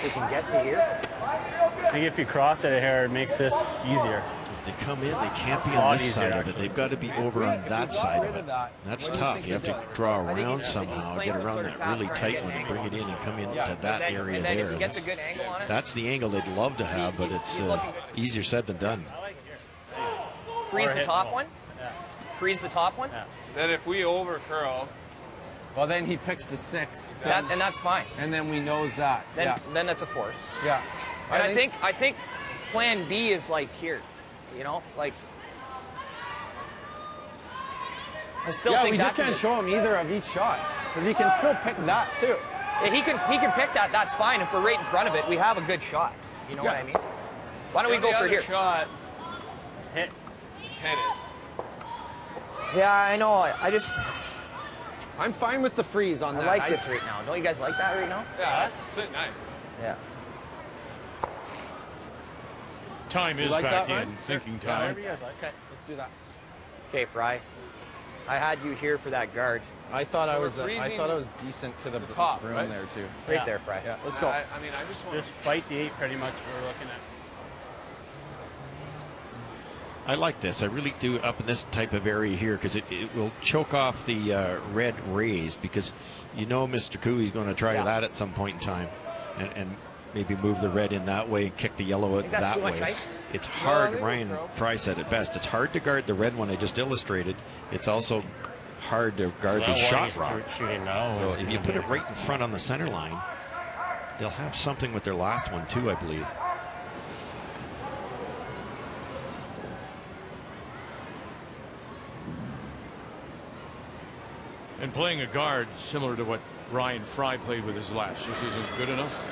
We can get to here.
I think if you cross it here, it makes this easier.
If they come in, they can't be
A
on
lot
this
easier,
side of it.
actually.
They've got to be over on that side of it. That's
What do you
tough.
think
You have
he
to
does?
draw
I think
around
he's
somehow,
playing
get
some
around
sort of
that really
tap,
tight
trying
one
to
and
get
bring it in and come into
Yeah.
that area
And then if
there.
he gets a good angle on it.
That's the angle they'd love to have, but it's easier said than done.
Freeze the top one. Freeze the top one.
Then if we over curl.
Well, then he picks the six.
That, and that's fine.
And then we knows that.
Then then that's a force.
Yeah.
And I think plan B is like here. You know, like I still
Yeah,
think
we just
that's
can't show him either of each shot because he can still pick that too.
Yeah, he can pick that. That's fine. If we're right in front of it, we have a good shot. You know what I mean? Why don't we go for here?
Shot.
Hit.
Just hit it.
Yeah, I know.
I'm fine with the freeze on
I
that.
like this right now. Don't you guys like that right now?
Yeah, that's sit nice.
Yeah.
Time
You
is
like
back
that, Ryan?
in. Thinking
Yeah,
time.
whatever you guys like. Okay, let's do that.
Okay, Fry. I had you here for that guard.
I thought
So
I
we're
was decent to the
top,
broom
right?
there too.
Right there, Fry.
Yeah, let's go.
I mean, I just want
Just fight the 8 pretty much we're looking at.
I like this. I really do up in this type of area here because it will choke off the red rays because you know Mr. Cooey's going to try that at some point in time and maybe move the red in that way and kick the yellow out that way. It's hard, Ryan Fry said it best, it's hard to guard the red one I just illustrated. It's also hard to guard the shot rock. So if you put it right in front on the center line, they'll have something with their last one too, I believe.
And playing a guard similar to what Ryan Fry played with his last just isn't good enough?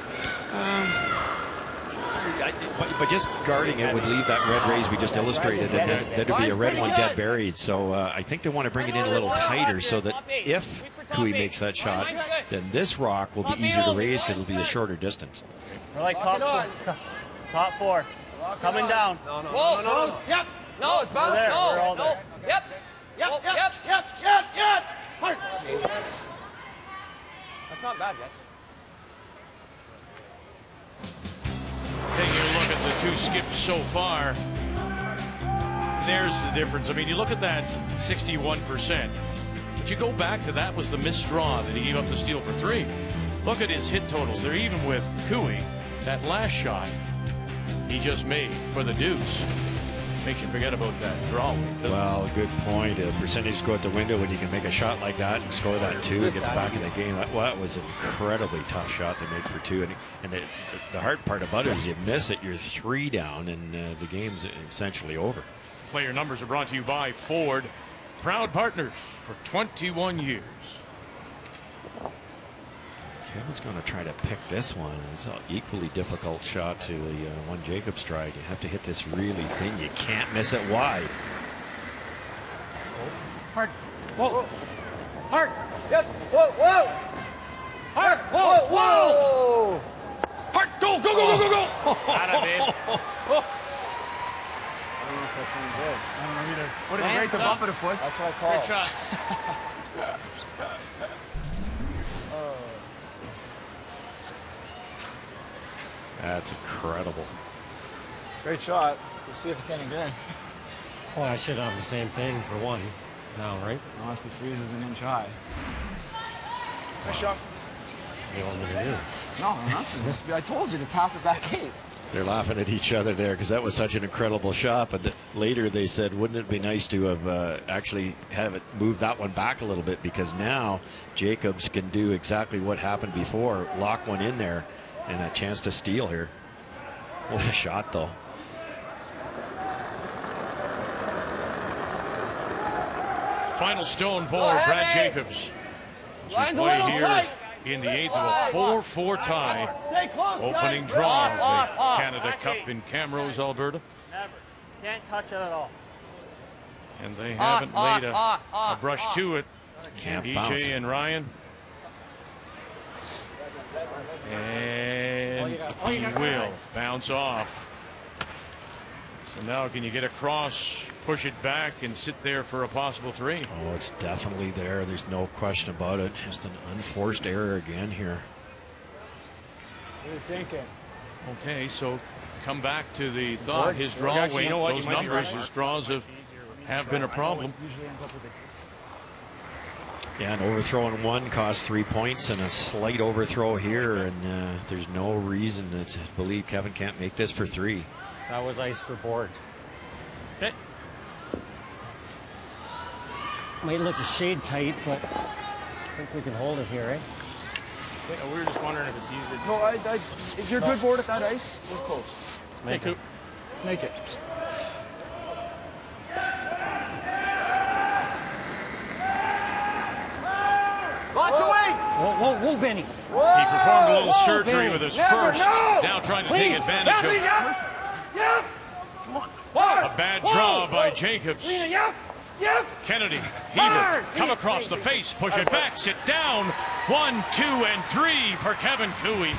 But just guarding it would leave that red rays we just illustrated, and then there'd be a red one dead buried. So I think they want to bring it in a little tighter so that if Cooey makes that shot, then this rock will be easier to raise because it'll be a shorter distance.
We're like top 4. Coming down.
No. Yep. No, it's bounced.
We're all
No.
there.
Yep. Yep. Hard. That's not bad, guys.
Taking a look at the 2 skips so far, there's the difference. I mean, you look at that 61%, but you go back to that was the missed draw that he gave up the steal for 3. Look at his hit totals. They're even with Cooey. That last shot he just made for the deuce makes you forget about that draw.
Well, good point. A percentage go out the window when you can make a shot like that and score that 2 and get back in the game. That was an incredibly tough shot they made for 2. And the hard part about it is you miss it, you're 3 down, and the game's essentially over.
Player numbers are brought to you by Ford, proud partners for 21 years.
Kevin's going to try to pick this one. It's an equally difficult shot to the one Jacobs tried. You have to hit this really thin. You can't miss it wide.
Hard. Whoa. Hard. Yep. Whoa. Hard. Whoa.
Hard. Go.
Atta, babe.
I don't know if that's any good. I don't know either.
What did he raise him up at a foot?
That's what I call
Great
it.
shot.
That's incredible.
Great shot. We'll see if it's any good.
Well, I should have the same thing for 1 now, right?
Unless it freezes an inch high. Nice shot.
What do you want me to do?
No, nothing. I told you to tap it back 8.
They're laughing at each other there because that was such an incredible shot. But later they said, wouldn't it be nice to have actually have it move that one back a little bit, because now Jacobs can do exactly what happened before, lock one in there, and a chance to steal here. What a shot, though.
Final stone for Brad Jacobs. As we play here in the 8th of a 4-4 tie.
Stay close,
Opening
guys.
draw of the
Off.
Canada Cup in Camrose, Alberta.
Never. Can't touch it at all.
And they haven't laid a brush to it.
Can't
EJ
bounce.
and Ryan. And he will bounce off. So now can you get across, push it back, and sit there for a possible 3?
Oh, it's definitely there. There's no question about it. Just an unforced error again here.
What are you thinking?
Okay, so come back to the thought. His draw weight,
you know what,
those
you might be
numbers,
right.
his draws have been a problem.
Usually ends up with a
Yeah, an overthrow in 1 costs 3 points, and a slight overthrow here, and there's no reason to believe Kevin can't make this for 3.
That was ice for board.
Okay.
Might look a shade tight, but I think we can hold it here, right?
Yeah, we were just wondering if it's easier to
No, if you're good board at that ice, we're close.
Let's make it.
Let's make it.
Lots of weight.
Whoa, Benny.
He performed a little surgery
Benny.
with his
Never
first.
know.
Now trying to
Clean.
take advantage of
Yep.
a bad draw by Jacobs.
Yep.
Kennedy, Hebert, come across the face, push it back, sit down. 1, 2, and 3 for Kevin Cooey.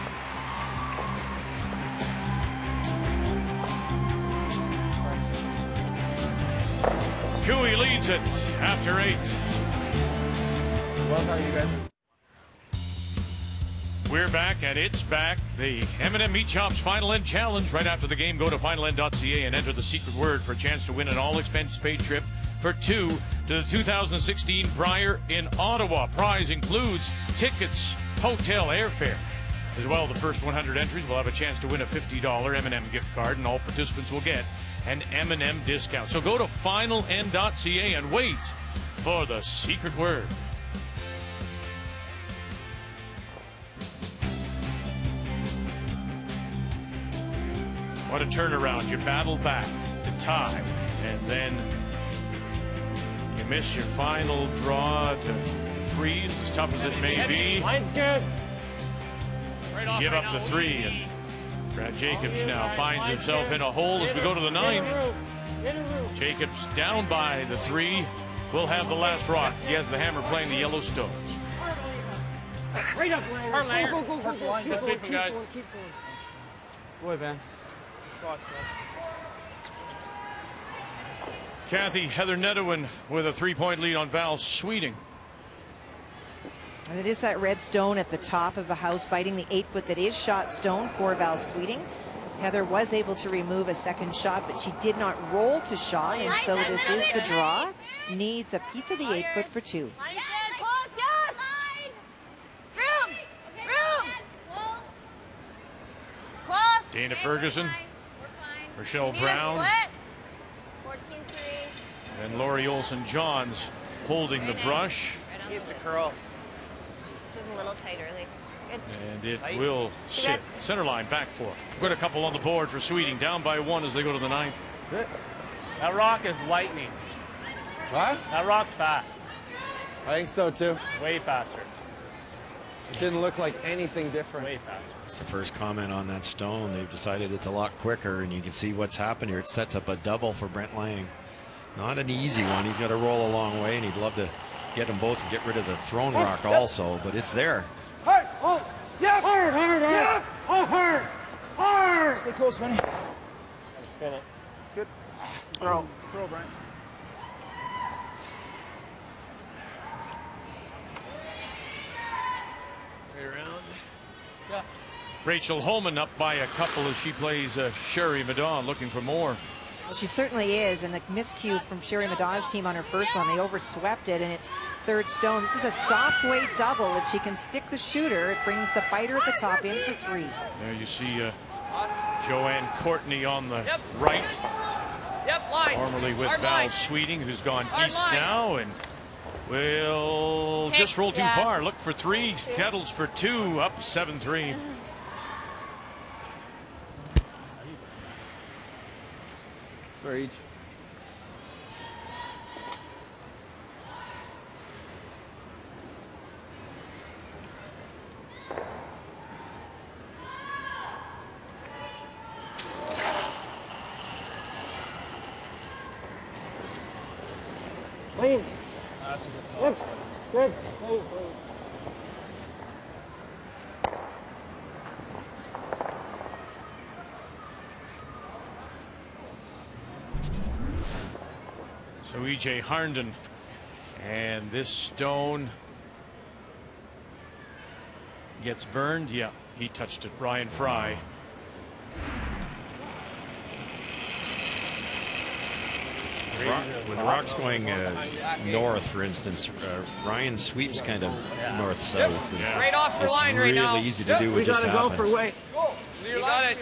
Cooey leads it after 8.
Well done, you guys.
We're back, and it's back. The M&M Meat Shops Final End Challenge. Right after the game, go to finalend.ca and enter the secret word for a chance to win an all-expense-paid trip for two to the 2016 Brier in Ottawa. Prize includes tickets, hotel, airfare. As well, the first 100 entries will have a chance to win a $50 M&M gift card, and all participants will get an M&M discount. So go to finalend.ca and wait for the secret word. What a turnaround. You battle back to tie, and then you miss your final draw to freeze, as tough as it may be.
Line's good.
You give up the three, and Brad Jacobs now finds himself in a hole as we go to the ninth. Jacobs down by the three. Will have the last rock. He has the hammer playing the Yellowstones.
Right up, Langer. Go.
Keep sweeping, guys.
Boy, Ben.
Kathy, Heather Nedowin with a 3-point lead on Val Sweeting.
And it is that red stone at the top of the house biting the 8-foot that is shot stone for Val Sweeting. Heather was able to remove a second shot, but she did not roll to shot, and so this is the draw. Needs a piece of the 8-foot for two.
Dana Ferguson, Rochelle Brown, and Laurie Olson-Johns holding the brush.
Here's the curl.
This was a little tight early. Good.
And it will sit. Center line back four. Got a couple on the board for Sweeting, down by one as they go to the ninth.
That rock is lightning.
What?
That rock's fast.
I think so too.
Way faster.
It didn't look like anything different.
Way faster.
It's the first comment on that stone. They've decided it's a lot quicker, and you can see what's happened here. It sets up a double for Brent Lang. Not an easy one. He's got to roll a long way, and he'd love to get them both and get rid of the thrown rock also, but it's there.
Hard! Oh! Yep! Hard! Yep! Oh, hard!
Stay close, Benny.
Spin it.
It's good.
Throw, Brian.
Yeah. Rachel Holman up by a couple as she plays Sherry Madon, looking for more.
Well, she certainly is, and the miscue from Sherry Madon's team on her first one, they overswept it, and it's third stone. This is a soft weight double. If she can stick the shooter, it brings the fighter at the top in for three.
There you see Joanne Courtney on the right.
Yep, line.
Formerly with
Hard
Val
line.
Sweeting, who's gone
Hard
east
line.
now, and will just roll too far. Look for three, Kettles for two, up 7-3.
For each.
Clean.
That's a good
Yep.
toss.
Good. Clean.
So E.J. Harnden, and this stone gets burned. Yeah, he touched it. Ryan Fry.
When the rock's going north, for instance, Ryan sweeps kind of north-south.
Right off the line right now.
It's really easy to do.
We
It just
gotta go
happens.
for weight.
You got it.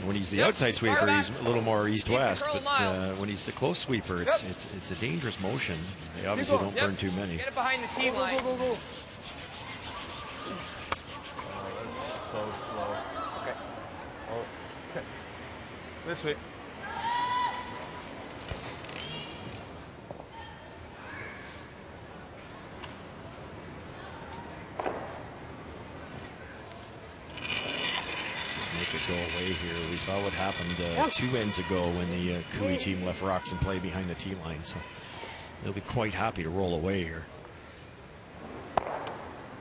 When he's the outside sweeper, he's a little more east-west,
Keep it
but
curled
when he's the close sweeper, it's a dangerous motion. They obviously don't burn too many.
Get it behind the tee line.
Go. Oh, that's so slow. Okay. Oh, okay. This way.
Make it go away here. We saw what happened 2 ends ago when the Cooey team left rocks in play behind the tee line. So they'll be quite happy to roll away here.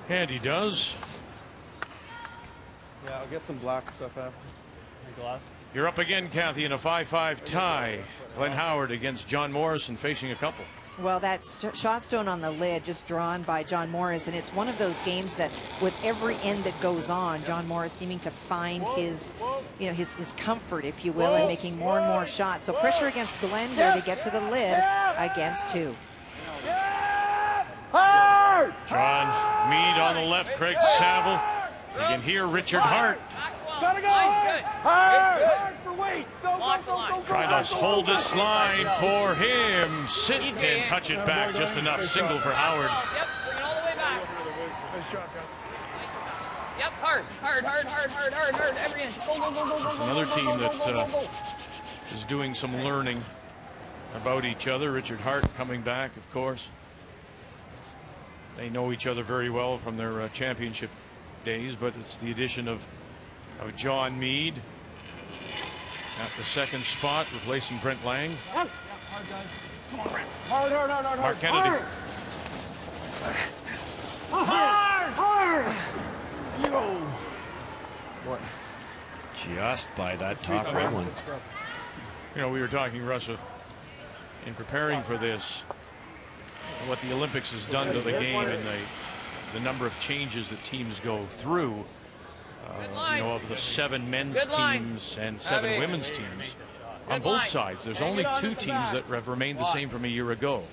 And he does.
Yeah, I'll get some black stuff after.
You're up again, Kathy, in a 5-5 tie. Glenn Howard against John Morrison facing a couple.
Well, that's shot stone on the lid, just drawn by John Morris, and it's one of those games that, with every end that goes on, John Morris seeming to find his, you know, his comfort, if you will, in making more and more shots. So pressure against Glenda to get to the lid against 2.
John Meade on the left, Craig Saville. You can hear Richard Hart.
Gotta go! Hard for weight!
Trying to hold this line for him. Sit and touch it back just enough. Single for Howard.
Yep, bring it all the way back. Yep, hard. Every inch. Go.
It's another team that is doing some learning about each other. Richard Hart coming back, of course. They know each other very well from their championship days, but it's the addition of John Meade at the second spot, replacing Brent Lang.
Hard, guys. Come on, Brent. Hard.
Mark Kennedy.
Hard.
Yo. What? Just by that top red one.
You know, we were talking, Russ, in preparing for this, what the Olympics has done to the game and the number of changes that teams go through. You know, of the 7 men's teams and 7 women's teams on both sides, there's only 2 teams that have remained the same from a year ago.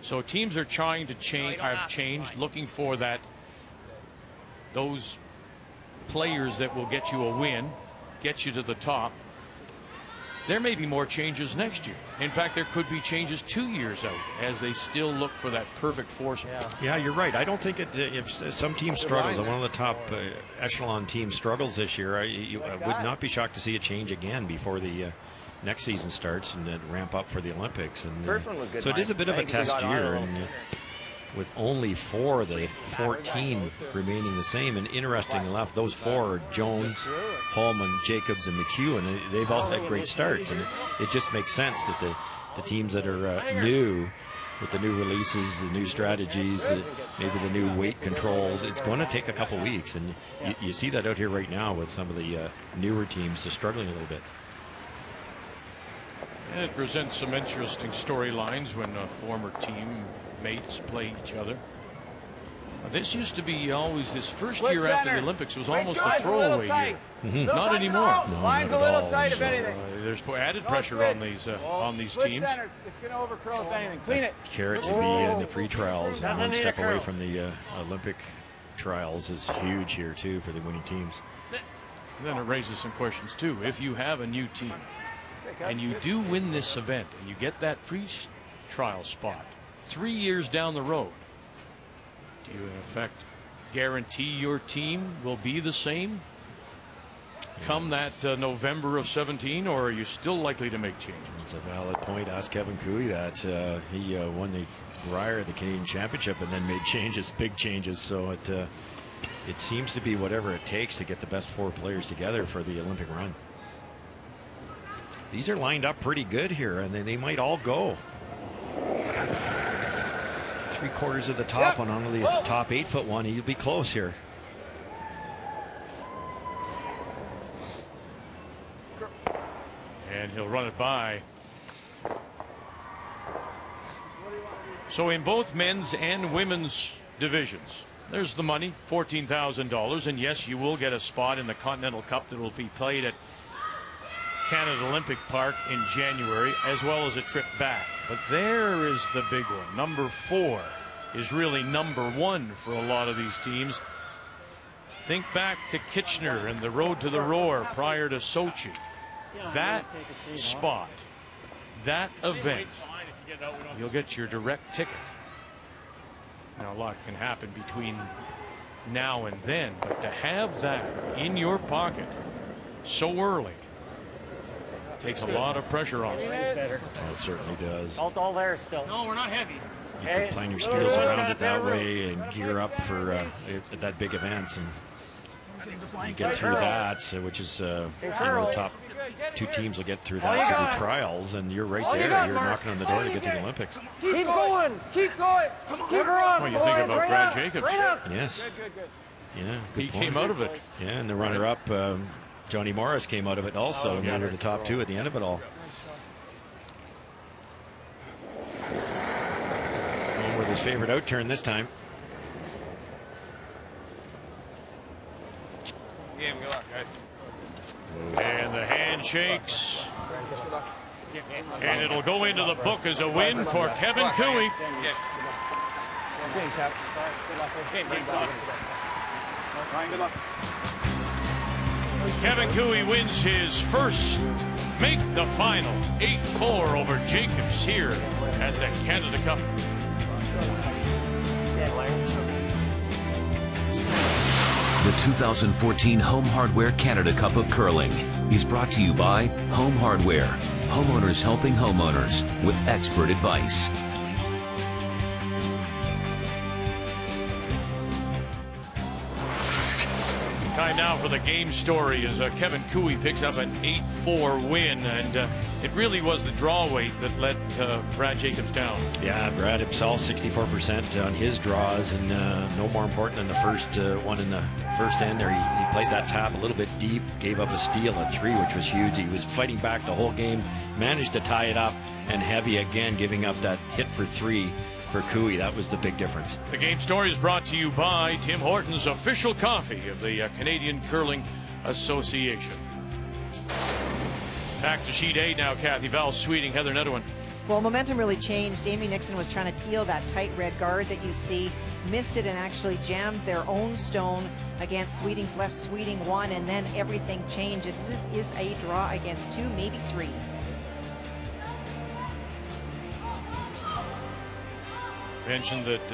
So teams are trying to change, have changed, looking for those players that will get you a win, get you to the top. There may be more changes next year. In fact, there could be changes 2 years out as they still look for that perfect foursome.
Yeah, you're right. I don't think if some team struggles, one of the top echelon teams struggles this year, I would not be shocked to see a change again before the next season starts and then ramp up for the Olympics. And so it is a bit of a test year, and with only 4 of the 14 remaining the same. And interesting enough, those 4 are Jones, Holman, Jacobs, and McHugh, and they've all had great starts. And it just makes sense that the teams that are new, with the new releases, the new strategies, maybe the new weight controls, it's going to take a couple weeks. And you see that out here right now with some of the newer teams just struggling a little bit.
And it presents some interesting storylines when former team mates play each other. This used to be always, this first year after the Olympics was almost a throwaway year. Not anymore.
No, line's a little tight, if anything.
There's added pressure on these teams.
It's going to overcurl if anything. Clean it.
Carrot to be in the pre-trials and 1 step away from the Olympic trials is huge here too for the winning teams.
Then it raises some questions too. If you have a new team and you do win this event and you get that pre-trial spot 3 years down the road, do you in effect guarantee your team will be the same come that November of 17, or are you still likely to make changes?
It's a valid point. Ask Kevin Cooey that. He won the Brier, the Canadian Championship, and then made changes, big changes. So it seems to be whatever it takes to get the best 4 players together for the Olympic run. These are lined up pretty good here, and they might all go. 3/4 of the top on only the top 8-foot one. He'll be close here.
And he'll run it by. So in both men's and women's divisions, there's the money, $14,000, and yes, you will get a spot in the Continental Cup that will be played at Canada Olympic Park in January, as well as a trip back. But there is the big one. Number 4 is really number 1 for a lot of these teams. Think back to Kitchener and the road to the Roar prior to Sochi. That spot, that event, you'll get your direct ticket. Now, a lot can happen between now and then, but to have that in your pocket so early takes a lot of pressure off.
It certainly does.
All there still.
No, we're not heavy.
You can plan your spears around it that way and gear up for that big event, and you get through that, which is the top 2 teams will get through that to the trials, and you're right there. You're knocking on the door to get to the Olympics.
Keep going. Keep going. Keep her up.
Well, you think about Brad Jacobs.
Yes. Yeah.
He came out of it.
Yeah, and the runner-up, Johnny Morris, came out of it also, and they were the top 2 at the end of it all. His favorite out turn this time.
Game, good luck, guys.
And the handshakes. And it'll go into the book as a win for Kevin Koe. Kevin Koe wins his first make the final 8-4 over Jacobs here at the Canada Cup.
The 2014 Home Hardware Canada Cup of Curling is brought to you by Home Hardware, homeowners helping homeowners with expert advice.
Time now for the game story as Kevin Koe picks up an 8-4 win, and it really was the draw weight that let Brad Jacobs down.
Yeah, Brad himself 64% on his draws, and no more important than the first one in the first end there. He played that tap a little bit deep, gave up a steal, a 3, which was huge. He was fighting back the whole game, managed to tie it up, and heavy again, giving up that hit for 3 for Koe. That was the big difference.
The game story is brought to you by Tim Hortons, official coffee of the Canadian Curling Association. Back to sheet 8 now. Kathy Val, Sweeting, Heather Nedohin.
Well, momentum really changed. Amy Nixon was trying to peel that tight red guard that you see, missed it, and actually jammed their own stone against Sweeting's left. Sweeting won, and then everything changed. This is a draw against 2, maybe 3.
Mentioned that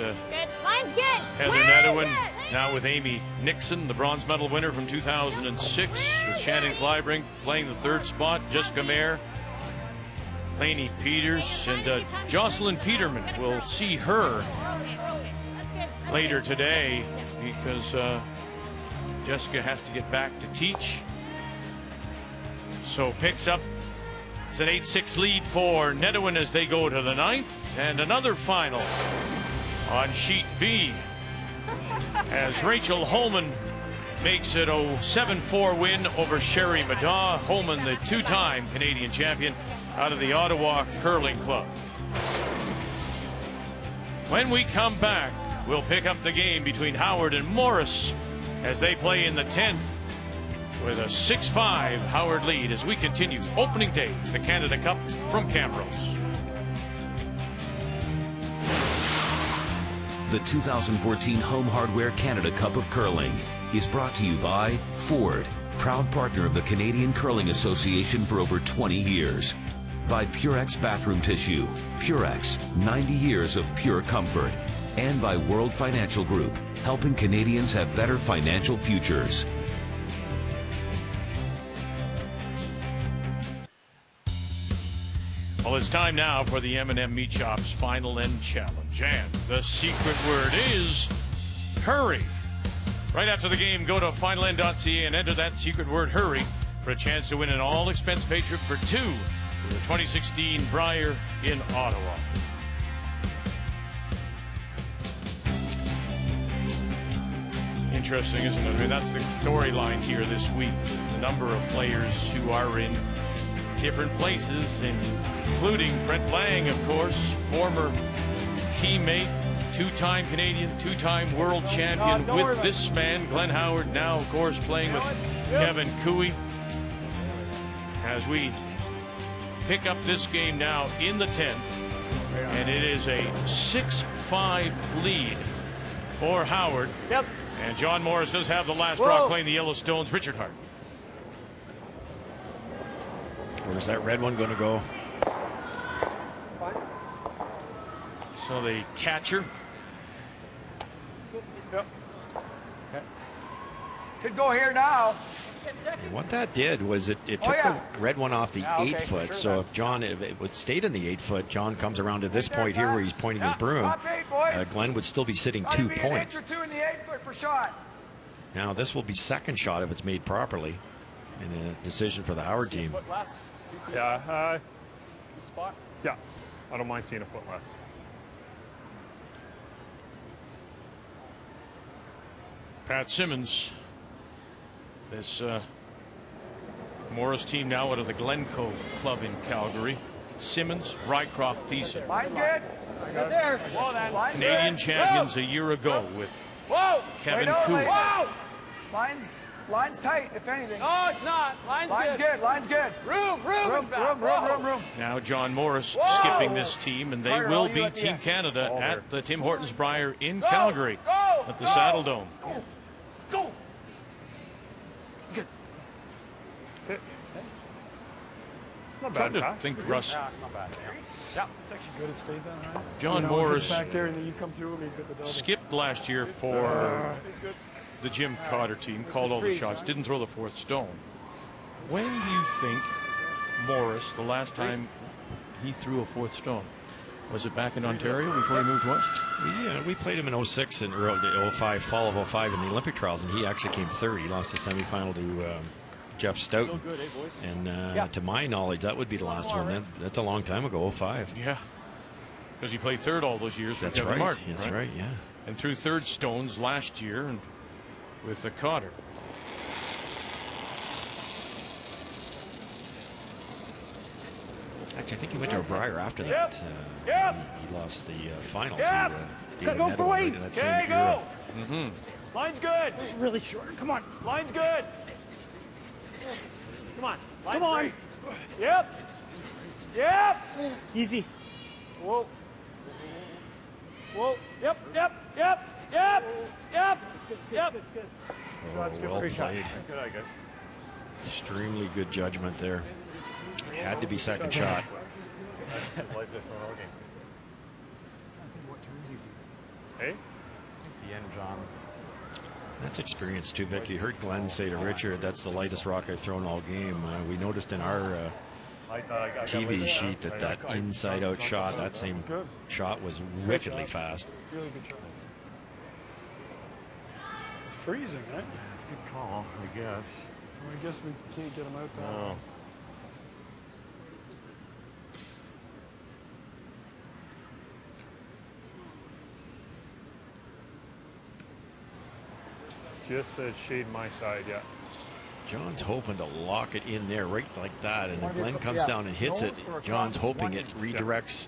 Line's good.
Heather Nedohin now with Amy Nixon, the bronze medal winner from 2006, with Shannon Clybrink playing the 3rd spot, Jessica Mayer, Lainey Peters, and Jocelyn Peterman. We'll see her later today because Jessica has to get back to teach. So picks up, it's an 8-6 lead for Nedohin as they go to the 9th. And another final on sheet B as Rachel Holman makes it a 7-4 win over Sherry Madaw. Holman, the 2-time Canadian champion out of the Ottawa Curling Club. When we come back, we'll pick up the game between Howard and Morris as they play in the 10th with a 6-5 Howard lead as we continue opening day, the Canada Cup from Camrose.
The 2014 Home Hardware Canada Cup of Curling is brought to you by Ford, proud partner of the Canadian Curling Association for over 20 years. By Purex Bathroom Tissue, Purex, 90 years of pure comfort. And by World Financial Group, helping Canadians have better financial futures.
Well, it's time now for the M&M Meat Shop's Final End Challenge. And the secret word is hurry. Right after the game, go to finalend.ca and enter that secret word hurry for a chance to win an all-expense-paid trip for 2 for the 2016 Brier in Ottawa. Interesting, isn't it? I mean, that's the storyline here this week, is the number of players who are in different places, including Brent Lang, of course, former teammate, 2-time Canadian, 2-time world champion with this man, Glenn Howard, now, of course, playing with Kevin Koe. As we pick up this game now in the 10th, and it is a 6-5 lead for Howard.
Yep.
And John Morris does have the last draw playing the Yellowstones, Richard Hart.
Where's that red one going to go?
So the catcher.
Yep. Okay. Could go here now.
And what that did was it took the red one off the 8-foot.
Sure,
so if John, if it would stayed in the 8-foot, John comes around to this point here where he's pointing his broom. Glenn would still be sitting 2 points.
An inch or 2 in the 8-foot for shot.
Now this will be second shot if it's made properly, and a decision for the Howard team.
Foot less.
Yeah.
The spot.
Yeah. I don't mind seeing a foot less.
Pat Simmons, this Morris team now out of the Glencoe Club in Calgary. Simmons, Rycroft, Thiessen.
Line's good. Good there. Whoa, then.
Canadian champions a year ago with Kevin Koe.
Whoa! Line's tight, if anything. No, it's not. Line's good. Line's good. Room.
Now John Morris skipping this team, and they will beat Team Canada at the Tim Hortons Brier in Calgary at the Saddle Dome.
Go. Good.
Not
Trying
bad,
to
Pat.
think, Russ.
Yeah, it's not bad.
Yeah.
It's actually good at state then, right?
John
You know,
Morris
back there and then you come through and he's got the double.
skipped last year for the Jim Cotter team, called all the shots, didn't throw the fourth stone. When do you think Morris, the last time he threw a fourth stone, was it back in Ontario before he moved west?
We played him in 06 and 05, fall of 05 in the Olympic trials, and he actually came third. He lost the semifinal to Jeff Stout. And to my knowledge, that would be the last one. That's a long time ago, 05.
Yeah, because he played third all those years for
That's
Kevin
right.
Martin.
That's right, yeah.
And threw third stones last year and with the Cotter.
Actually, I think he went to a Brier after that. He lost the final to David
Go for weight.
Okay,
go.
Mm-hmm.
Line's good. Really short. Come on. Line's good. Come on. Come on. Yep. Easy. Whoa. Yep.
It's good.
Well played.
Good eye, guys.
Extremely good judgment there. Had to be second shot.
Hey?
The end, John.
That's experience too, Vic. You heard Glenn say to Richard, that's the lightest rock I've thrown all game. We noticed in our TV sheet that inside-out shot, that same shot was wickedly fast.
Really good shot. It's freezing, right?
That's a good call, I guess.
Well, I guess we can't get him out there.
No. Just a shade my side, yeah.
John's hoping to lock it in there right like that, and if Glenn comes down and hits it, John's hoping it redirects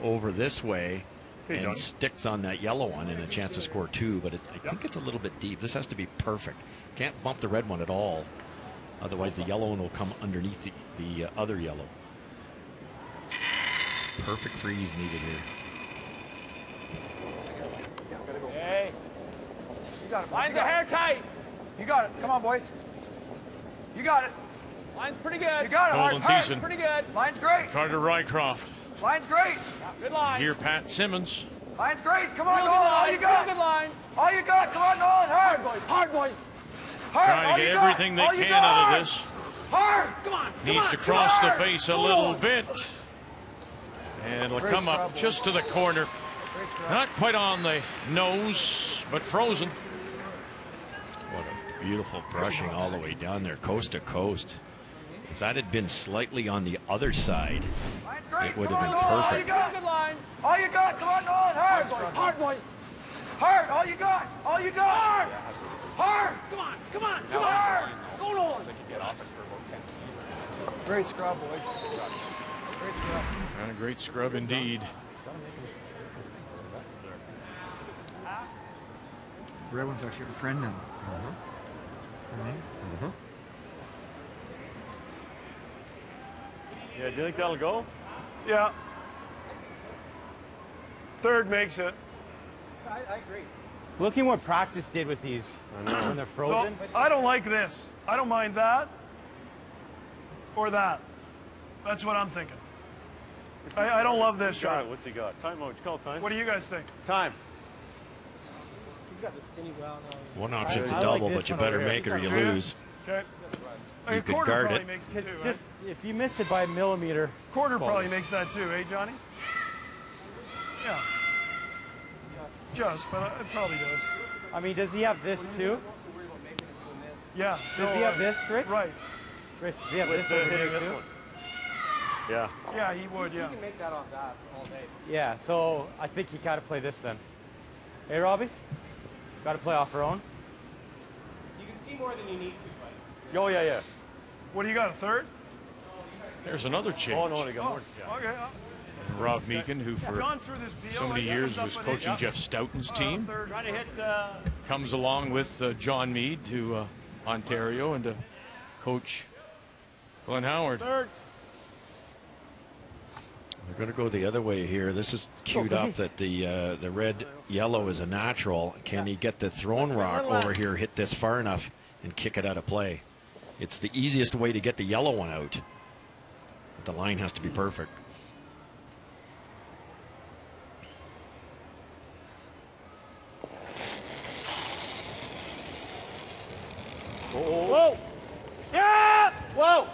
over this way and sticks on that yellow one and a chance to score two, but I think it's a little bit deep. This has to be perfect. Can't bump the red one at all. Otherwise, the yellow one will come underneath the other yellow. Perfect freeze needed here.
Hey. You got it. Lines are hair tight. You got it. Come on, boys. You got it. Line's pretty good. You got it.
Golden
Hard.
Thiessen.
Pretty good. Line's great.
Carter Rycroft.
Line's great. Good line.
Here, Pat Simmons.
Line's great. Come on, Nolan. All you got. Good line. All you got. Come on, Nolan. Hard, boys. Hard, boys. Hard.
Trying to get everything they can out of this.
Hard. Come on.
Needs to cross the face a little bit. And it'll come up just to the corner. Not quite on the nose, but frozen.
What a beautiful brushing all the way down there, coast to coast. If that had been slightly on the other side, it would have been perfect.
Good line. All you got. Come on, Nolan. Hard, boys. Hard, boys. Hard. All you got. All you got. Hard. Hard. Come on. Come on. Come on. Go, Nolan. Great scrub, boys. Great scrub.
And a great scrub indeed.
Red one's actually a friend now.
Yeah, do you think that'll go?
Yeah. Third makes it.
I agree.
Looking what practice did with these when they're frozen.
So, I don't like this. I don't mind that or that. That's what I'm thinking. I don't love this shot.
What's he got? Time out. Call time.
What do you guys think?
Time.
He's got the skinny brown on.
One option's a double, but you better make it or you lose.
Okay.
You could guard it.
Makes it too,
Just if you miss it by a millimeter.
Quarter probably makes that too, eh, Johnny? Yeah. Just, but it probably does.
I mean, does he have this too?
Yeah.
Does he have this, Rich?
Right.
Rich, does he have this over here too?
Yeah.
Yeah, he would, yeah.
You can make that off that all day.
Yeah, so I think you got to play this then. Hey, Robbie? Got to play off our own?
You can see more than you need to, buddy.
Oh, yeah.
What do you got, a third?
There's another change.
Oh, no, they got more. Yeah.
Okay.
Rob Meekin, who for
Gone through this deal.
so many years was coaching Jeff Stoughton's team,
Trying to hit.
comes along with John Mead to Ontario and to coach Glenn Howard.
Third.
We're going to go the other way here. This is queued up that the red yellow is a natural. Can he get the thrown rock over here, hit this far enough, and kick it out of play? It's the easiest way to get the yellow one out. But the line has to be perfect.
Whoa! Yeah! Whoa!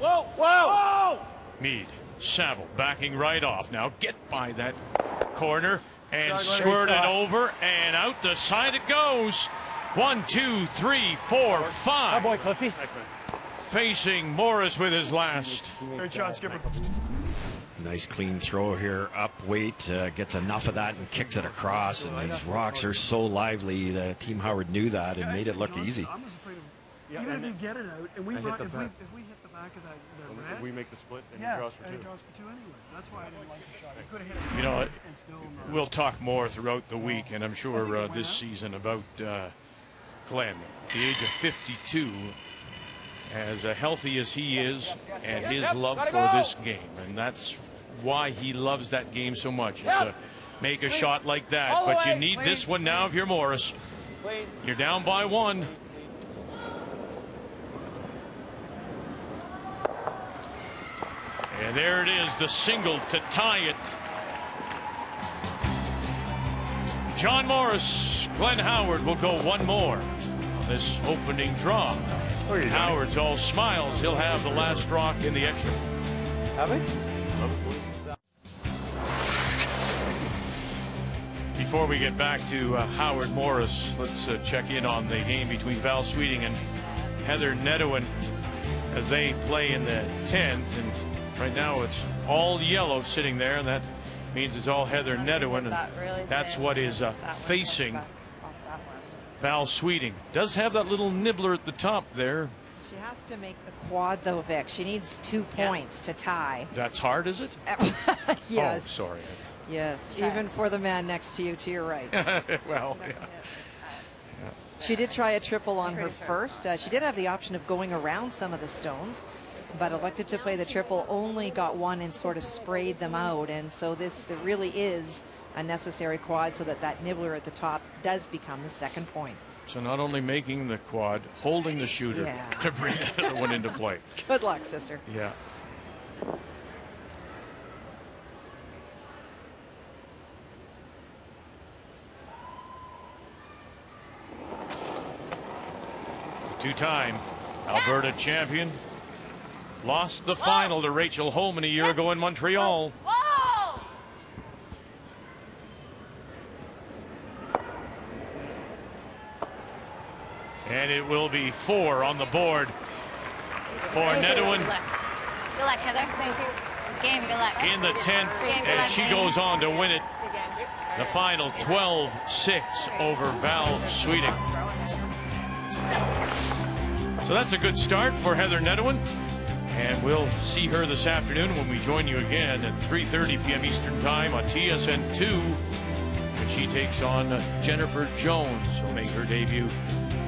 Whoa! Whoa!
Mead, Saville backing right off. Now get by that corner and squirt it over and out the side it goes. 1, 2, 3, 4, 5.
Oh boy, Cliffy.
Facing Morris with his last.
Great shot, Skipper.
Nice clean throw here, up weight, gets enough of that and kicks it across. And these rocks are so lively. Team Howard knew that and made it look easy.
I was afraid of even if you get it out, and we brought, if we hit the back of that red,
we make the split and
yeah,
he draws for two.
And he draws for two anyway. That's why I didn't like the shot. He could have hit it.
You know,
and still,
we'll talk more throughout the week, and I'm sure this season about Glenn, the age of 52, as healthy as he is, and his love for this game, and that's why he loves that game so much. Is to make a shot like that, but you need this one now if you're Morris. You're down by 1. And there it is, the single to tie it. John Morris, Glenn Howard will go one more on this opening draw. Howard's all smiles. He'll have the last rock in the extra.
Have we?
Before we get back to Howard Morris, let's check in on the game between Val Sweeting and Heather Nedohin as they play in the 10th. And right now it's all yellow sitting there, and that means it's all Heather Nedohin, and that's what is facing Val Sweeting. Does have that little nibbler at the top there.
She has to make the quad, though, Vic. She needs 2 points to tie.
That's hard, is it?
Yes.
Oh, sorry.
Yes, even for the man next to you, to your right.
Well, yeah.
She did try a triple on her first. She did have the option of going around some of the stones, but elected to play the triple, only got 1 and sort of sprayed them out. And so this really is a necessary quad so that that nibbler at the top does become the 2nd point.
So not only making the quad, holding the shooter to bring the other one into play.
Good luck, sister.
Yeah. Two-time Alberta champion. Lost the final to Rachel Holman a year ago in Montreal.
Whoa!
And it will be 4 on the board for Nedohin
Good luck, Heather. Thank you. Game, good luck.
in the 10th as she goes on to win it. The final 12-6 over Val Sweeting. So that's a good start for Heather Nedohin. And we'll see her this afternoon when we join you again at 3:30 p.m. Eastern Time on TSN2 when she takes on Jennifer Jones, who'll make her debut,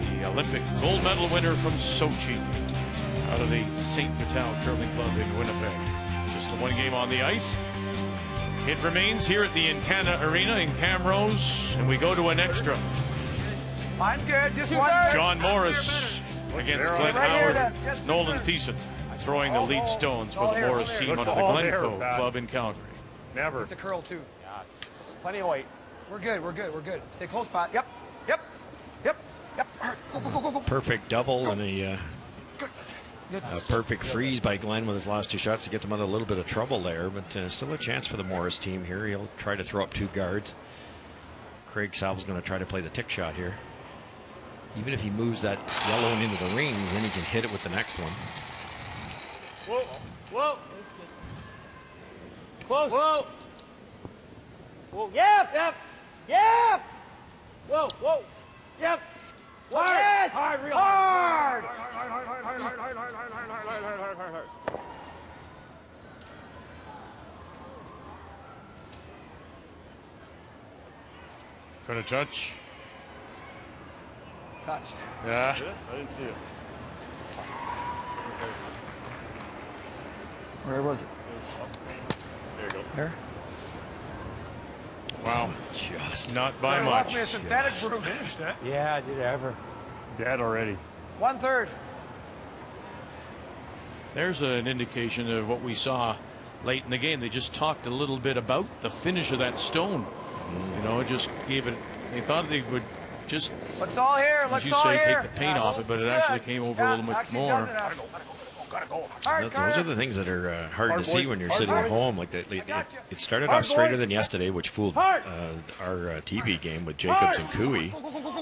the Olympic gold medal winner from Sochi out of the St. Vital Curling Club in Winnipeg. Just the 1 game on the ice. It remains here at the Encana Arena in Camrose, and we go to an extra.
I'm good. Just one.
John Morris against Glenn Howard. Nolan Thiessen throwing the lead stones for the Morris team under the Glencoe Club in Calgary.
Never.
It's a curl, too.
Yeah, it's plenty of weight.
We're good. We're good. We're good. Stay close, Pat. Yep. Yep. Yep. Yep. Go, go, go, go, go.
Perfect double and a perfect freeze by Glenn with his last 2 shots to get them out of a little bit of trouble there, but still a chance for the Morris team here. He'll try to throw up 2 guards. Craig Saville's going to try to play the tick shot here. Even if he moves that yellow one into the rings, then he can hit it with the next one.
Whoa! Whoa! Close! Whoa! Whoa! Yep! Yep! Yep! Whoa! Whoa! Yep! Hard! Yes! Hard! Real hard! Hard!
Gonna touch.
Touched.
Yeah.
I didn't see it.
Where was it?
There you go.
There?
Wow.
Just
not by
Well,
much.
left me a synthetic proof. Finished, eh?
Yeah, did it ever.
Dead already.
1/3.
There's an indication of what we saw late in the game. They just talked a little bit about the finish of that stone. You know, just gave it. They thought they would just,
Let's all here.
as
Let's
you
all
say,
here.
take the paint off it, but it actually came over a little bit more.
Those are the things that are hard to see when you're sitting at home. Like it started
Hard
off straighter
boys.
than yesterday, which fooled
Hard.
our TV game with Jacobs and Cooey.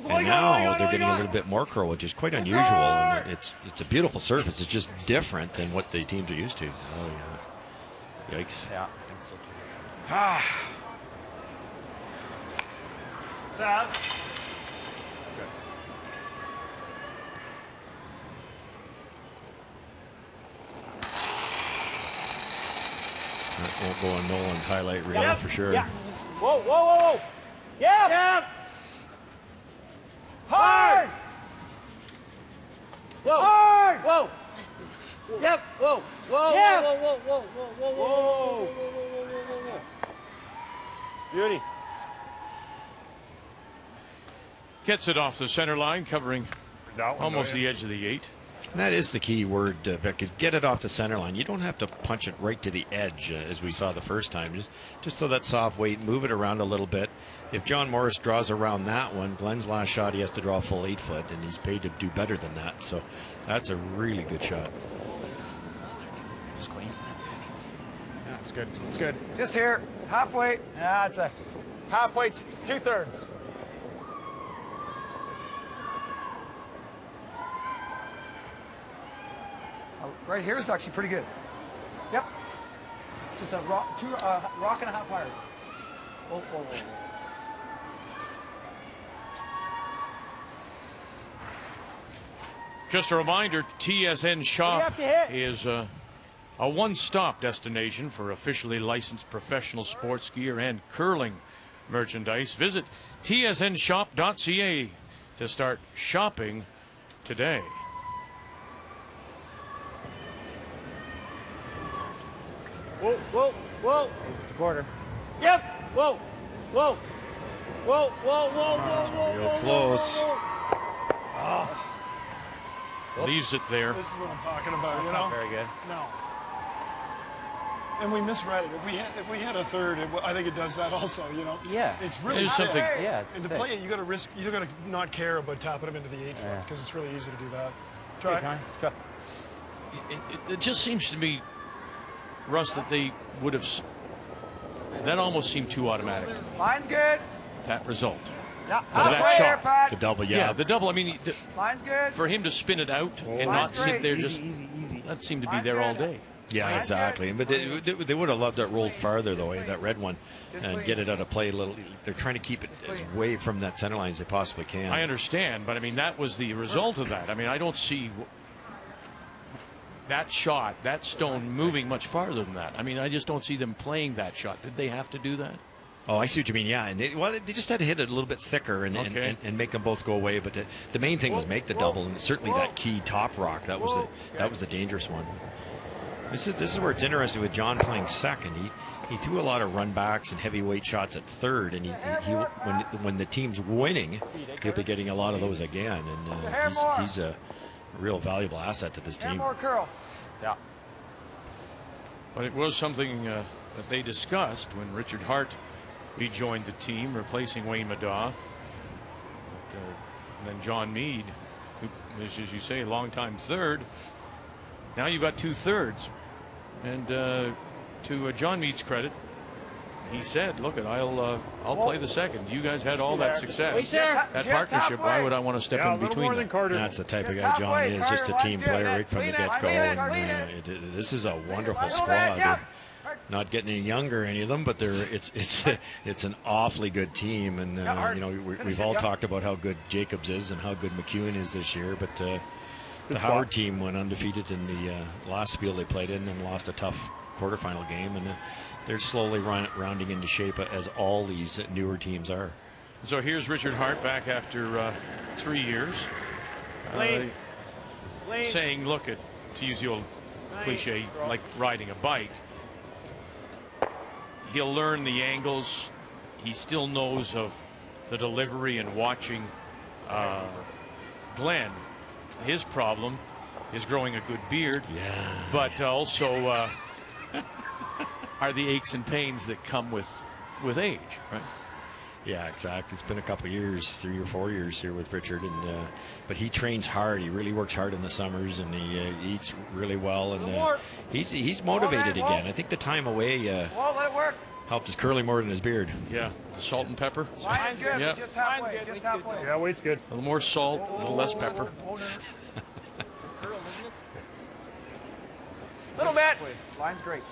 And now they're getting a little bit more curl, which is quite unusual. And it's a beautiful surface. It's just different than what the teams are used to. Oh yeah, yikes.
Yeah, I think so too.
Ah. Sav.
That won't go on Nolan's highlight reel
Yep.
for sure.
Yeah. Whoa, whoa, whoa, whoa. Yeah. Yeah. Hard. Whoa. Hard. Whoa. Yep. Whoa. Whoa. Yeah. Whoa. Whoa. Whoa. Whoa. Whoa. Whoa.
Beauty.
Gets it off the center line, covering almost the edge of the 8.
And that is the key word, Vic, is get it off the center line. You don't have to punch it right to the edge, as we saw the first time. Just throw that soft weight, move it around a little bit. If John Morris draws around that one, Glenn's last shot, he has to draw a full 8 foot, and he's paid to do better than that. So that's a really good shot.
Just clean. Yeah, it's good. It's good.
Just here. Halfway.
Yeah, it's a halfway, 2/3.
Right here is actually pretty good. Yep. Just a rock, rock and a half higher. Oh, oh, oh.
Just a reminder, TSN Shop
have to hit?
is a one-stop destination for officially licensed professional sports gear and curling merchandise. Visit tsnshop.ca to start shopping today.
Whoa, whoa, whoa.
It's a quarter.
Yep. Whoa. Whoa. Whoa, whoa, whoa, whoa, whoa.
Real close.
Leaves it there.
This is what I'm talking about.
That's
you
not
know?
very good.
No. And we misread it. If we had a third, I think it does that also. You know.
Yeah.
It's really
There's something-
Yeah, it's
And to
thick.
play it, you got to risk. You got to not care about tapping him into the 8 foot
Yeah.
because it's really easy to do that.
Okay,
Try.
Johnny, try.
It just seems to me, Russ, that they would have. That almost seemed too automatic.
Mine's good.
That result.
Yeah.
But that
Halfway here,
shot.
Pat.
The double,
Yeah, the double. I mean,
Mine's good.
for him to spin it out and not
Mine's
sit
great.
there,
Easy,
just
easy.
that seemed to be there all day.
Yeah, exactly. But they would have loved that rolled farther, though, that red one, and get it out of play a little. They're trying to keep it as away from that center line as they possibly can.
I understand, but I mean, that was the result of that. I mean, I don't see that shot, that stone moving much farther than that. I mean, I just don't see them playing that shot. Did they have to do that?
Oh, I see what you mean. Yeah, and they just had to hit it a little bit thicker and make them both go away. But the main thing was make the double, and certainly that key top rock. That was the dangerous one. This is where it's interesting with John playing second. He threw a lot of run backs and heavyweight shots at third, and he when the team's winning, he'll be getting a lot of those again. And he's a real valuable asset to this team.
More curl.
Yeah.
But it was something that they discussed when Richard Hart rejoined the team, replacing Wayne Middaugh. And then John Meade, who is, as you say, a longtime third. Now you've got 2/3. And to John Meade's credit, he said, look, I'll play the second. You guys had all that success, that partnership. Why would I want to step in between them?
That's the type of guy John is, just a team player right from the get-go. And this is a wonderful squad. They're not getting any younger, any of them, but it's an awfully good team. And you know, we've all talked about how good Jacobs is and how good McEwen is this year, but the Howard team went undefeated in the last spiel they played in and lost a tough quarterfinal game, and they're slowly rounding into shape, as all these newer teams are.
So here's Richard Hart back after 3 years. Saying, look, to use the old cliche, like riding a bike, he'll learn the angles. He still knows of the delivery and watching Glenn. His problem is growing a good beard, but also are the aches and pains that come with age, right?
Yeah, exactly. It's been a couple of years, 3 or 4 years here with Richard, and but he trains hard. He really works hard in the summers, and he eats really well, and he's motivated again. I think the time away helped his curling more than his beard.
Yeah, salt and pepper.
Line's good.
Yeah.
Just halfway. Just halfway.
Yeah, weight's good.
A little more salt, a little less pepper.
Little bit. Line's great.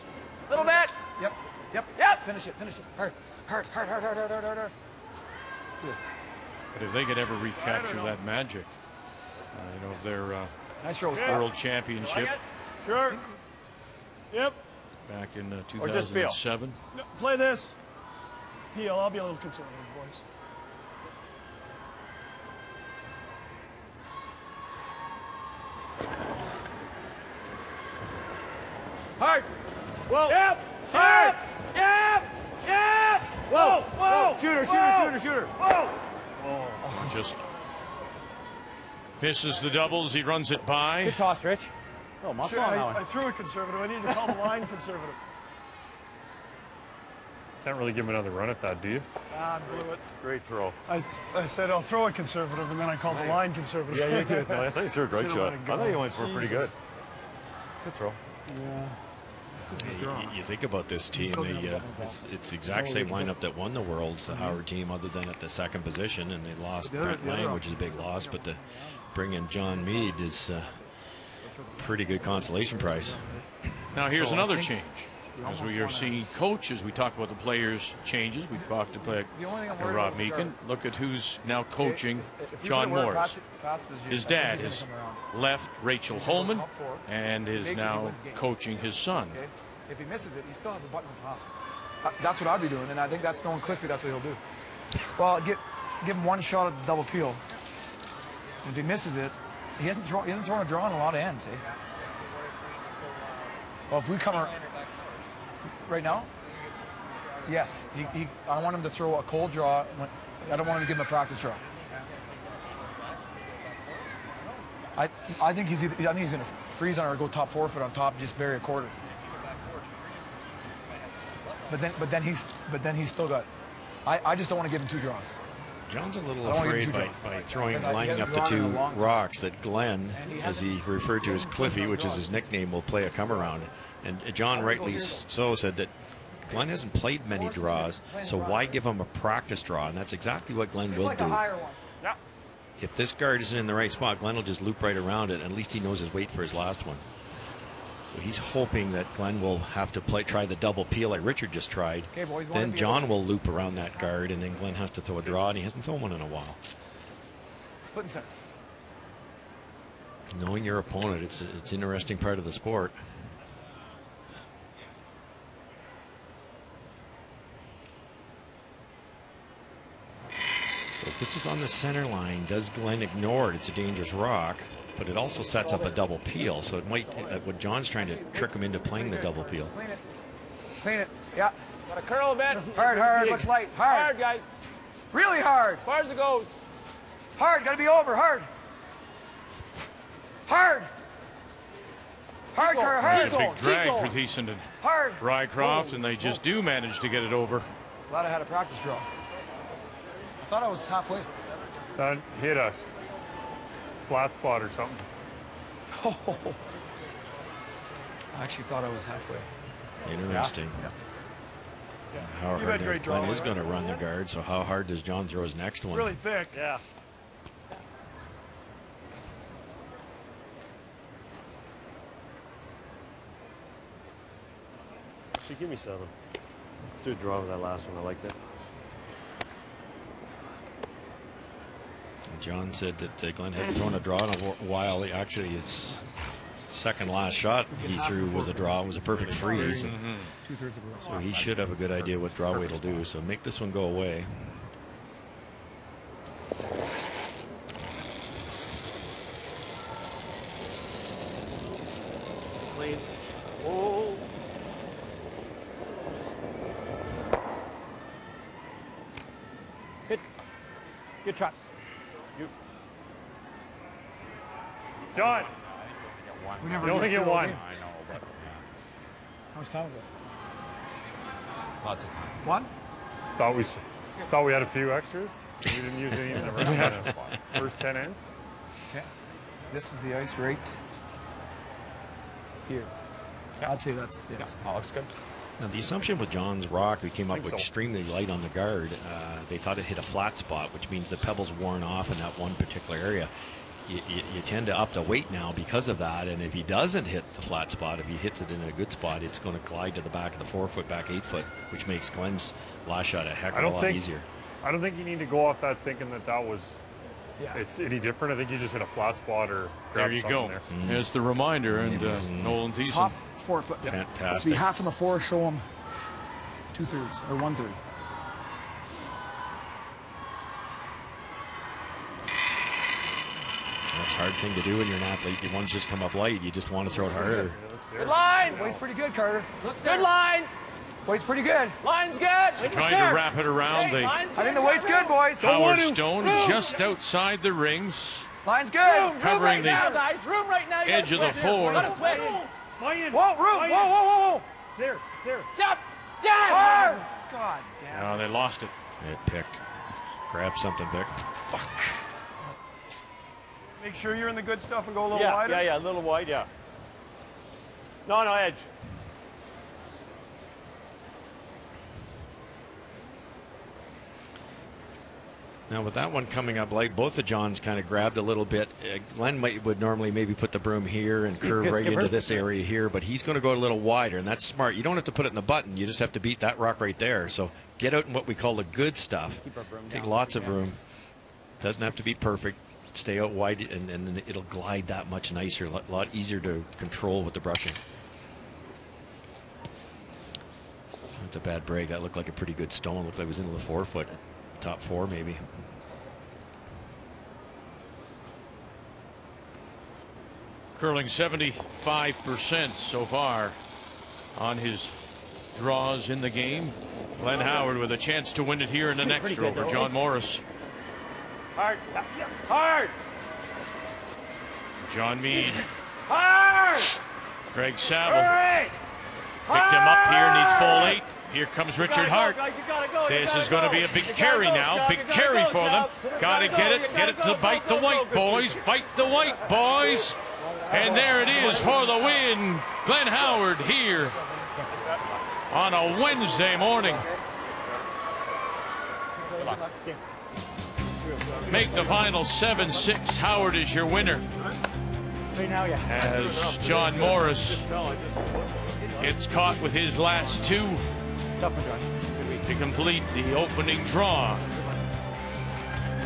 Little bit.
Yep. Yep. Yep. Finish it. Finish it. Hard. Hard. Hard. Hard. Hard. Hard. Hard. Hard.
But if they could ever recapture that magic, of their
nice rolls,
world championship.
Sure. Yep.
Back in
Or just Peel.
2007.
No, play this. Peel, I'll be a little conservative, boys.
Hard.
Whoa.
Yep.
Hard.
Yep. Yep.
Whoa.
Whoa.
Shooter,
Whoa.
shooter.
Whoa.
Just misses the doubles. He runs it by.
Good toss, Rich. Oh, muscle on that one.
I threw it conservative. I need to call the line conservative.
Can't really give him another run at that, do you?
I blew it.
Great throw.
I said I'll throw it conservative, and then I called the line conservative.
Yeah, you did. No, I thought you threw a great shot. I thought you went for pretty good.
Jesus.
Good throw.
Yeah.
You think about this team, it's the exact same lineup that won the Worlds, the Howard team, other than at the second position, and they lost Brent Lang, which is a big loss, but to bring in John Meade is a pretty good consolation prize.
Now here's another change. As we are seeing coaches, we talk about the players' changes. We talked to play Rob Meekin. Look at who's now coaching John Morris. His dad has left, Rachel Holman, and is now coaching his son.
If he misses it, he still has a button in his hospital. That's what I'd be doing, and I think that's knowing Cliffy, that's what he'll do. Well, give him one shot at the double peel. And if he misses it, he hasn't thrown a draw in a lot of ends, eh? Well, if we come around right now, yes, I want him to throw a cold draw. I don't want him to give him a practice draw. I think he's going to freeze on or go top forefoot on top, just bury a quarter. But then he's still got. I just don't want to give him two draws.
John's a little afraid by lining up the two rocks that Glenn, as he referred to as Cliffy, which is his nickname, will play a come around. And John rightly so said that Glenn hasn't played many draws, so why give him a practice draw? And that's exactly what Glenn will do. If this guard isn't in the right spot, Glenn will just loop right around it, and at least he knows his weight for his last one. So he's hoping that Glenn will have to try the double peel like Richard just tried. Then John will loop around that guard, and then Glenn has to throw a draw, and he hasn't thrown one in a while.
Split and center.
Knowing your opponent, it's an interesting part of the sport. So if this is on the center line, does Glenn ignore it? It's a dangerous rock, but it also sets up a double peel. So it might, what John's trying to trick him into playing the double peel.
Clean it. Clean it. Yeah.
Got to curl a bit.
Hard. Looks light. Hard.
Hard, guys.
Really hard.
As far as it goes.
Hard. Got to be over. Hard. Hard. Hard, Carter. Hard.
It's a big drag for Thiessen and Rycroft, and they just do manage to get it over.
Glad I had a practice draw. I thought I was halfway.
That hit a flat spot or something.
Oh. I actually thought I was halfway.
Interesting.
Yeah.
How hard Glenn is going to run the guard, so how hard does John throw his next one?
Really thick.
Yeah. Actually, give me 7. Let's do a draw with that last one. I like that.
John said that Glenn hadn't thrown a draw in a while. Actually, his second last shot he threw was a draw. It was a perfect freeze.
Two-thirds of a row.
So he should have a good idea what draw weight will do. So make this one go away.
clean. Oh.
Hit. Good shots. You.
John.
We never
You only get one.
I know, but how much time?
Lots of time.
One?
Thought we had a few extras. We didn't use any in the first 10 ends.
Okay. This is the ice right here. I'd say that's
looks good. Now, the assumption with John's rock, we came up with extremely light on the guard. They thought it hit a flat spot, which means the pebble's worn off in that one particular area. You tend to up the weight now because of that, and if he doesn't hit the flat spot, if he hits it in a good spot, it's going to glide to the back of the 4 foot, back 8 foot, which makes Glenn's last shot a heck of a lot easier.
I don't think you need to go off that thinking that was it's any different. I think you just hit a flat spot or grab
there you
something
go.
There.
There's the reminder, and Nolan Thiessen.
Top 4 foot. Yeah.
Fantastic.
Let's be half on the 4, show him 2/3 or 1/3.
That's a hard thing to do when you're an athlete. You want to just come up light. You just want to throw it harder.
Good line.
Weight's pretty good, Carter.
Looks good line.
Weight's pretty good.
Line's good.
Trying to wrap it around the
I think the weight's good, boys.
Howard Stone just outside the rings.
Line's good.
Covering
right
the
now, guys. Room right now.
edge of the floor.
Gotta switch.
Whoa, room. Whoa.
It's there. It's there.
Yep. Yes.
Hard. God damn.
No, they lost it.
It picked. Grab something, Vic.
Fuck.
Make sure you're in the good stuff and go a little wider.
Yeah, a little wide, yeah. No, edge.
Now with that one coming up light, both of John's kind of grabbed a little bit. Glenn would normally maybe put the broom here and curve right into this area here, but he's going to go a little wider, and that's smart. You don't have to put it in the button. You just have to beat that rock right there. So get out in what we call the good stuff. Take lots of room. Doesn't have to be perfect. Stay out wide, and then it'll glide that much nicer, a lot easier to control with the brushing. That's a bad break. That looked like a pretty good stone. Looked like it was into the 4 foot, top 4 maybe.
Curling 75% so far on his draws in the game. Glenn Howard with a chance to win it here in the next over John Morris.
Hard. Hard.
John Meade.
Hard.
Greg Saville. Picked him up here, needs full 8. Here comes Richard Hart. This is going to be a big carry now. Big carry for them. Got to get it to bite the white, boys. Bite the white, boys. And there it is for the win. Glenn Howard here on a Wednesday morning. Make the final 7-6. Howard is your winner. As John Morris gets caught with his last 2 to complete the opening draw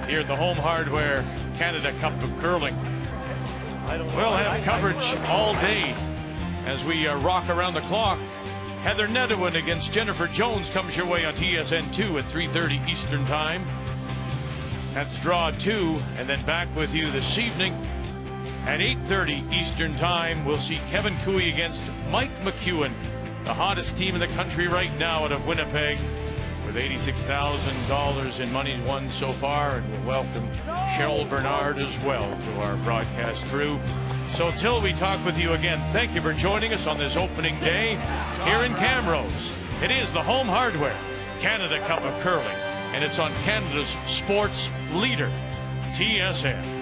here at the Home Hardware Canada Cup of Curling. We'll have coverage all day as we rock around the clock. Heather Nedewin against Jennifer Jones comes your way on TSN2 at 3:30 Eastern Time. That's draw 2, and then back with you this evening at 8:30 Eastern Time. We'll see Kevin Koe against Mike McEwen, the hottest team in the country right now out of Winnipeg, with $86,000 in money won so far. And we'll welcome Cheryl Bernard as well to our broadcast crew. So till we talk with you again, thank you for joining us on this opening day here in Camrose. It is the Home Hardware Canada Cup of Curling, and it's on Canada's sports leader, TSN.